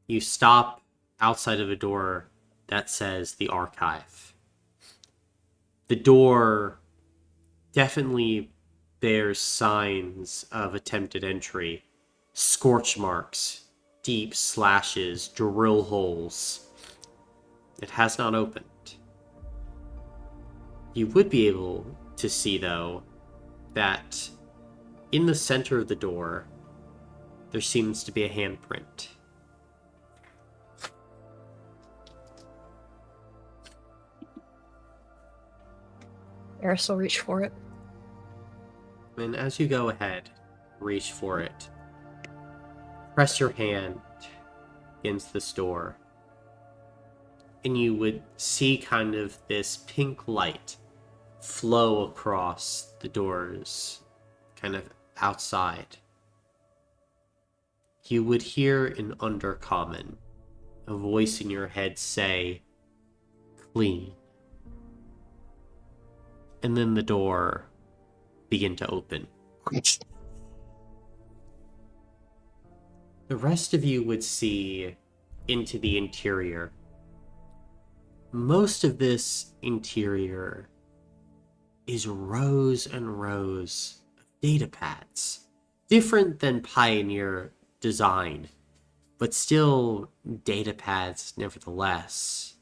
Speaker 1: you stop outside of a door that says the archive. The door definitely bears signs of attempted entry. Scorch marks, deep slashes, drill holes. It has not opened. You would be able to see, though, that in the center of the door, there seems to be a handprint.
Speaker 2: Eris will reach for it.
Speaker 1: And as you go ahead, reach for it, press your hand against this door, and you would see kind of this pink light flow across the doors, kind of outside. You would hear in Undercommon a voice in your head say, "Clean." And then the door begin to open. The rest of you would see into the interior. Most of this interior is rows and rows of data pads. Different than Pioneer design, but still data pads nevertheless.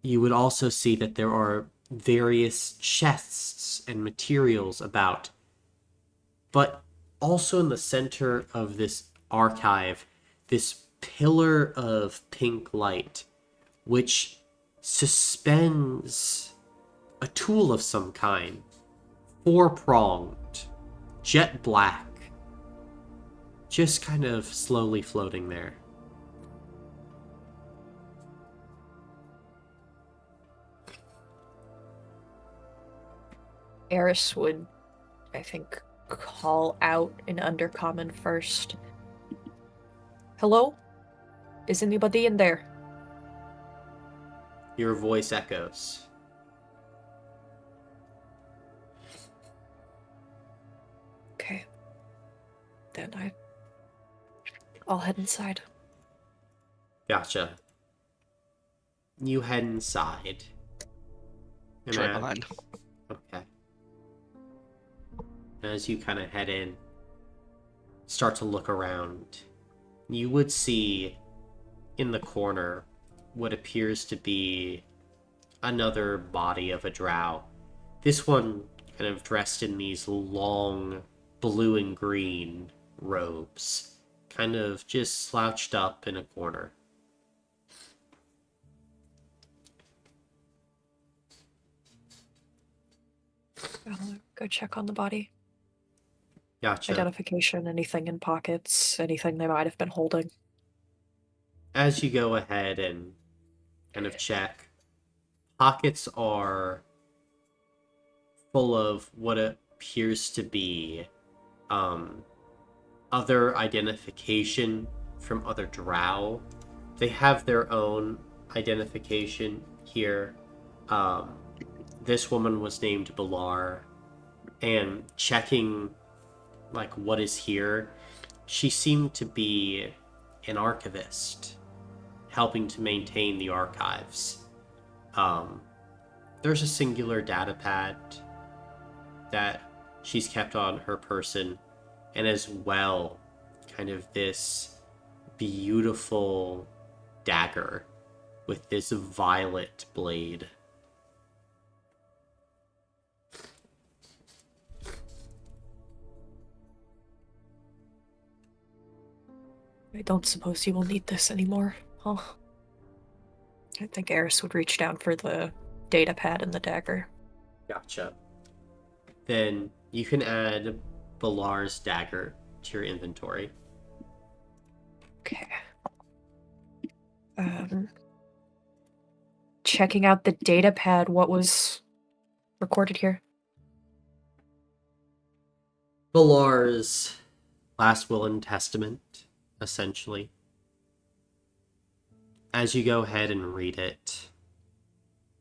Speaker 1: You would also see that there are various chests and materials about, but also in the center of this archive, this pillar of pink light, which suspends a tool of some kind, 4-pronged, jet black, just kind of slowly floating there.
Speaker 2: Eris would, I think, call out in Undercommon first. Hello? Is anybody in there?
Speaker 1: Your voice echoes.
Speaker 2: Okay. Then I'll head inside.
Speaker 1: Gotcha. You head inside.
Speaker 4: It's right behind.
Speaker 1: Okay. And as you kind of head in, start to look around, you would see in the corner what appears to be another body of a drow. This one kind of dressed in these long blue and green robes, kind of just slouched up in a corner.
Speaker 2: I'll go check on the body.
Speaker 1: Gotcha.
Speaker 2: Identification, anything in pockets, anything they might have been holding.
Speaker 1: As you go ahead and kind of check, pockets are full of what appears to be other identification from other drow. They have their own identification here. This woman was named C.Y.B.R, and checking like what is here, she seemed to be an archivist, helping to maintain the archives. There's a singular data pad that she's kept on her person, and as well, kind of this beautiful dagger with this violet blade.
Speaker 2: I don't suppose you will need this anymore, huh? I think Eris would reach down for the data pad and the dagger.
Speaker 1: Gotcha. Then you can add C.Y.B.R's dagger to your inventory.
Speaker 2: Okay. Checking out the data pad, what was recorded here?
Speaker 1: C.Y.B.R's last will and testament, essentially. As you go ahead and read it,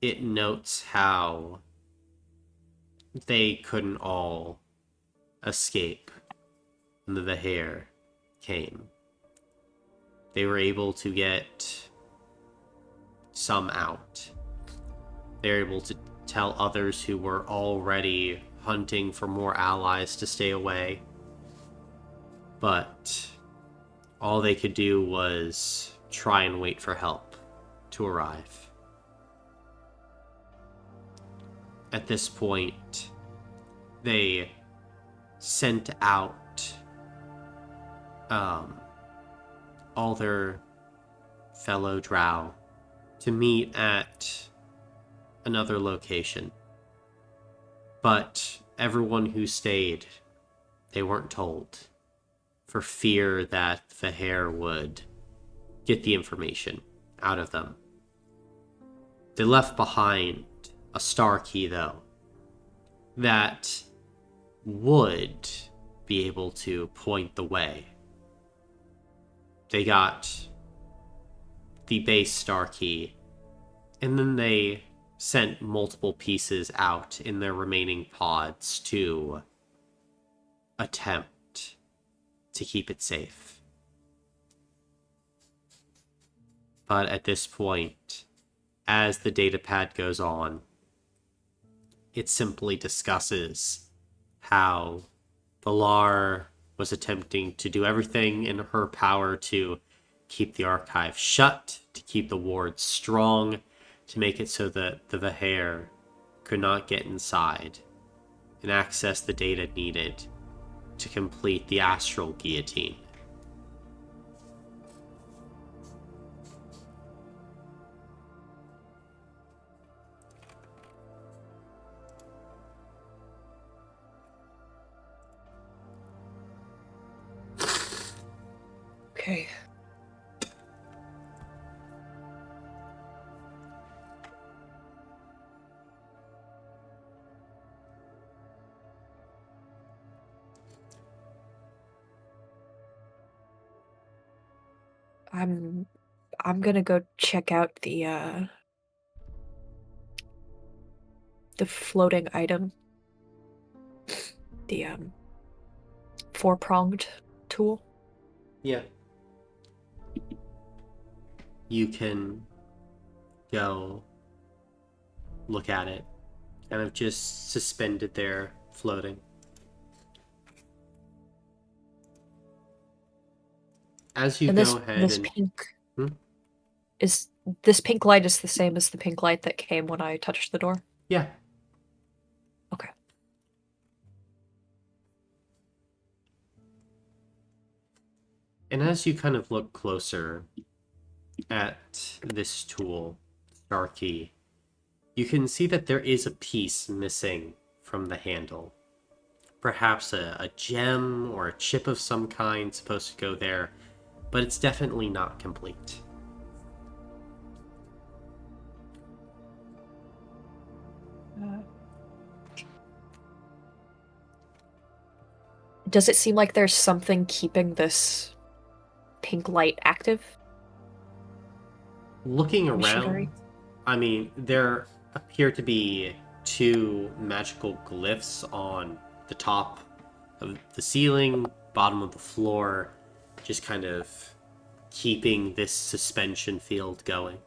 Speaker 1: it notes how they couldn't all escape when the Vahir came. They were able to get some out. They were able to tell others who were already hunting for more allies to stay away. But all they could do was try and wait for help to arrive. At this point, they sent out all their fellow drow to meet at another location. But everyone who stayed, they weren't told, for fear that the Vahir would get the information out of them. They left behind a star key, though, that would be able to point the way. They got the base star key, and then they sent multiple pieces out in their remaining pods to attempt to keep it safe. But at this point, as the datapad goes on, it simply discusses how C.Y.B.R was attempting to do everything in her power to keep the archive shut, to keep the wards strong, to make it so that the Vahir could not get inside and access the data needed to complete the astral guillotine.
Speaker 2: Okay. I'm gonna go check out the floating item. The four-pronged tool.
Speaker 1: Yeah. You can go look at it, kind of just suspended there, floating. As you
Speaker 2: And
Speaker 1: go ahead
Speaker 2: this
Speaker 1: and
Speaker 2: pink
Speaker 1: Hmm?
Speaker 2: is this pink light is the same as the pink light that came when I touched the door?
Speaker 1: yeah,
Speaker 2: Okay.
Speaker 1: and as you kind of look closer at this tool, Star Key, you can see that there is a piece missing from the handle. Perhaps a gem or a chip of some kind supposed to go there, but it's definitely not complete.
Speaker 2: Does it seem like there's something keeping this pink light active?
Speaker 1: Looking around,
Speaker 2: Machinery?
Speaker 1: I mean, there appear to be two magical glyphs on the top of the ceiling, bottom of the floor, just kind of keeping this suspension field going.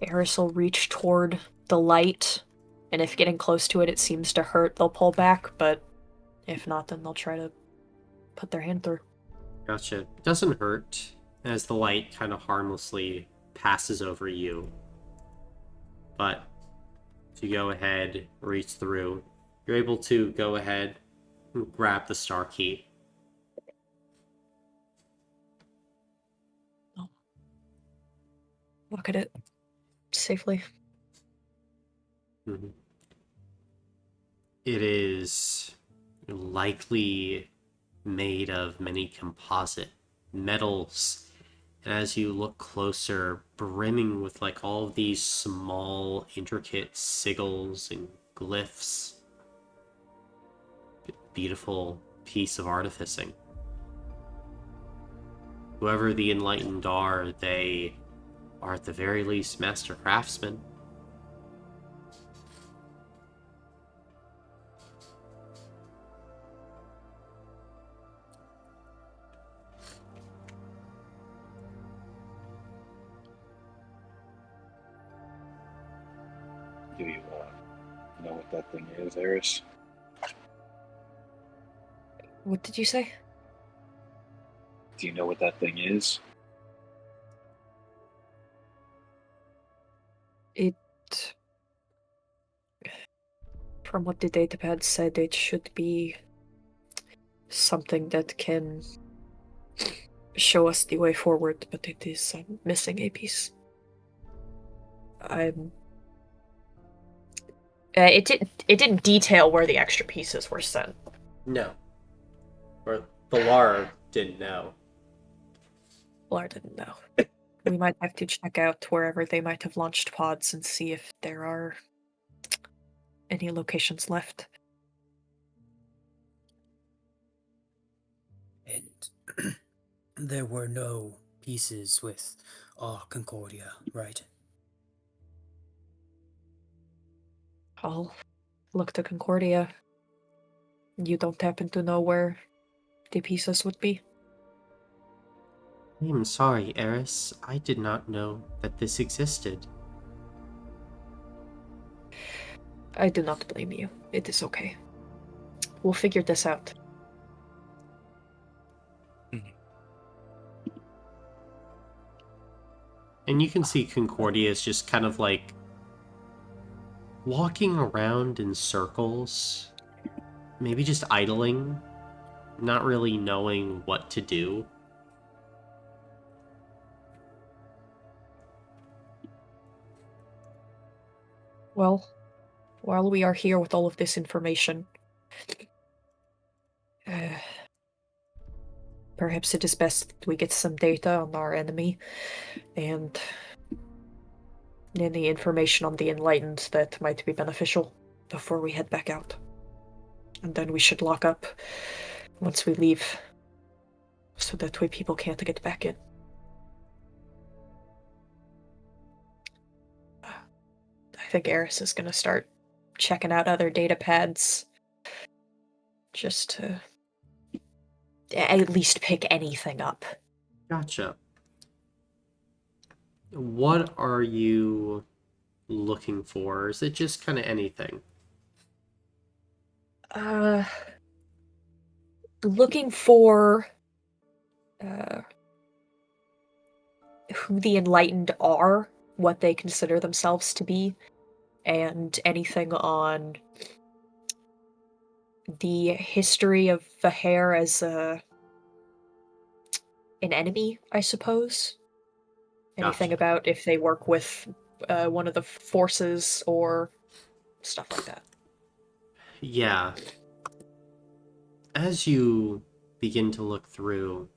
Speaker 2: Eris will reach toward the light, and if getting close to it, it seems to hurt, they'll pull back, but if not, then they'll try to put their hand through.
Speaker 1: Gotcha. It doesn't hurt as the light kind of harmlessly passes over you. But to go ahead, reach through, you're able to go ahead and grab the star key.
Speaker 2: Look at it safely.
Speaker 1: Mhm. It is likely made of many composite metals. And as you look closer, brimming with like all of these small, intricate sigils and glyphs. Beautiful piece of artificing. Whoever the enlightened are, they are at the very least master craftsmen.
Speaker 6: Do you know what that thing is, Eris?
Speaker 2: What did you say?
Speaker 6: Do you know what that thing is?
Speaker 2: It... From what the datapad said, it should be something that can show us the way forward, but it is missing a piece. It didn't detail where the extra pieces were sent.
Speaker 1: No. Or Valar didn't know.
Speaker 2: Valar didn't know. We might have to check out wherever they might have launched pods and see if there are any locations left.
Speaker 9: And there were no pieces with Concordia, right?
Speaker 2: I'll look to Concordia. You don't happen to know where the pieces would be?
Speaker 1: I'm sorry, Eris. I did not know that this existed.
Speaker 2: I do not blame you. It is okay. We'll figure this out.
Speaker 1: And you can see Concordia is just kind of like walking around in circles, maybe just idling, not really knowing what to do.
Speaker 2: Well, while we are here with all of this information, perhaps it is best that we get some data on our enemy and any information on the Enlightened that might be beneficial before we head back out. And then we should lock up once we leave, so that way people can't get back in. I think Eris is going to start checking out other data pads, just to at least pick anything up.
Speaker 1: Gotcha. What are you looking for? Is it just kind of anything?
Speaker 2: Looking for who the Enlightened are, what they consider themselves to be, and anything on the history of Vaher as an enemy, I suppose. Anything
Speaker 1: Gotcha.
Speaker 2: about if they work with one of the forces or stuff like that.
Speaker 1: Yeah. As you begin to look through,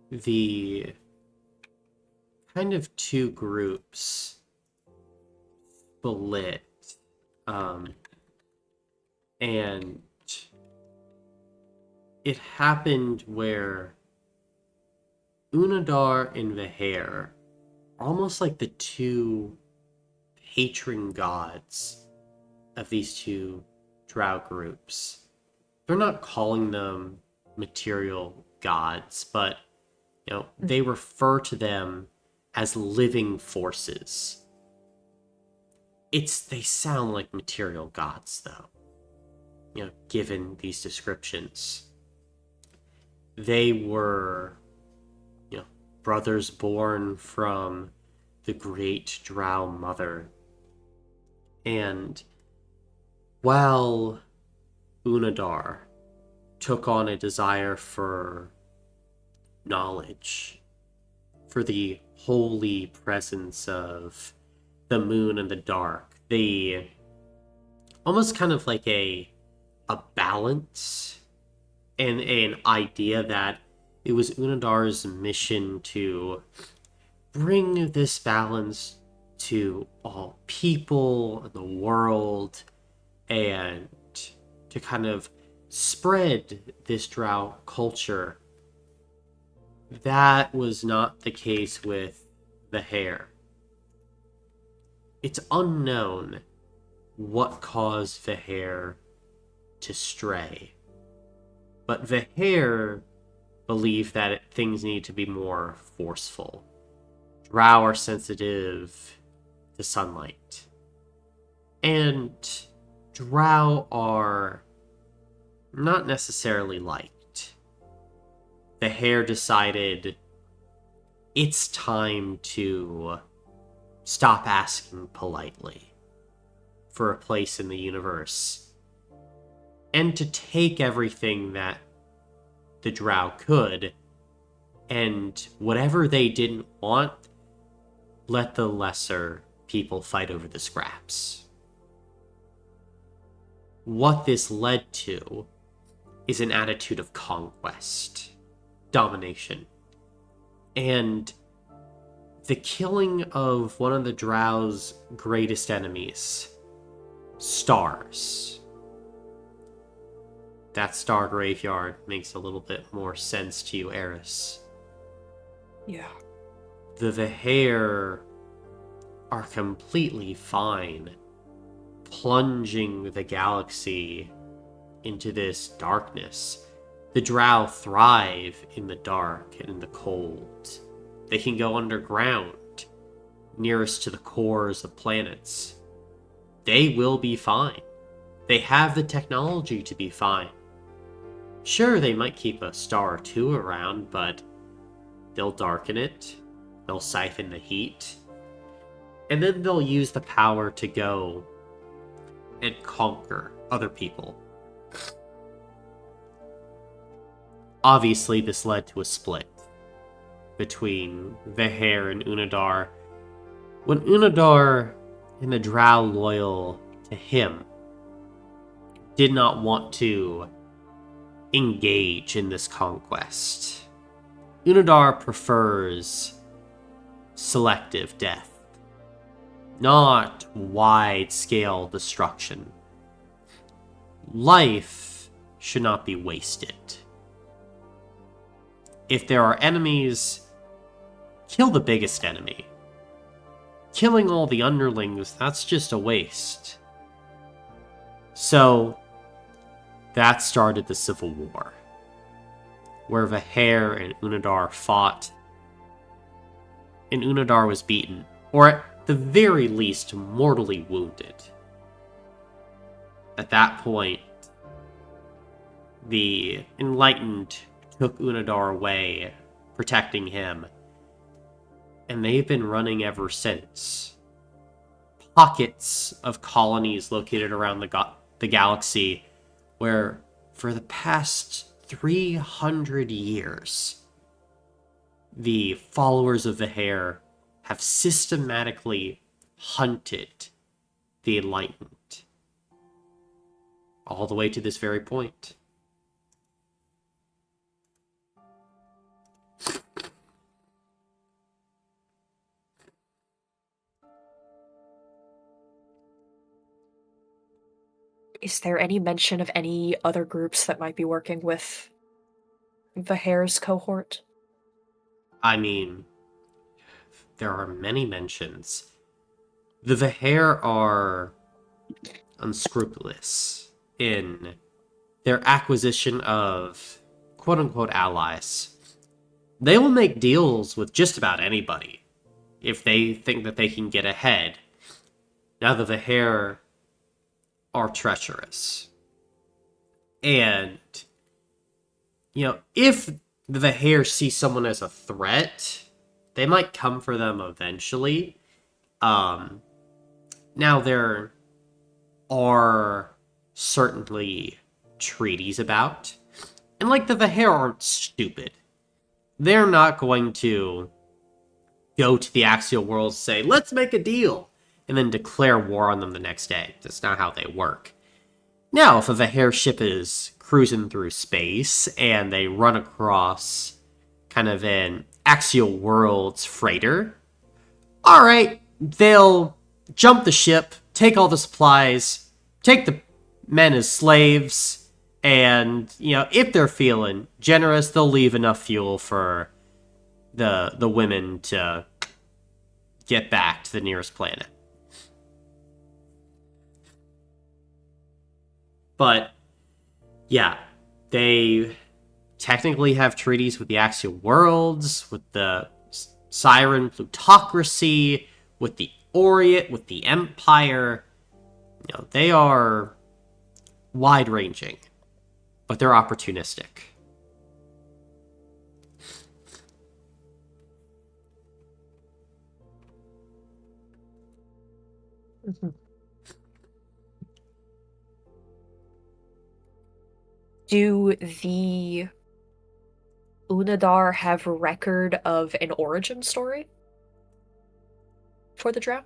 Speaker 1: the kind of two groups split, and it happened where Unadar and Vaher are almost like the two patron gods of these two drow groups. They're not calling them material gods, but they refer to them as living forces. They sound like material gods, though, given these descriptions. They were, brothers born from the great drow mother. And while Unadar took on a desire for knowledge, for the holy presence of the moon and the dark, the almost kind of like a balance and an idea that it was Unadar's mission to bring this balance to all people in the world and to kind of spread this drow culture. That was not the case with Vaher. It's unknown what caused Vaher to stray, but Vaher believed that things need to be more forceful. Drow are sensitive to sunlight, and Drow are not necessarily liked. Vaher decided it's time to stop asking politely for a place in the universe, and to take everything that the Drow could, and whatever they didn't want, let the lesser people fight over the scraps. What this led to is an attitude of conquest, domination, and the killing of one of the Drow's greatest enemies, stars. That star graveyard makes a little bit more sense to you, Eris.
Speaker 2: Yeah.
Speaker 1: The Vaher are completely fine plunging the galaxy into this darkness. The Drow thrive in the dark and in the cold. They can go underground, nearest to the cores of planets. They will be fine. They have the technology to be fine. Sure, they might keep a star or two around, but they'll darken it, they'll siphon the heat, and then they'll use the power to go and conquer other people. Obviously, this led to a split between Vaher and Unadar. When Unadar and the drow loyal to him did not want to engage in this conquest. Unadar prefers selective death, not wide-scale destruction. Life should not be wasted. If there are enemies, kill the biggest enemy. Killing all the underlings, that's just a waste. So, that started the Civil War, where Vaher and Unadar fought, and Unadar was beaten, or at the very least, mortally wounded. At that point, the Enlightened took Unadar away, protecting him, and they've been running ever since. Pockets of colonies located around the galaxy where, for the past 300 years, the followers of Vaher have systematically hunted the Enlightened. All the way to this very point.
Speaker 2: Is there any mention of any other groups that might be working with Vaher's cohort?
Speaker 1: I mean, there are many mentions. The Vaher are unscrupulous in their acquisition of quote-unquote allies. They will make deals with just about anybody if they think that they can get ahead. Now the Vaher are treacherous. And, if the Vaher see someone as a threat, they might come for them eventually. Now there are certainly treaties about, and the Vaher aren't stupid. They're not going to go to the Axial Worlds and say, let's make a deal, and then declare war on them the next day. That's not how they work. Now, if a Vaher ship is cruising through space and they run across kind of an Axial Worlds freighter, alright, they'll jump the ship, take all the supplies, take the men as slaves, and, if they're feeling generous, they'll leave enough fuel for the women to get back to the nearest planet. But, yeah, they technically have treaties with the Axial Worlds, with the Siren Plutocracy, with the Orient, with the Empire. They are wide-ranging, but they're opportunistic.
Speaker 2: Mm-hmm. Do the Unadar have a record of an origin story for the drow?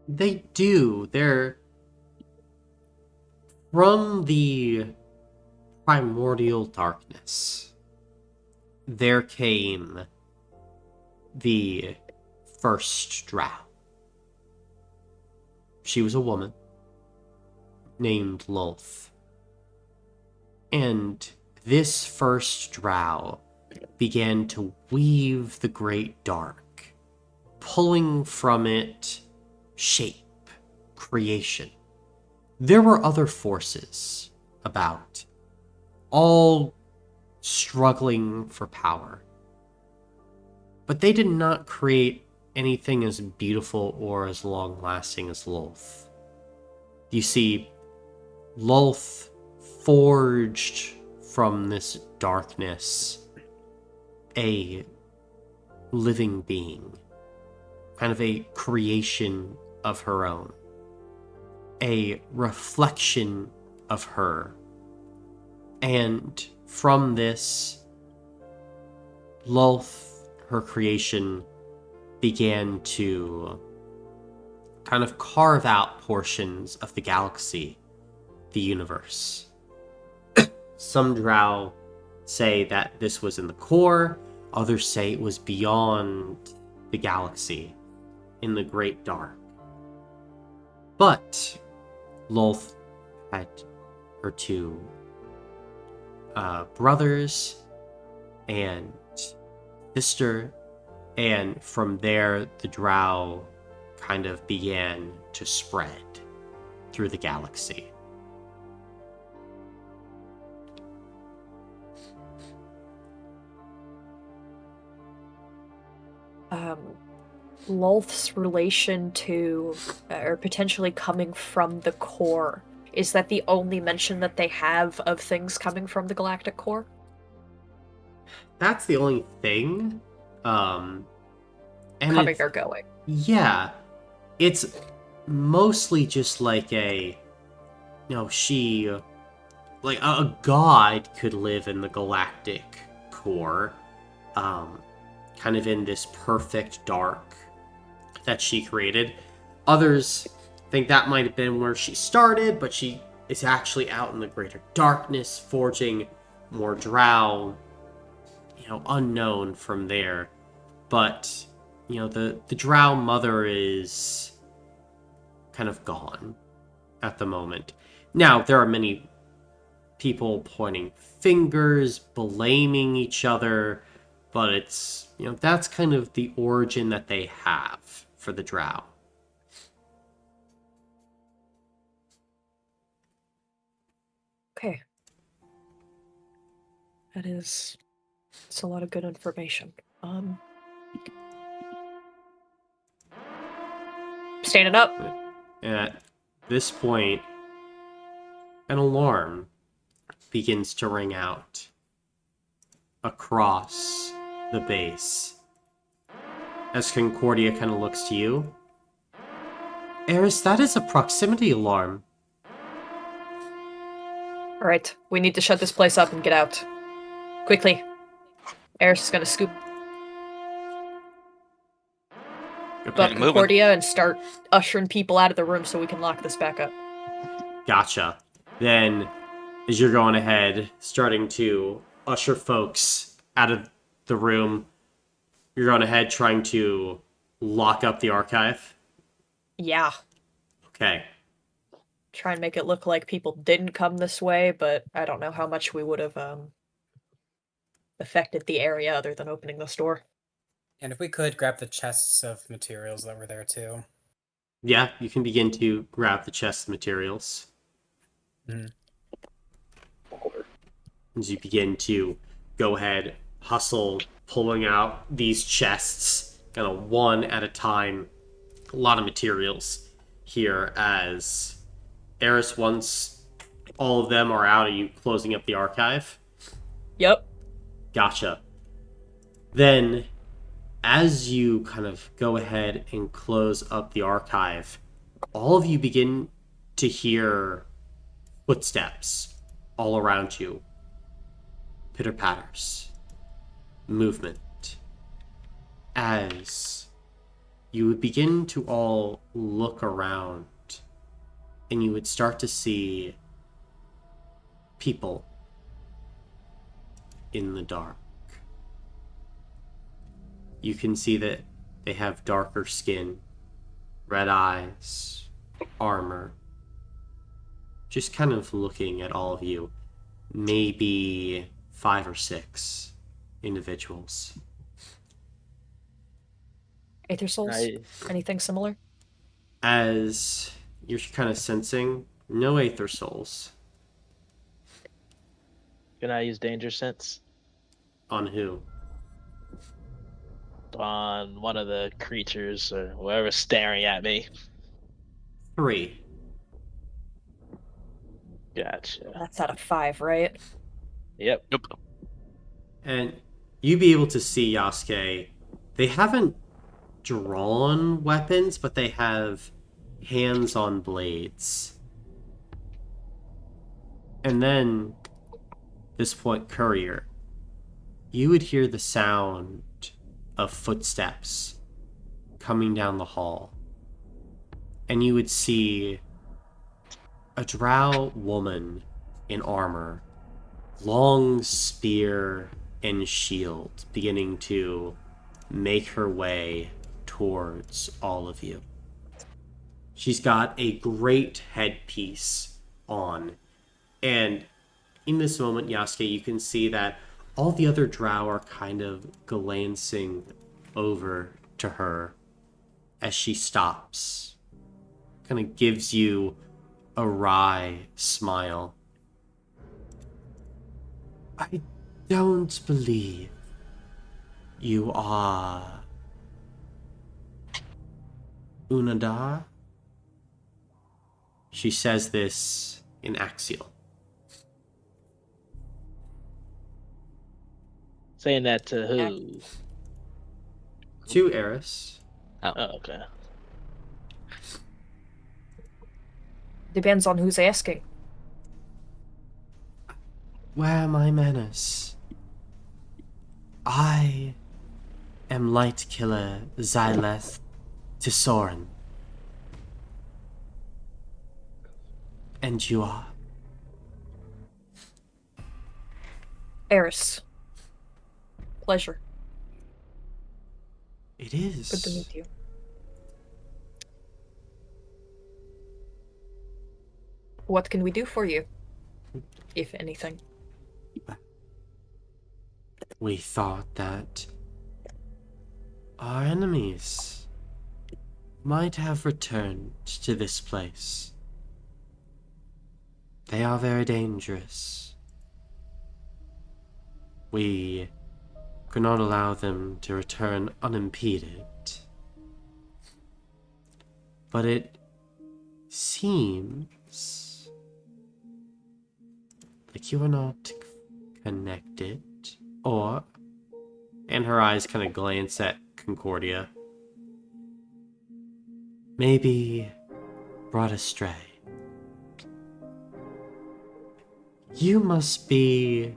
Speaker 1: They do. They're from the primordial darkness. There came the first drow. She was a woman named Lolth. And this first drow began to weave the great dark, pulling from it shape, creation. There were other forces about, all struggling for power. But they did not create anything as beautiful or as long-lasting as Lolth. You see, Lolth forged from this darkness a living being, kind of a creation of her own, a reflection of her. And from this, Lolth, her creation, began to kind of carve out portions of the galaxy, the universe. Some drow say that this was in the core, others say it was beyond the galaxy, in the Great Dark. But Lolth had her two brothers and sister, and from there the drow kind of began to spread through the galaxy.
Speaker 10: Lolth's relation to, or potentially coming from the core, is that the only mention that they have of things coming from the galactic core?
Speaker 1: That's the only thing. And
Speaker 10: Coming or going.
Speaker 1: Yeah. It's mostly just like like a god could live in the galactic core, kind of in this perfect dark that she created. Others think that might have been where she started, but she is actually out in the greater darkness, forging more drow, unknown from there. But, the drow mother is kind of gone at the moment. Now, there are many people pointing fingers, blaming each other, but it's, that's kind of the origin that they have for the drow.
Speaker 10: Okay. It's a lot of good information. Standing up.
Speaker 1: At this point, an alarm begins to ring out across the base. As Concordia kind of looks to you, Eris, that is a proximity alarm.
Speaker 10: Alright, we need to shut this place up and get out. Quickly. Eris is gonna scoop up Concordia and start ushering people out of the room so we can lock this back up.
Speaker 1: Gotcha. Then, as you're going ahead, starting to usher folks out of the room, you're going ahead trying to lock up the archive?
Speaker 10: Yeah.
Speaker 1: Okay.
Speaker 10: Try and make it look like people didn't come this way, but I don't know how much we would have affected the area other than opening this door.
Speaker 3: And if we could, grab the chests of materials that were there too.
Speaker 1: Yeah, you can begin to grab the chest materials.
Speaker 3: Mm-hmm.
Speaker 1: As you begin to go ahead, hustle, pulling out these chests, kind of one at a time. A lot of materials here as Eris, once all of them are out, are you closing up the archive?
Speaker 10: Yep.
Speaker 1: Gotcha. Then, as you kind of go ahead and close up the archive, all of you begin to hear footsteps all around you. Pitter-patters. Movement. As you would begin to all look around, and you would start to see people in the dark. You can see that they have darker skin, red eyes, armor. Just kind of looking at all of you. Maybe 5 or 6 individuals.
Speaker 10: Aether Souls? Anything similar?
Speaker 1: As you're kind of sensing, no Aether Souls.
Speaker 5: Can I use Danger Sense?
Speaker 1: On who?
Speaker 5: On one of the creatures or whoever's staring at me.
Speaker 1: 3.
Speaker 5: Gotcha.
Speaker 10: That's out of 5, right?
Speaker 5: Yep.
Speaker 1: And you'd be able to see, Yasuke, they haven't drawn weapons, but they have hands on blades. And then, this point, Courier, you would hear the sound of footsteps coming down the hall. and you would see a drow woman in armor, long spear and shield, beginning to make her way towards all of you. She's got a great headpiece on, and in this moment, Yasuke, you can see that all the other drow are kind of glancing over to her as she stops. Kind of gives you a wry smile. I don't believe you are Unadar? She says this in Axial.
Speaker 5: Saying that to who?
Speaker 1: To Eris.
Speaker 5: Oh, okay.
Speaker 10: Depends on who's asking.
Speaker 1: Where are my manners? I am Light Killer Xyleth Tisoran. And you are?
Speaker 10: Eris. Pleasure.
Speaker 1: It is.
Speaker 10: Good to meet you. What can we do for you? If anything.
Speaker 1: We thought that our enemies might have returned to this place. They are very dangerous. We could not allow them to return unimpeded. But it seems like you are not connected, or... And her eyes kind of glance at Concordia. Maybe brought astray. You must be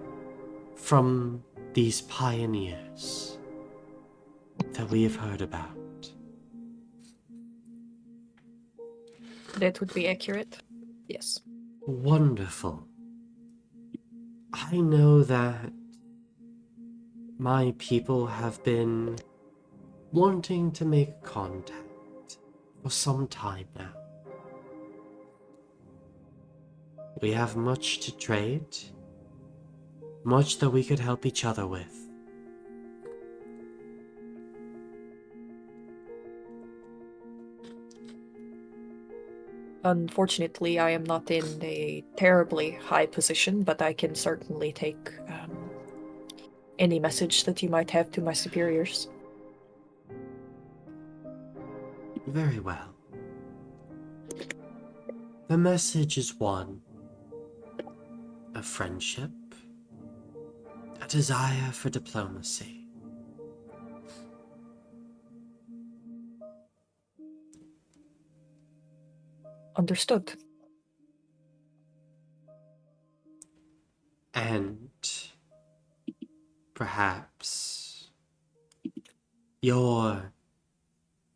Speaker 1: from these pioneers that we have heard about.
Speaker 10: That would be accurate. Yes.
Speaker 1: Wonderful. I know that my people have been wanting to make contact for some time now. We have much to trade, much that we could help each other with.
Speaker 10: Unfortunately, I am not in a terribly high position, but I can certainly take any message that you might have to my superiors.
Speaker 1: Very well. The message is one of friendship, a desire for diplomacy.
Speaker 10: Understood.
Speaker 1: And perhaps your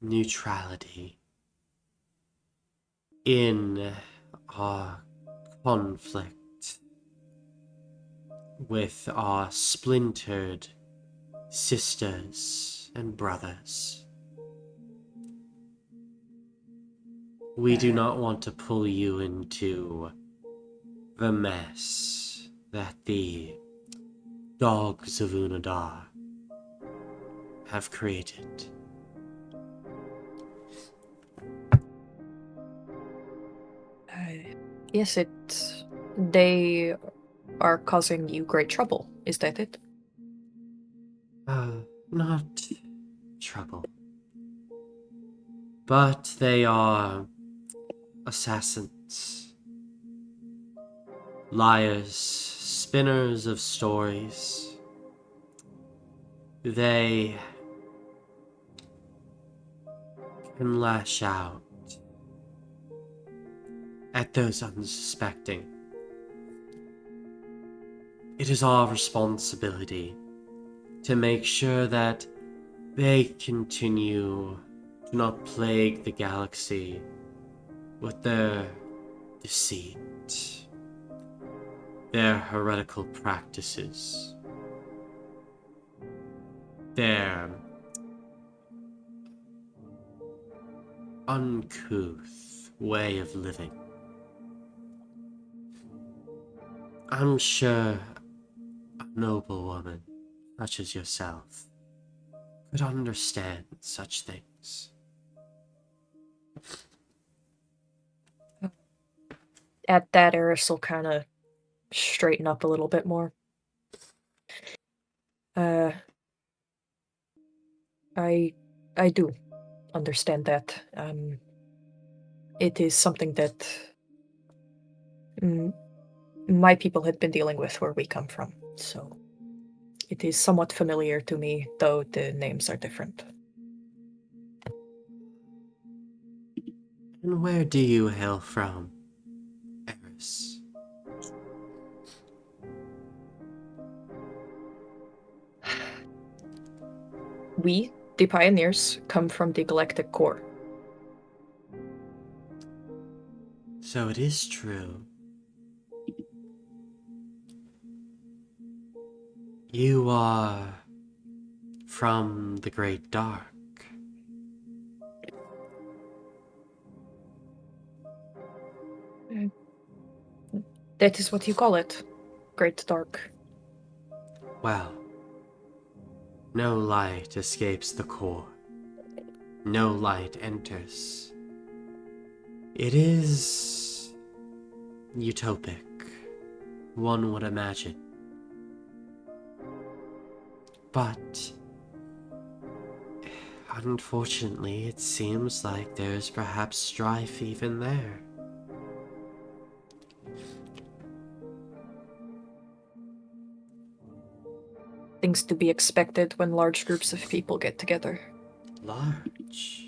Speaker 1: neutrality in our conflict with our splintered sisters and brothers. We do not want to pull you into the mess that the dogs of Unadar have created.
Speaker 10: Yes, they are causing you great trouble. Is that it?
Speaker 1: Not trouble. But they are assassins. Liars, spinners of stories. They can lash out at those unsuspecting. It is our responsibility to make sure that they continue to not plague the galaxy with their deceit, their heretical practices, their uncouth way of living. I'm sure a noble woman such as yourself could understand such things.
Speaker 10: At that, Eris will kind of straighten up a little bit more. I do understand that. It is something that my people had been dealing with where we come from, so it is somewhat familiar to me, though the names are different.
Speaker 1: And where do you hail from, Eris?
Speaker 10: We, the pioneers, come from the Galactic Core.
Speaker 1: So it is true. You are from the Great Dark.
Speaker 10: That is what you call it, Great Dark.
Speaker 1: Well, no light escapes the core. No light enters. It is utopic, one would imagine. But unfortunately, it seems like there's perhaps strife even there.
Speaker 10: Things to be expected when large groups of people get together.
Speaker 1: Large?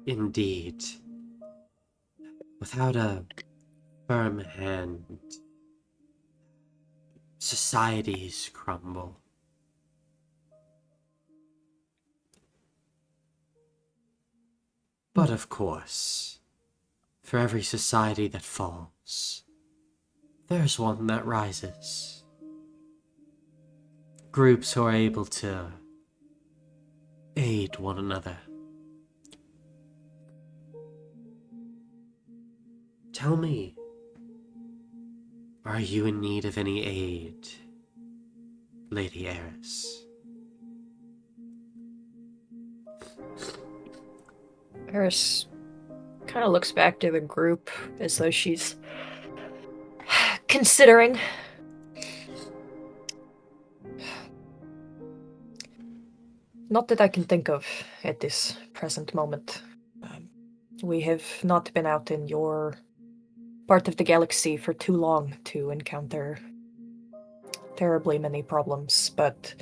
Speaker 1: Indeed. Without a firm hand, societies crumble. But of course, for every society that falls, there's one that rises. Groups who are able to aid one another. Tell me, are you in need of any aid, Lady Eris?
Speaker 10: Eris kind of looks back to the group as though she's considering. Not that I can think of at this present moment. We have not been out in your part of the galaxy for too long to encounter terribly many problems, but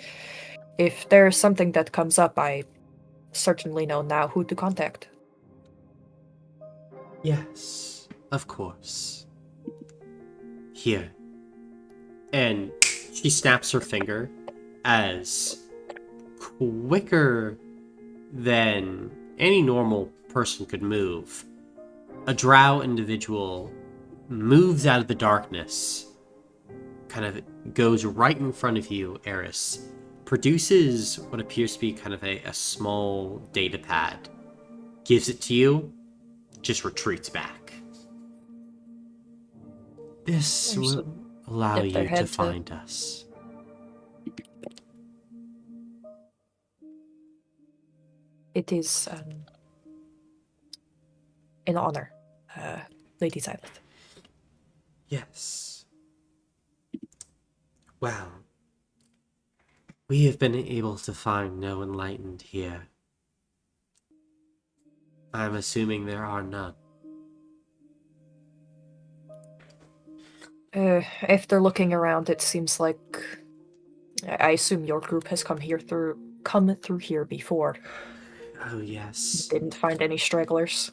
Speaker 10: if there's something that comes up, I certainly know now who to contact.
Speaker 1: Yes, of course. Here. And she snaps her finger as quicker than any normal person could move. A drow individual moves out of the darkness, kind of goes right in front of you, Eris, produces what appears to be kind of a small data pad, gives it to you, just retreats back. This will allow you to find us.
Speaker 10: It is an honor, Lady Silent.
Speaker 1: Yes. Well, we have been able to find no enlightened here. I'm assuming there are none.
Speaker 10: After looking around, it seems like I assume your group has come through here before.
Speaker 1: Oh yes.
Speaker 10: Didn't find any stragglers.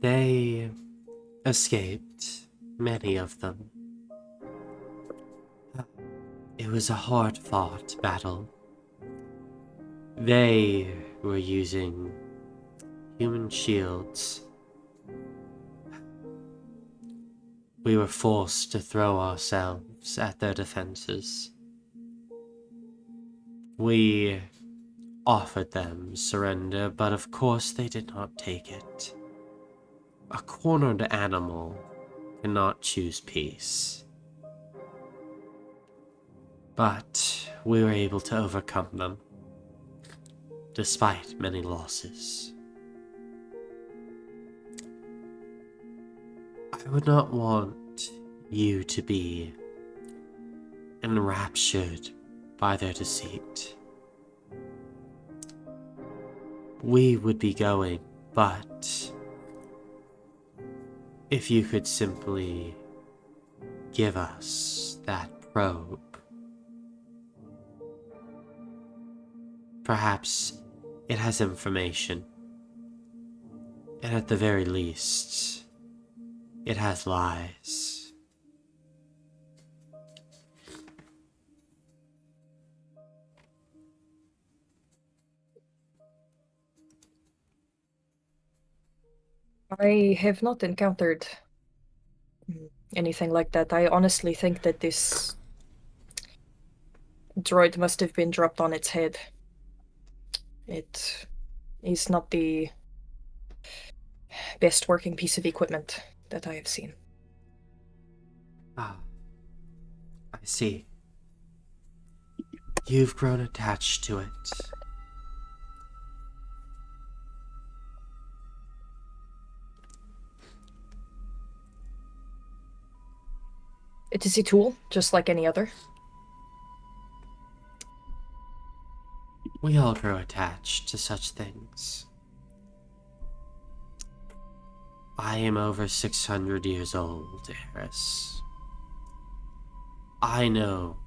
Speaker 1: They escaped, many of them. It was a hard-fought battle. They were using human shields. We were forced to throw ourselves at their defenses. We offered them surrender, but of course they did not take it. A cornered animal cannot choose peace. But we were able to overcome them, despite many losses. I would not want you to be enraptured by their deceit. We would be going, but if you could simply give us that probe, perhaps it has information, and at the very least, it has lies.
Speaker 10: I have not encountered anything like that. I honestly think that this droid must have been dropped on its head. It is not the best working piece of equipment that I have seen.
Speaker 1: Ah, I see. You've grown attached to it.
Speaker 10: It is a tool, just like any other.
Speaker 1: We all grow attached to such things. I am over 600 years old, Eris. I know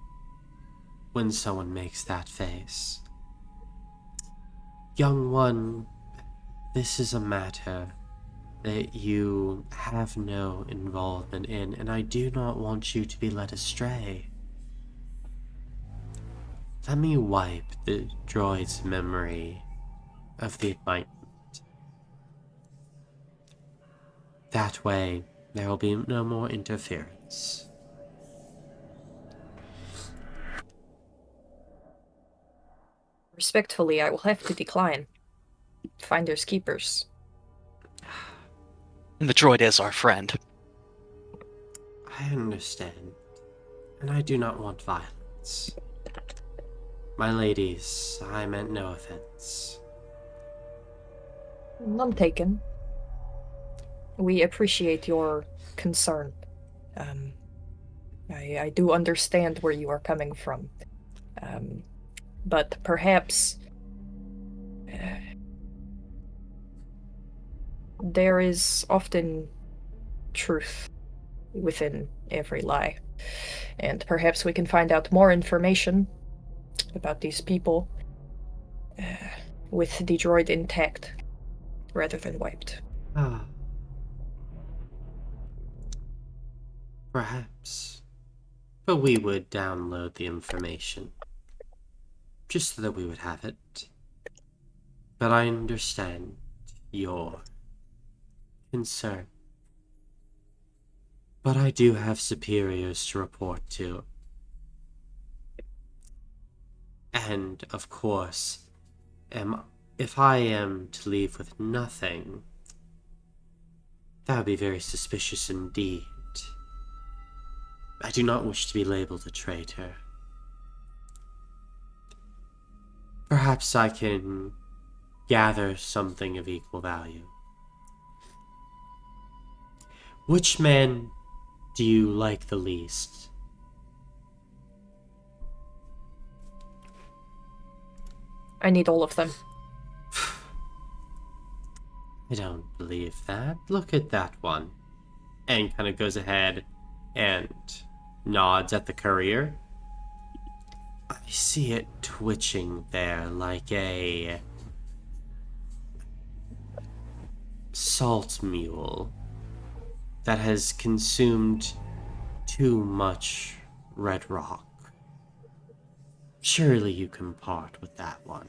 Speaker 1: when someone makes that face. Young one, this is a matter that you have no involvement in, and I do not want you to be led astray. Let me wipe the droid's memory of the enlightenment. That way, there will be no more interference.
Speaker 10: Respectfully, I will have to decline. Finders keepers.
Speaker 4: And the droid is our friend.
Speaker 1: I understand, and I do not want violence. My ladies, I meant no offense.
Speaker 10: None taken. We appreciate your concern. I do understand where you are coming from. But perhaps there is often truth within every lie. And perhaps we can find out more information about these people with the droid intact rather than wiped.
Speaker 1: Ah. Perhaps. But we would download the information. Just so that we would have it. But I understand your concern. But I do have superiors to report to. And, of course, if I am to leave with nothing, that would be very suspicious indeed. I do not wish to be labeled a traitor. Perhaps I can gather something of equal value. Which man do you like the least?
Speaker 10: I need all of them.
Speaker 1: I don't believe that. Look at that one. And kind of goes ahead and nods at the courier. I see it twitching there like a salt mule that has consumed too much red rock. Surely you can part with that one.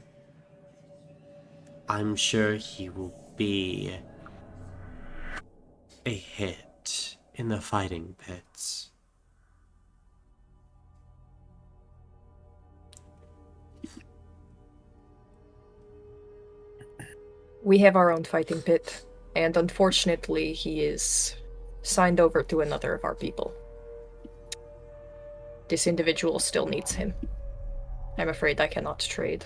Speaker 1: I'm sure he will be a hit in the fighting pits.
Speaker 10: We have our own fighting pit, and unfortunately he is signed over to another of our people. This individual still needs him. I'm afraid I cannot trade.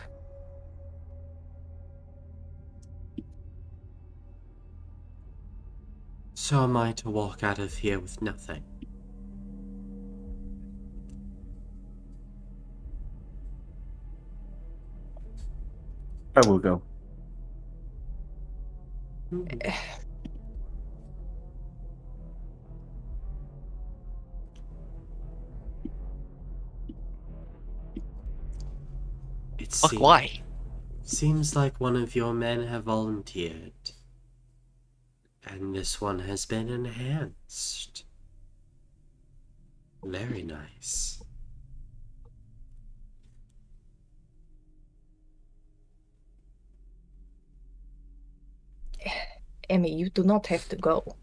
Speaker 1: So am I to walk out of here with nothing?
Speaker 8: I will go.
Speaker 4: Fuck, why?
Speaker 1: Seems like one of your men have volunteered. And this one has been enhanced. Very nice.
Speaker 10: Emmy, you do not have to go.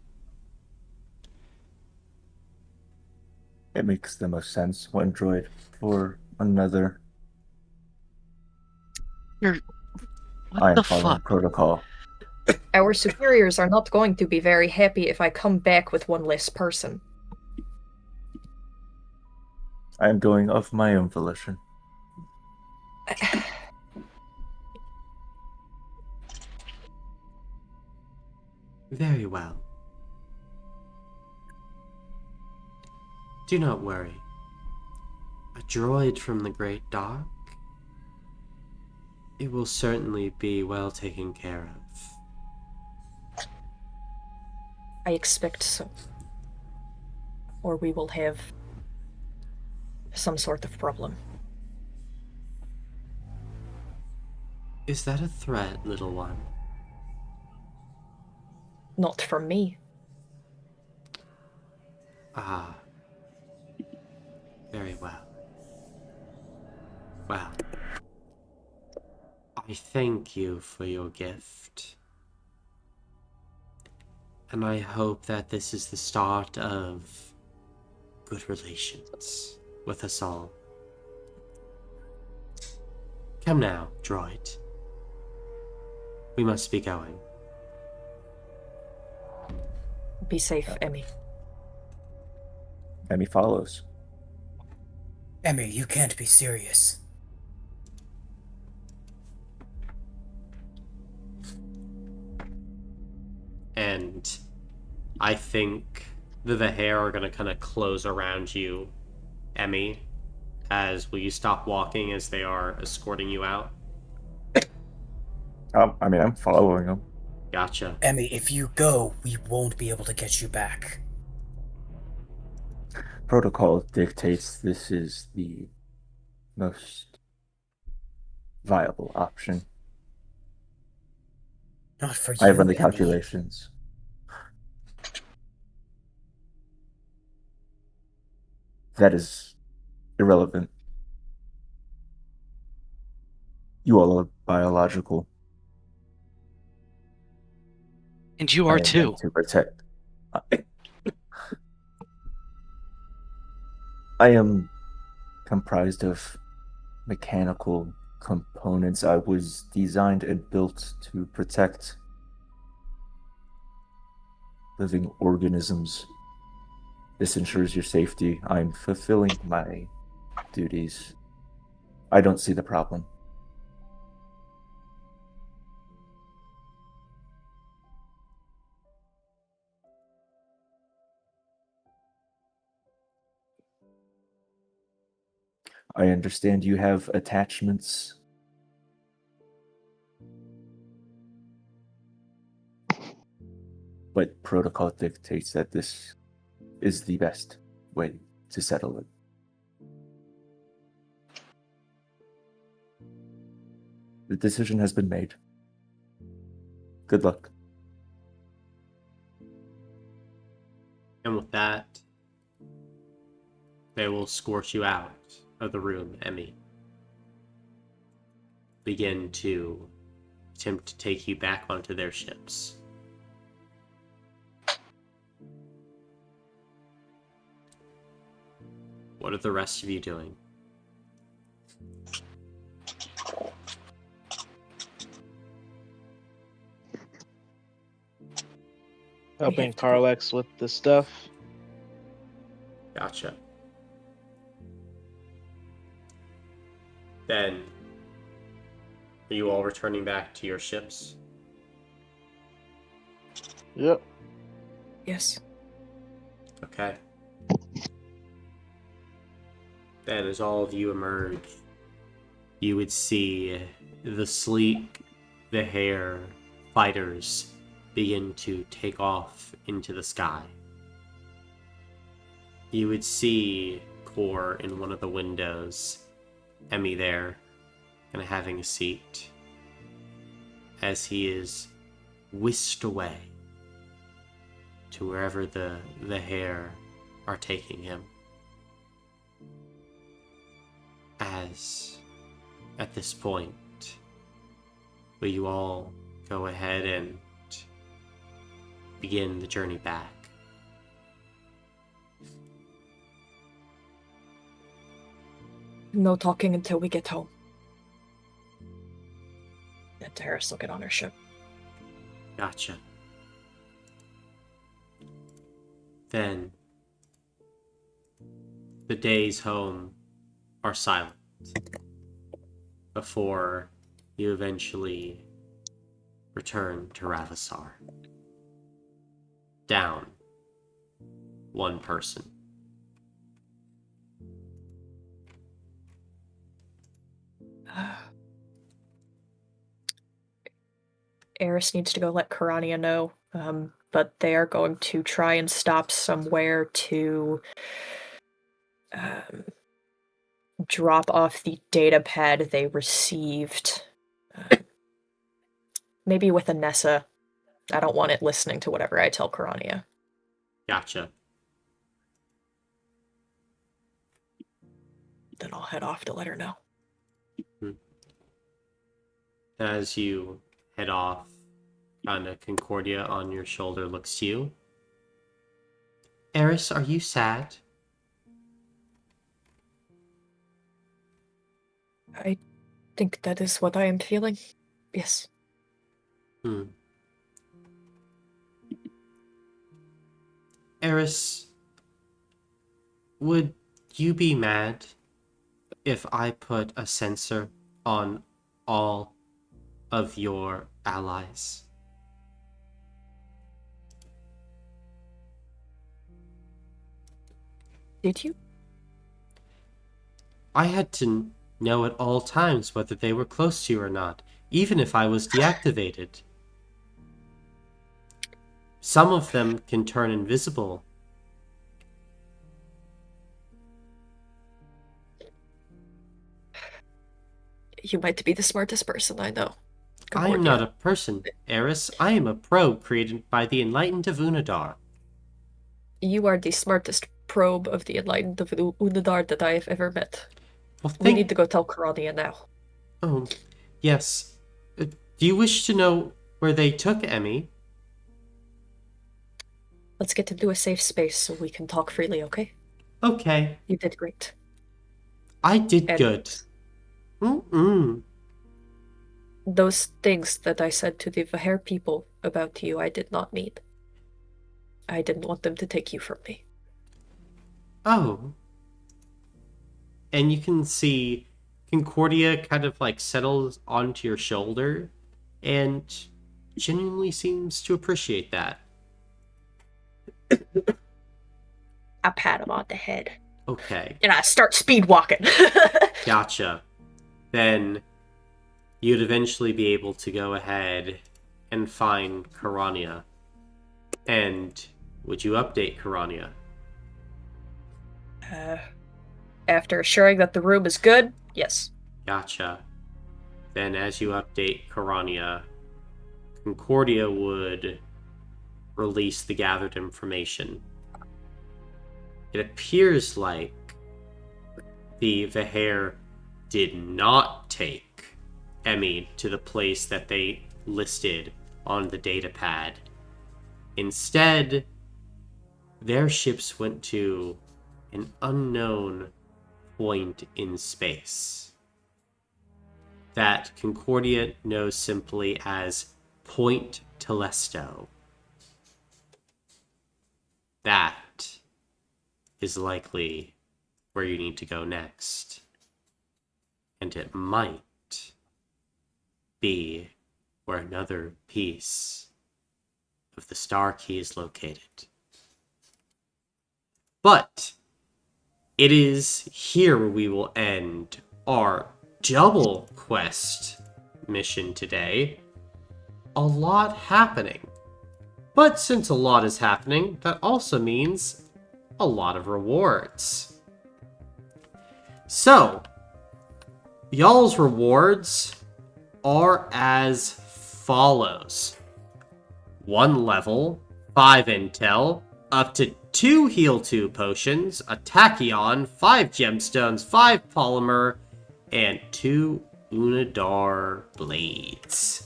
Speaker 8: It makes the most sense. One droid for another.
Speaker 4: What
Speaker 8: I am
Speaker 4: the
Speaker 8: following
Speaker 4: fuck?
Speaker 8: protocol.
Speaker 10: Our superiors are not going to be very happy if I come back with one less person.
Speaker 8: I am going of my own volition.
Speaker 1: Very well. Do not worry. A droid from the Great Dark? It will certainly be well taken care of.
Speaker 10: I expect so. Or we will have some sort of problem.
Speaker 1: Is that a threat, little one?
Speaker 10: Not from me.
Speaker 1: Ah. Very well. Well. I thank you for your gift. And I hope that this is the start of good relations with us all. Come now, droid. We must be going.
Speaker 10: Be safe, Emmy.
Speaker 8: Emmy follows.
Speaker 9: Emmy, you can't be serious.
Speaker 1: And I think the hair are going to kind of close around you, Emmy, as will you stop walking as they are escorting you out?
Speaker 8: I mean, I'm following them.
Speaker 1: Gotcha.
Speaker 9: Emmy, if you go, we won't be able to get you back.
Speaker 8: Protocol dictates this is the most viable option.
Speaker 9: Not for you,
Speaker 8: I have run the
Speaker 9: Emmy.
Speaker 8: calculations. That is irrelevant. You all are biological.
Speaker 4: And you
Speaker 8: I
Speaker 4: are
Speaker 8: am
Speaker 4: too.
Speaker 8: meant to protect. I am comprised of mechanical components. I was designed and built to protect living organisms. This ensures your safety. I'm fulfilling my duties. I don't see the problem. I understand you have attachments. But protocol dictates that this is the best way to settle it. The decision has been made. Good luck.
Speaker 1: And with that, they will escort you out of the room, Emmy. Begin to attempt to take you back onto their ships. What are the rest of you doing?
Speaker 5: Helping Carlex with the stuff.
Speaker 1: Gotcha. Then, are you all returning back to your ships?
Speaker 5: Yep.
Speaker 2: Yes.
Speaker 1: Okay. Then, as all of you emerge, you would see the sleek, the hair fighters begin to take off into the sky. You would see Core in one of the windows, Emmy there, kind of having a seat, as he is whisked away to wherever the hair are taking him. As at this point, will you all go ahead and begin the journey back?
Speaker 10: No talking until we get home. Let Harris will get on her ship.
Speaker 1: Gotcha. Then, the days home are silent before you eventually return to Ravasar. Down one person.
Speaker 10: Eris needs to go let Karania know, but they are going to try and stop somewhere to drop off the data pad they received. Maybe with Anessa. I don't want it listening to whatever I tell Karania.
Speaker 1: Gotcha.
Speaker 10: Then I'll head off to let her know.
Speaker 1: As you head off, kind of Concordia on your shoulder looks to you. Eris, are you sad?
Speaker 10: I think that is what I am feeling. Yes.
Speaker 1: Eris, would you be mad if I put a sensor on all of your allies?
Speaker 10: Did you?
Speaker 1: I had to know at all times whether they were close to you or not, even if I was deactivated. Some of them can turn invisible.
Speaker 10: You might be the smartest person I know.
Speaker 1: I am not a person, Eris. I am a probe created by the enlightened of Unadar.
Speaker 10: You are the smartest probe of the enlightened of Unadar that I have ever met.
Speaker 1: Well,
Speaker 10: We need to go tell Karania now.
Speaker 1: Oh, yes. Do you wish to know where they took Emmy?
Speaker 10: Let's get into a safe space so we can talk freely, okay?
Speaker 1: Okay.
Speaker 10: You did great.
Speaker 1: I did good.
Speaker 10: Those things that I said to the Vaher people about you, I did not mean. I didn't want them to take you from me.
Speaker 1: Oh. And you can see Concordia kind of like settles onto your shoulder and genuinely seems to appreciate that.
Speaker 10: I pat him on the head.
Speaker 1: Okay.
Speaker 10: And I start speed walking.
Speaker 1: Gotcha. Then you'd eventually be able to go ahead and find Karania. And would you update Karania?
Speaker 10: After assuring that the room is good, yes.
Speaker 1: Gotcha. Then as you update Karania, Concordia would release the gathered information. It appears like the Vaher did not take Emmy to the place that they listed on the data pad. Instead, their ships went to an unknown point in space that Concordia knows simply as Point Telesto. That is likely where you need to go next. And it might be where another piece of the star key is located. But it is here where we will end our double quest mission today. A lot happening. But since a lot is happening, that also means a lot of rewards. So, y'all's rewards are as follows. 1 level, 5 intel, up to 2 heal 2 potions, a tachyon, 5 gemstones, 5 polymer, and 2 Unadar blades.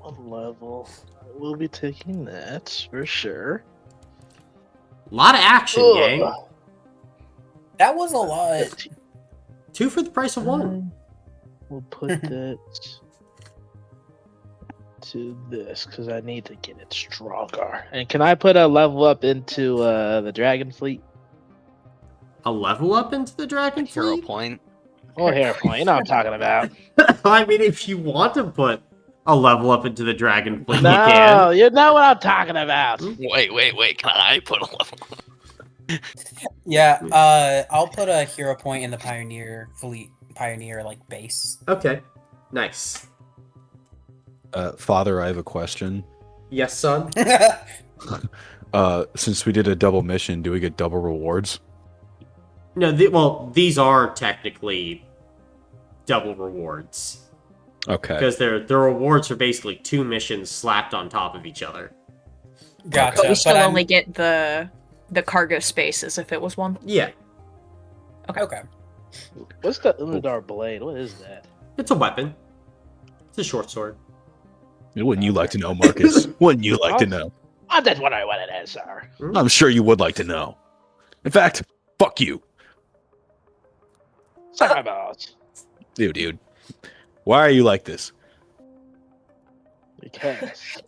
Speaker 5: 1 level. We'll be taking that for sure.
Speaker 1: A lot of action, gang.
Speaker 3: That was a lot.
Speaker 1: 2 for the price of 1.
Speaker 5: We'll put that to this because I need to get it stronger. And can I put a level up into the Dragon Fleet?
Speaker 1: A level up into the Dragon
Speaker 4: Hero
Speaker 1: Fleet?
Speaker 4: point.
Speaker 5: Oh, hero point. You know what I'm talking about.
Speaker 1: I mean, if you want to put a level up into the Dragon Fleet, you
Speaker 5: No,
Speaker 1: can.
Speaker 5: you know what I'm talking about.
Speaker 4: Wait. Can I put a level?
Speaker 3: Yeah, I'll put a hero point in the Pioneer fleet, Pioneer like base.
Speaker 1: Okay. Nice.
Speaker 11: Father, I have a question.
Speaker 1: Yes, son?
Speaker 11: Since we did a double mission, do we get double rewards?
Speaker 1: No, well, these are technically double rewards.
Speaker 11: Okay.
Speaker 1: Because the rewards are basically 2 missions slapped on top of each other.
Speaker 3: Gotcha.
Speaker 2: But we still
Speaker 3: I'm-
Speaker 2: only get the cargo space as if it was 1.
Speaker 1: Yeah.
Speaker 3: Okay.
Speaker 5: What's the Unadar blade? What is that?
Speaker 1: It's a weapon. It's a short sword.
Speaker 11: Wouldn't you like to know, Marcus? Wouldn't you like to know?
Speaker 5: I'm just wondering what it is, sir.
Speaker 11: I'm sure you would like to know. In fact, fuck you.
Speaker 5: Suck my balls.
Speaker 11: Dude. Why are you like this?
Speaker 5: Because.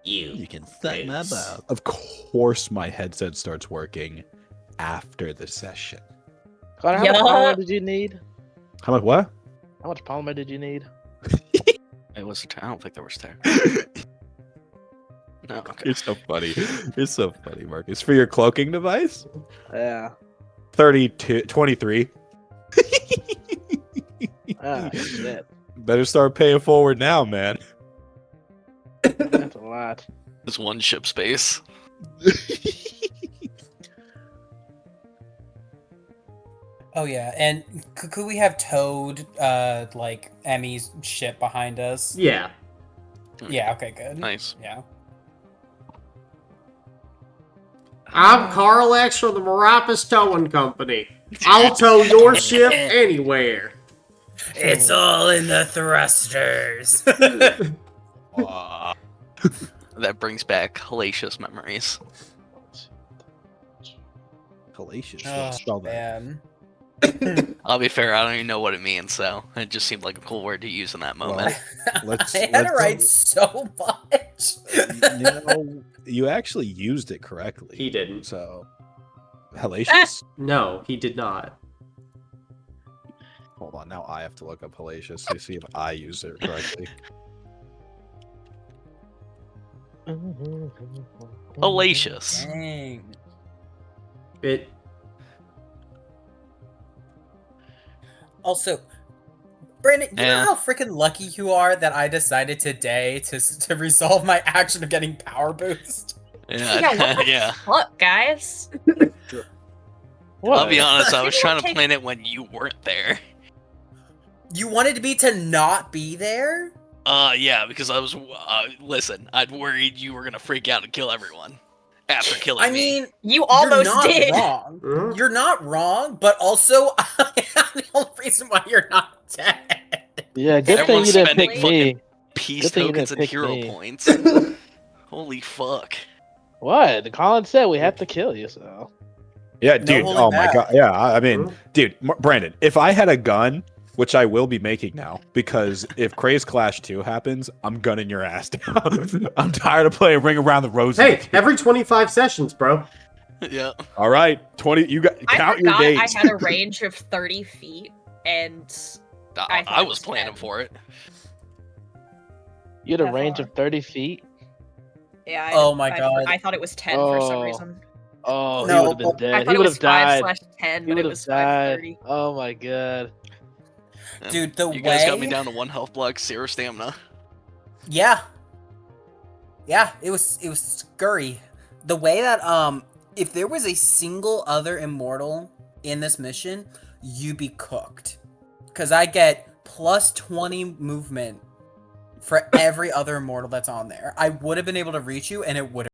Speaker 11: You can suck my balls. Of course my headset starts working after the session.
Speaker 5: Connor, how much polymer did you need?
Speaker 11: How much what?
Speaker 5: How much polymer did you need?
Speaker 4: It was. I don't think there was 10. No. Okay.
Speaker 11: You're so funny. You're so funny, Marcus. For your cloaking device?
Speaker 5: Yeah.
Speaker 11: 23.
Speaker 5: Ah, shit.
Speaker 11: Better start paying forward now, man.
Speaker 5: That's a lot.
Speaker 4: There's 1 ship space.
Speaker 3: Oh yeah, and could we have towed like Emmy's ship behind us?
Speaker 1: Yeah.
Speaker 3: Yeah. Okay. Good.
Speaker 4: Nice.
Speaker 3: Yeah.
Speaker 1: I'm Carl X from the Meropis Towing Company. I'll tow your ship anywhere.
Speaker 3: It's all in the thrusters.
Speaker 4: That brings back hellacious memories.
Speaker 11: Hellacious.
Speaker 3: Oh,
Speaker 11: Spell that.
Speaker 3: man.
Speaker 4: I'll be fair, I don't even know what it means, so it just seemed like a cool word to use in that moment.
Speaker 3: I had to write so much.
Speaker 11: You actually used it correctly.
Speaker 1: He didn't.
Speaker 11: So, hellacious?
Speaker 1: No, he did not.
Speaker 11: Hold on, now I have to look up hellacious to see if I used it correctly.
Speaker 4: Hellacious.
Speaker 3: Dang.
Speaker 1: It.
Speaker 3: Also, Brandon, you
Speaker 4: Yeah.
Speaker 3: know how freaking lucky you are that I decided today to resolve my action of getting power boost?
Speaker 4: Yeah,
Speaker 2: what the
Speaker 4: yeah.
Speaker 2: fuck, guys?
Speaker 4: I'll be honest, I was
Speaker 2: You
Speaker 4: trying
Speaker 2: won't
Speaker 4: to
Speaker 2: take-
Speaker 4: plan it when you weren't there.
Speaker 3: You wanted me to not be there?
Speaker 4: Yeah, because I was, listen, I'd worried you were gonna freak out and kill everyone. After killing
Speaker 3: I
Speaker 4: me.
Speaker 3: mean,
Speaker 10: You
Speaker 3: you're
Speaker 10: almost
Speaker 3: not
Speaker 10: did.
Speaker 3: wrong.
Speaker 1: Mhm.
Speaker 3: You're not wrong, but also the only reason why you're not dead.
Speaker 5: Yeah, good thing
Speaker 4: Everyone's
Speaker 5: you didn't
Speaker 4: spending
Speaker 5: pick
Speaker 4: fucking
Speaker 5: me.
Speaker 4: peace
Speaker 5: Good thing you
Speaker 4: tokens
Speaker 5: didn't
Speaker 4: and
Speaker 5: pick
Speaker 4: hero
Speaker 5: me.
Speaker 4: points. Holy fuck.
Speaker 5: What? Colin said we have to kill you, so.
Speaker 11: Yeah,
Speaker 3: No
Speaker 11: dude.
Speaker 3: holding
Speaker 11: Oh my
Speaker 3: back.
Speaker 11: god. Yeah, I mean,
Speaker 1: Mhm.
Speaker 11: dude, Brandon, if I had a gun, which I will be making now, because if Craze Clash 2 happens, I'm gunning your ass down. I'm tired of playing Ring Around the Rosy.
Speaker 1: Hey, every 25 sessions, bro.
Speaker 4: Yeah.
Speaker 11: All right, 20. You got
Speaker 10: I
Speaker 11: count your
Speaker 10: forgot I
Speaker 11: days.
Speaker 10: had a range of 30 feet, and I thought
Speaker 4: I
Speaker 10: it
Speaker 4: was
Speaker 10: was
Speaker 4: planning
Speaker 10: 10.
Speaker 4: for it.
Speaker 5: You had a
Speaker 2: How
Speaker 5: range
Speaker 2: far?
Speaker 5: of 30 feet?
Speaker 10: Yeah,
Speaker 3: Oh my god.
Speaker 10: I thought it was 10 for some
Speaker 5: Oh.
Speaker 10: reason.
Speaker 5: Oh, he
Speaker 3: No.
Speaker 5: would have been
Speaker 10: I
Speaker 5: dead.
Speaker 10: thought
Speaker 5: He
Speaker 10: it
Speaker 5: would
Speaker 10: was
Speaker 5: have died.
Speaker 10: 5/10,
Speaker 5: He
Speaker 10: but
Speaker 5: would
Speaker 10: it
Speaker 5: have
Speaker 10: was
Speaker 5: died.
Speaker 10: 5:30.
Speaker 5: Oh my god.
Speaker 4: Yeah.
Speaker 3: Dude, the
Speaker 4: You guys got me
Speaker 3: way-
Speaker 4: down to 1 health block, 0 stamina.
Speaker 3: Yeah. Yeah, it was scurry. The way that if there was a single other immortal in this mission, you'd be cooked. Cuz I get plus 20 movement for every other immortal that's on there. I would have been able to reach you and it would have